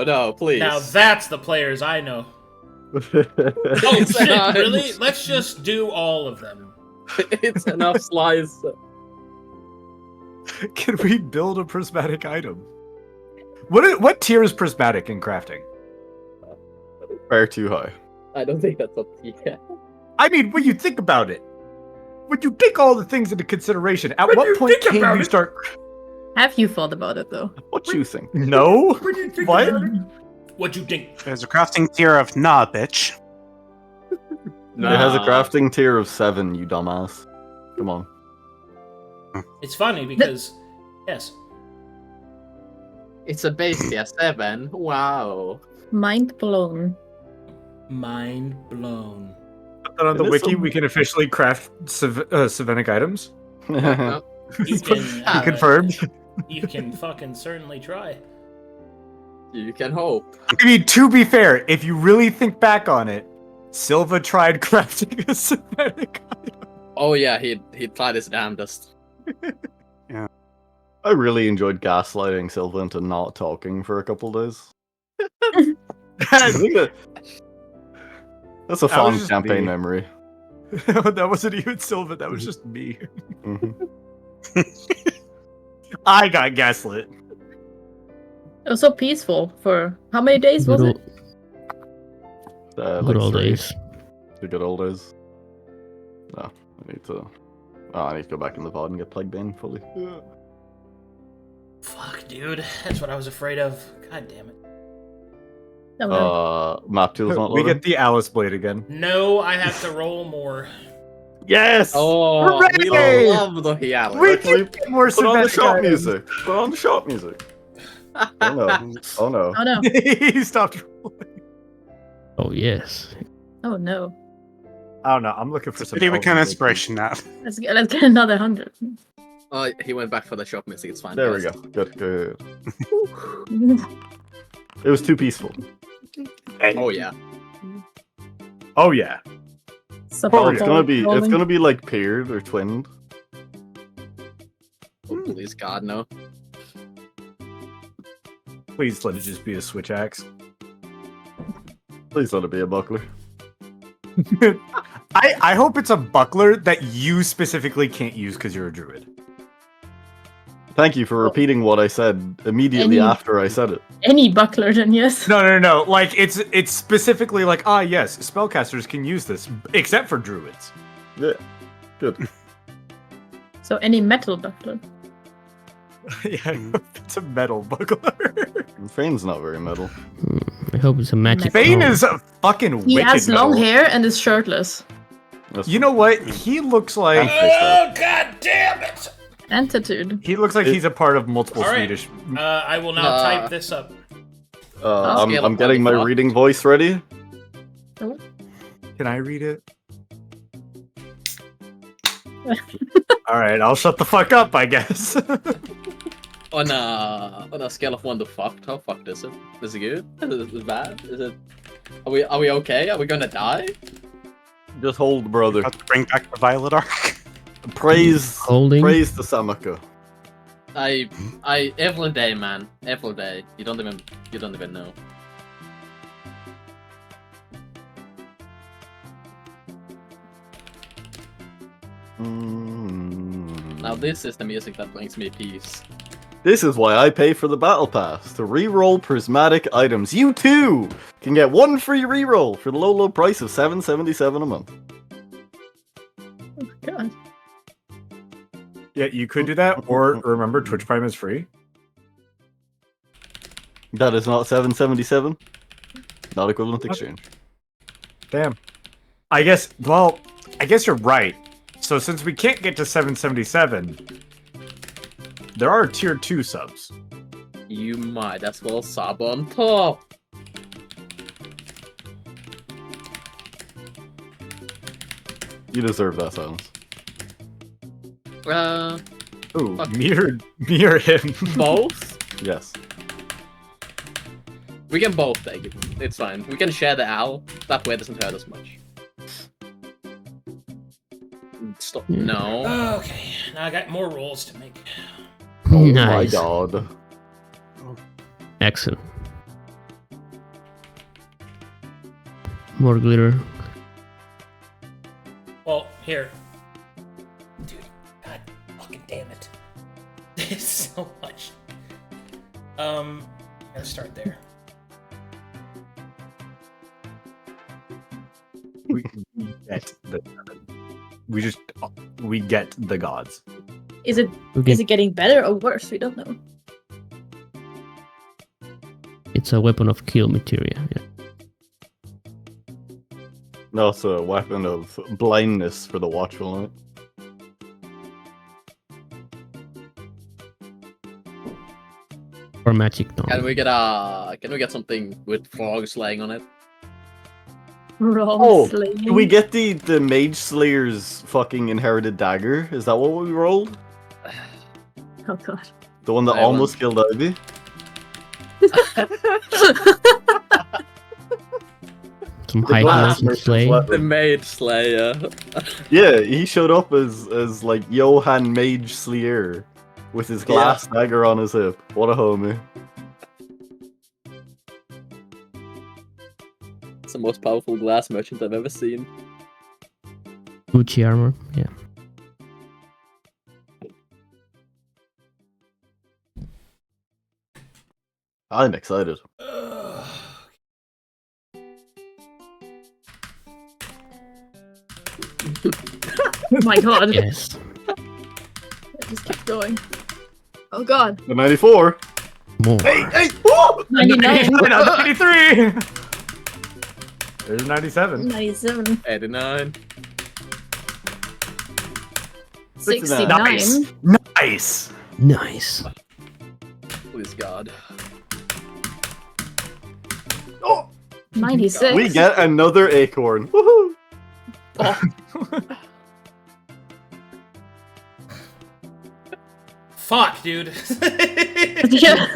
No, please. Now that's the players I know. Oh It's shit! not. Really? Let's just do all of them. It's enough slice. Can we build a prismatic item? What tier is prismatic in crafting? Far too high. I don't think that's up to you. I mean, when you think about it, when you take all the things into consideration, at When what you point think can about you it. start? Have you thought about it though? What you think? No. What? What'd you think? There's a crafting tier of nah, bitch. It has a Nah. crafting tier of 7, you dumbass. Come on. It's funny because yes, It's a base tier 7. Wow. Mind blown. mind blown. Put that on the It is wiki, some- we can officially craft Savanic items. No. You can Confirmed. You can fucking certainly try. You can hope. I mean, to be fair, if you really think back on it, Silva tried crafting a Savanic item. Oh yeah, he tried his damnedest. I really enjoyed gaslighting Silva into not talking for a couple days. I think that's a That was fun just campaign me. memory. That wasn't even Silva, that was just me. Mhm. I got gaslit. It was so peaceful for how many days was it? Good Like old 3. days. The good old days. No, I need to. Oh, I need to go back in the VOD and get Plague Bane fully. Fuck, dude. That's what I was afraid of. God damn it. Oh, no. Map tool's not We loading. get the Alice Blade again. No, I have to roll more. Yes! Oh, we Hooray! love the Hiala. We Actually, can get more Put on the Savanic shop items. music. Put on the shop music. Oh no. Oh no. Oh no. He stopped rolling. Oh yes. Oh no. I don't know. I'm looking for some. Pretty elven kind of blades. inspiration now. Let's get another 100. Oh, he went back for the shop music. It's fine. There we guys. go. Good. It was too peaceful. Oh yeah. Oh yeah. Oh, it's gonna be like paired or twinned. Oh, please God no. Please let it just be a switch axe. Please let it be a buckler. I hope it's a buckler that you specifically can't use because you're a druid. Thank you for repeating what I said immediately after I said it. Any buckler, then yes. No. Like it's specifically like yes, spellcasters can use this, except for druids. Yeah, good. So any metal buckler. Yeah, it's a metal buckler. Fane's not very metal. I hope it's a magic. Fane stone. is a fucking He wicked has long metal. hair and is shirtless. You know what? He looks like Oh, god damn it! Attitude. he's a part of multiple All right. Swedish. I will now type this up. I'm getting my reading voice ready. Can I read it? All right, I'll shut the fuck up, I guess. On a scale of 1 to fucked, how fucked is it? Is it good? Is it bad? Is it? Are we okay? Are we gonna die? Just hold, brother. Got to bring back the Violet Arc. Praise Holding. the Samaka. Every day, man. Every day. You don't even know. Now this is the music that brings me peace. This is why I pay for the battle pass to re-roll prismatic items. You too can get one free re-roll for the low price of $7.77 a month. Oh, God. Yeah, you could do that, or remember, Twitch Prime is free. That is not $7.77. Not equivalent exchange. Damn. I guess you're right. So since we can't get to 777, there are tier 2 subs. You might as well sub on top. You deserve that silence. Ooh, Fuck. mirror him. Both? Yes. We can both take it. It's fine. We can share the owl. That way it doesn't hurt as much. Stop. Yeah. No. Okay, now I got more rolls to make. Oh my Nice. god. Excellent. More glitter. Well, here. Dude, god fucking damn it. There's so much. Let's start there. We get the we get the gods. Is it Okay. is it getting better or worse? We don't know. It's a weapon of kill materia. Yeah. No, it's a weapon of blindness for the watchful knight. Or magic Can dawn. we get something with frogs laying on it? Wrong Oh, slaying. do we get the Mage Slayer's fucking inherited dagger? Is that what we rolled? Oh god. The one that I almost killed Ivy? Some The high glass heels and merchant's slay. weapon. The Maid Slayer. Yeah, he showed up as like Johann Mage Slayer with his glass dagger on his hip. What a homie. It's the most powerful glass merchant I've ever seen. Gucci armor. Yeah. I'm excited. Oh my god. Yes. Just keep going. Oh god. The 94. More. Hey! Whoa! 99. 93. There's 97. 97. 89. 69. Nice. Nice. Nice. Please God. 96. We get another acorn. Woohoo! Fuck, dude. Yeah.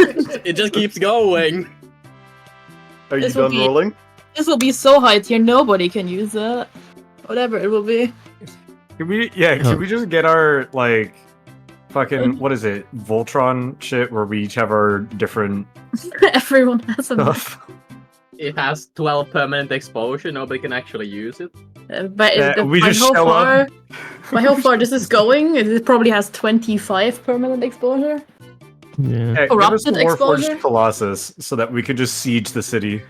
It just keeps going. Are you This will done be- rolling? This will be so high tier, nobody can use that. Whatever it will be. Can we just get our like fucking what is it? Voltron shit where we each have our different Everyone has a stuff. It has 12 permanent exposure, nobody can actually use it. We by just how show far? up. By how far this is going, it probably has 25 permanent exposure. Yeah. Hey, give us Corrupted the Warforged exposure? Colossus so that we can just siege the city.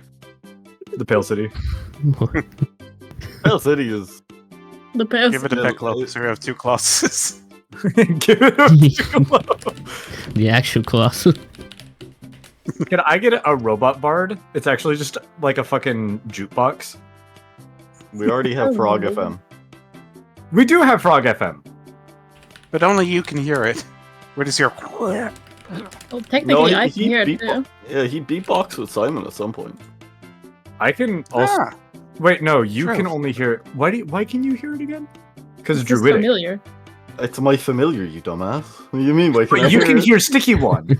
The Pale City. Pale City is. The past. Give it a Piccolo, because we have 2 Colossus. Give it a The actual Colossus. Can I get a robot bard? It's actually just like a fucking jukebox. We already have Oh, Frog really? FM. We do have Frog FM. But only you can hear it. We just hear... Well, technically, I can hear it too. Yeah, he beatboxed with Simon at some point. I can also. Ah, Wait, no, you True. can only hear it. Why can you hear it again? Because It's just druidic. familiar. It's my familiar, you dumbass. What do you mean? Why But you can hear Sticky One.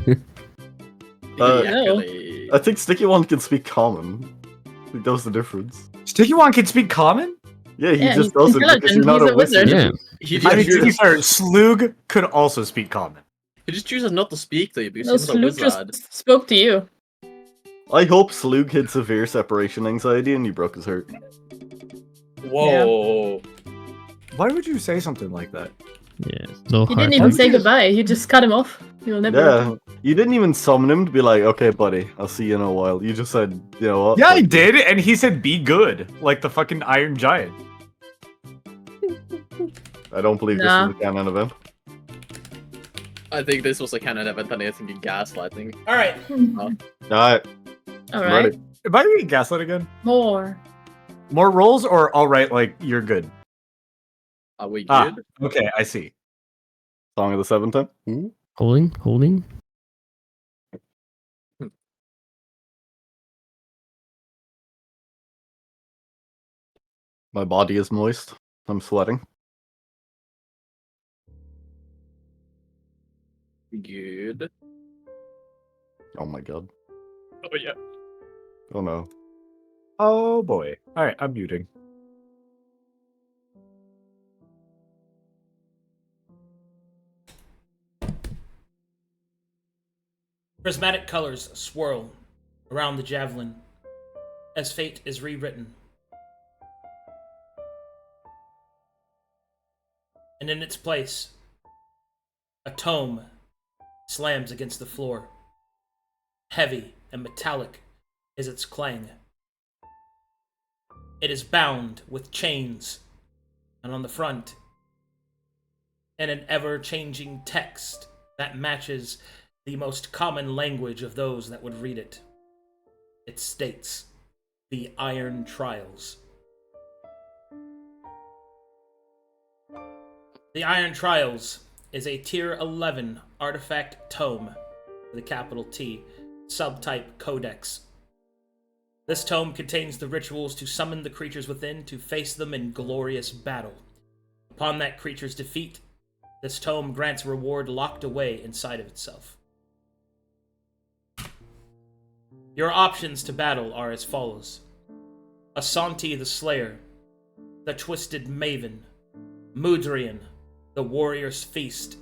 Exactly. I think Sticky One can speak common. I think that was the difference. Sticky One can speak common? Yeah, he Yeah, just he's doesn't because you're intelligent, not he's a a wizard. wizard. Yeah. He I just, mean, to be chooses, fair, Slug could also speak common. he just chooses not to speak to you because No, he's a Sloop wizard. just spoke to you. I hope Slug had severe separation anxiety and he broke his heart. Whoa. Why would you say something like that? Yeah. No You hard didn't even time. say goodbye. You just cut him off. You'll never. Yeah, you didn't even summon him to be like, okay, buddy, I'll see you in a while. You just said, you know what? Yeah, I like, did, and he said be good, like the fucking Iron Giant. I don't believe Nah. this is a canon event. I think this was a canon event and I think gaslighting. All right. Alright, All I'm right. ready. Am I being gaslit again? More. More rolls or alright, like you're good? Are we Ah. good? Okay, I see. Song of the Seven time. Holding. My body is moist. I'm sweating. Good. Oh my god. Oh yeah. Oh no. Oh boy. Alright, I'm muting. Prismatic colors swirl around the javelin as fate is rewritten. And in its place, a tome slams against the floor. Heavy and metallic is its clang. It is bound with chains, and on the front, in an ever-changing text that matches the most common language of those that would read it. It states, "The Iron Trials." The Iron Trials is a Tier 11 artifact tome, with a capital T, subtype Codex. This tome contains the rituals to summon the creatures within to face them in glorious battle. Upon that creature's defeat, this tome grants a reward locked away inside of itself. Your options to battle are as follows: Asanti the Slayer, the Twisted Maven, Mudrian, the Warrior's Feast,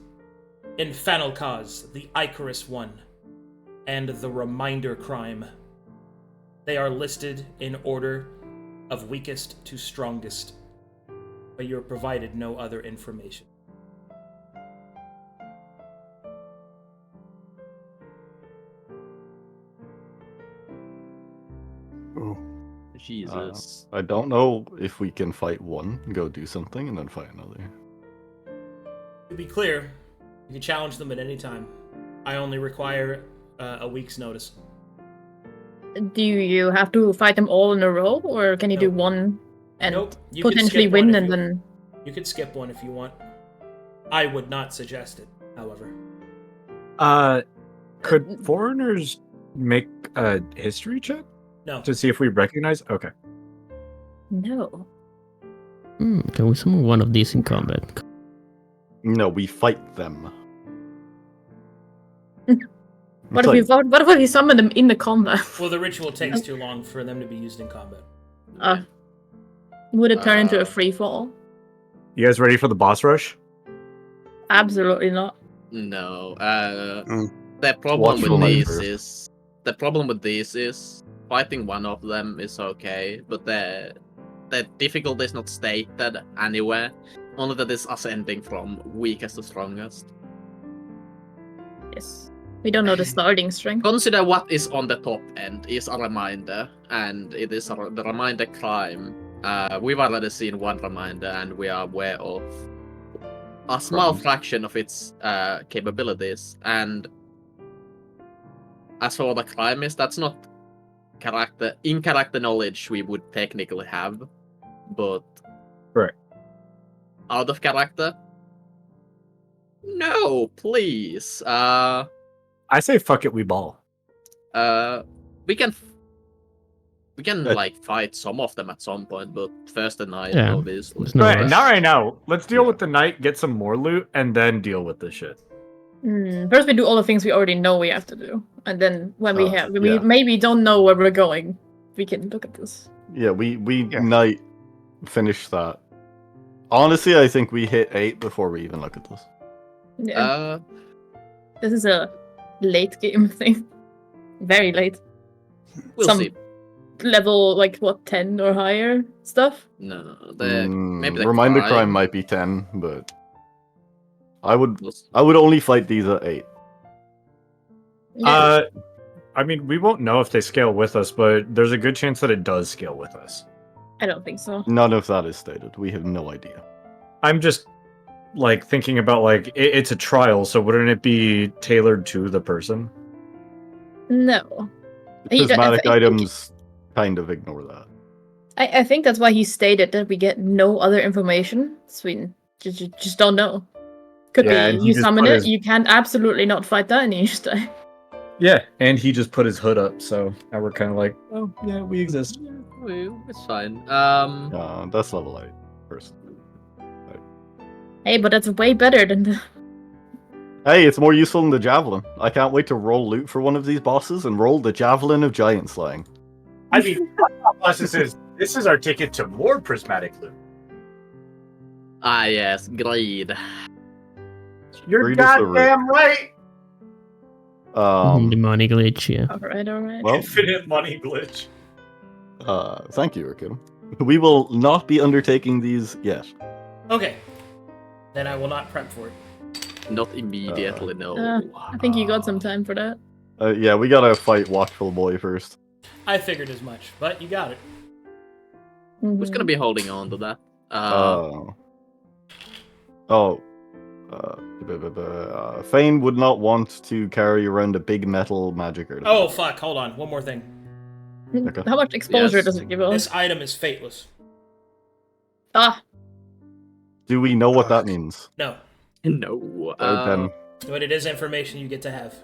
Infanilkaz, the Icarus One, and the Reminder Crime. They are listed in order of weakest to strongest, but you are provided no other information. Jesus. I don't know if we can fight one, go do something, and then fight another. To be clear, you can challenge them at any time. I only require a week's notice. Do you have to fight them all in a row, or can you do Nope. one and Nope. You can potentially skip one win if and you- then? You could skip one if you want. I would not suggest it, however. Could foreigners make a history check No. to see if we recognize? Okay. No. Can we summon one of these in combat? No, we fight them. What if we summon them in the combat? Well, the ritual takes too long for them to be used in combat. Would it turn into a free fall? You guys ready for the boss rush? Absolutely not. No. Mm. The problem Watchful with Night these first. is fighting one of them is okay, but the difficulty is not stated anywhere. Only that it's ascending from weakest to strongest. Yes. We don't know the starting strength. Consider what is on the top end is a reminder, and it is the reminder climb. We've already seen one reminder, and we are aware of a small fraction of its capabilities. And as for the climb is, that's not in-character knowledge we would technically have, but Right. Out of character? No, please. I say fuck it, we ball. We can Good. like fight some of them at some point, but first the knight, Yeah. obviously. There's no Right, rush. not right now. Let's deal Yeah. with the knight, get some more loot, and then deal with this shit. First, we do all the things we already know we have to do, and then when we yeah. maybe don't know where we're going, we can look at this. Yeah, we Yeah. night finish that. Honestly, I think we hit 8 before we even look at this. Yeah, this is a late game thing. Very late. We'll Some see. level like what 10 or higher stuff. No, maybe the Reminder crime might be 10, but I would We'll see. only fight these at 8. Yeah. I mean, we won't know if they scale with us, but there's a good chance that it does scale with us. I don't think so. None of that is stated. We have no idea. I'm just like thinking about like it's a trial, so wouldn't it be tailored to the person? No. He- I Prismatic think- items kind of ignore that. I think that's why he stated that we get no other information. So we just don't know. Could Yeah, and be he you just summon put it, his- you can't absolutely not fight that, and you just die. Yeah, and he just put his hood up, so now we're kind of like, oh yeah, we exist. It's fine. That's level 8 first. Hey, but that's way better than the. Hey, it's more useful than the javelin. I can't wait to roll loot for one of these bosses and roll the javelin of giant slaying. I mean, this is our ticket to more prismatic loot. Ah yes, greed. You're Read us the goddamn right. The money glitch, yeah. Alright. Well, Infinite money glitch. thank you, Arcadum. We will not be undertaking these yet. Okay. Then I will not prep for it. Not immediately, no. I think you got some time for that. Yeah, we gotta fight Watchful Boy first. I figured as much, but you got it. Who's gonna be holding on to that? Fane would not want to carry around a big metal magic artifact. Oh fuck! Hold on. One more thing. Okay. How much exposure Yes. does it give us? This item is fateless. Ah, Do we know what that means? No, No. Then but it is information you get to have.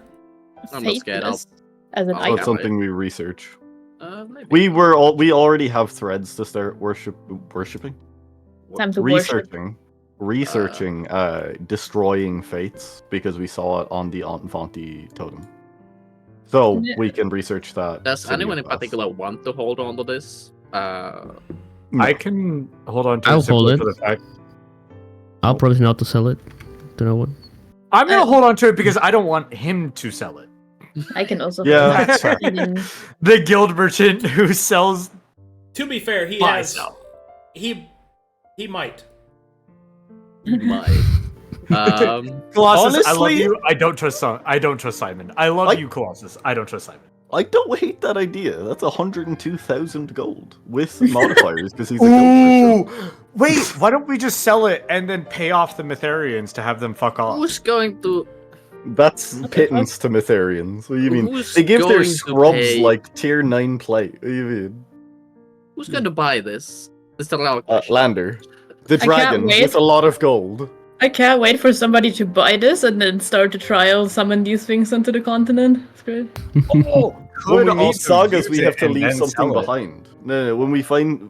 I'm not scared. fateless as an I'll- that's item. something we research. Maybe. We already have threads to start worshipping. Time to worship. Researching destroying fates because we saw it on the Enfanti totem. So Yeah. we can research that. Does city anyone of in Glass. particular want to hold on to this? No. I can hold on to I'll it simply hold it. for the fact. I'll promise not to sell it to no one. I'm gonna hold on to it because I don't want him to sell it. I can also. Yeah. That's fair. Mm, The guild merchant who sells. To be fair, he Buy, has. sell. He might. Might. Colossus, I love Honestly- you. I don't trust Simon. I love Like- you, Colossus. I don't trust Simon. I don't hate that idea. That's 102,000 gold with modifiers because he's a guild merchant. Ooh, wait. Why don't we just sell it and then pay off the Mytharians to have them fuck off? Who's going to? That's pittance to Mytharians. What do you mean? Who's They give their going to scrubs pay- like tier 9 plate. What do you mean? Who's going to buy this? This is the real question. Lander. The can't dragon wait. with a lot of gold. I can't wait for somebody to buy this and then start to trial summon these things onto the continent. It's great. Oh, When we could meet also sagas, use we it have to and leave then something sell it. behind. No,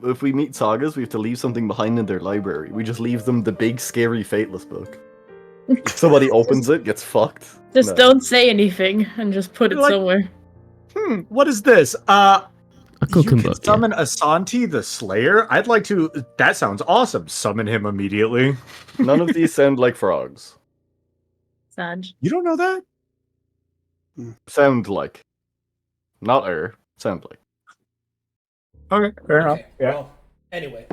if we meet sagas, we have to leave something behind in their library. We just leave them the big, scary, fateless book. If somebody opens it, gets fucked. Just No. don't say anything and just put it Like- somewhere. What is this? A You cooking can book. Yeah. summon Asanti the Slayer? I'd like to. That sounds awesome. Summon him immediately. None of these sound like frogs. Sad. You don't know that? Sound like. Not sound like. Okay, fair enough. Okay. Yeah. Well, Anyway.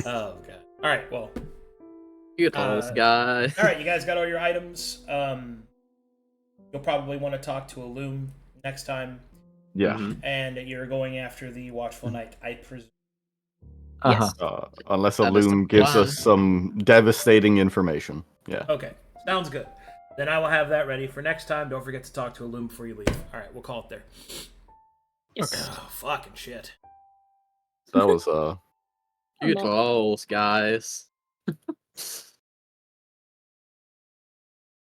Oh god. All right. Well. You tell this guy. All right. You guys got all your items. You'll probably want to talk to a loom next time, Yeah. and you're going after the Watchful Knight, I presume. Yes. Unless a That is the loom gives plan. us some devastating information. Yeah. Okay. Sounds good. Then I will have that ready for next time. Don't forget to talk to a loom before you leave. All right. We'll call it there. Yes. Oh, fucking shit. That was You trolls, guys.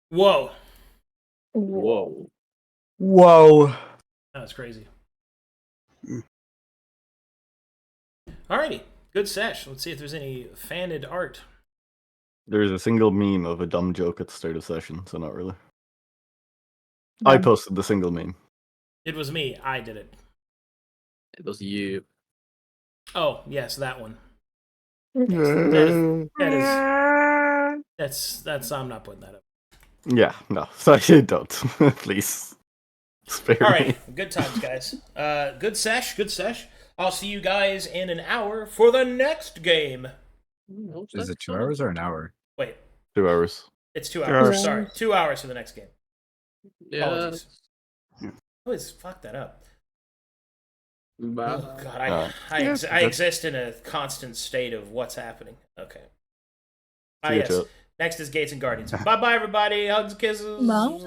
Whoa. Whoa. Whoa. That was crazy. Mm. Alrighty. Good sesh. Let's see if there's any faned art. there's a single meme of a dumb joke at the start of session, so not really. I Dumb. posted the single meme. It was me. I did it. It was you. Oh, yes, that one. Yeah, That's I'm not putting that up. no. So I don't. Please. Spare me. Alright, good times, guys. Good sesh. I'll see you guys in an hour for the next game. Is it 2 hours or an hour? Wait, 2 hours. it's 2 2 hours. hours. Sorry, 2 hours for the next game. Yeah. Apologies. Yeah. I always fuck that up. Bye. Oh god, I exist in a constant state of what's happening. Okay. See you, Yes. chat. Next is Gates and Guardians. Bye bye everybody. Hugs, kisses. Bye.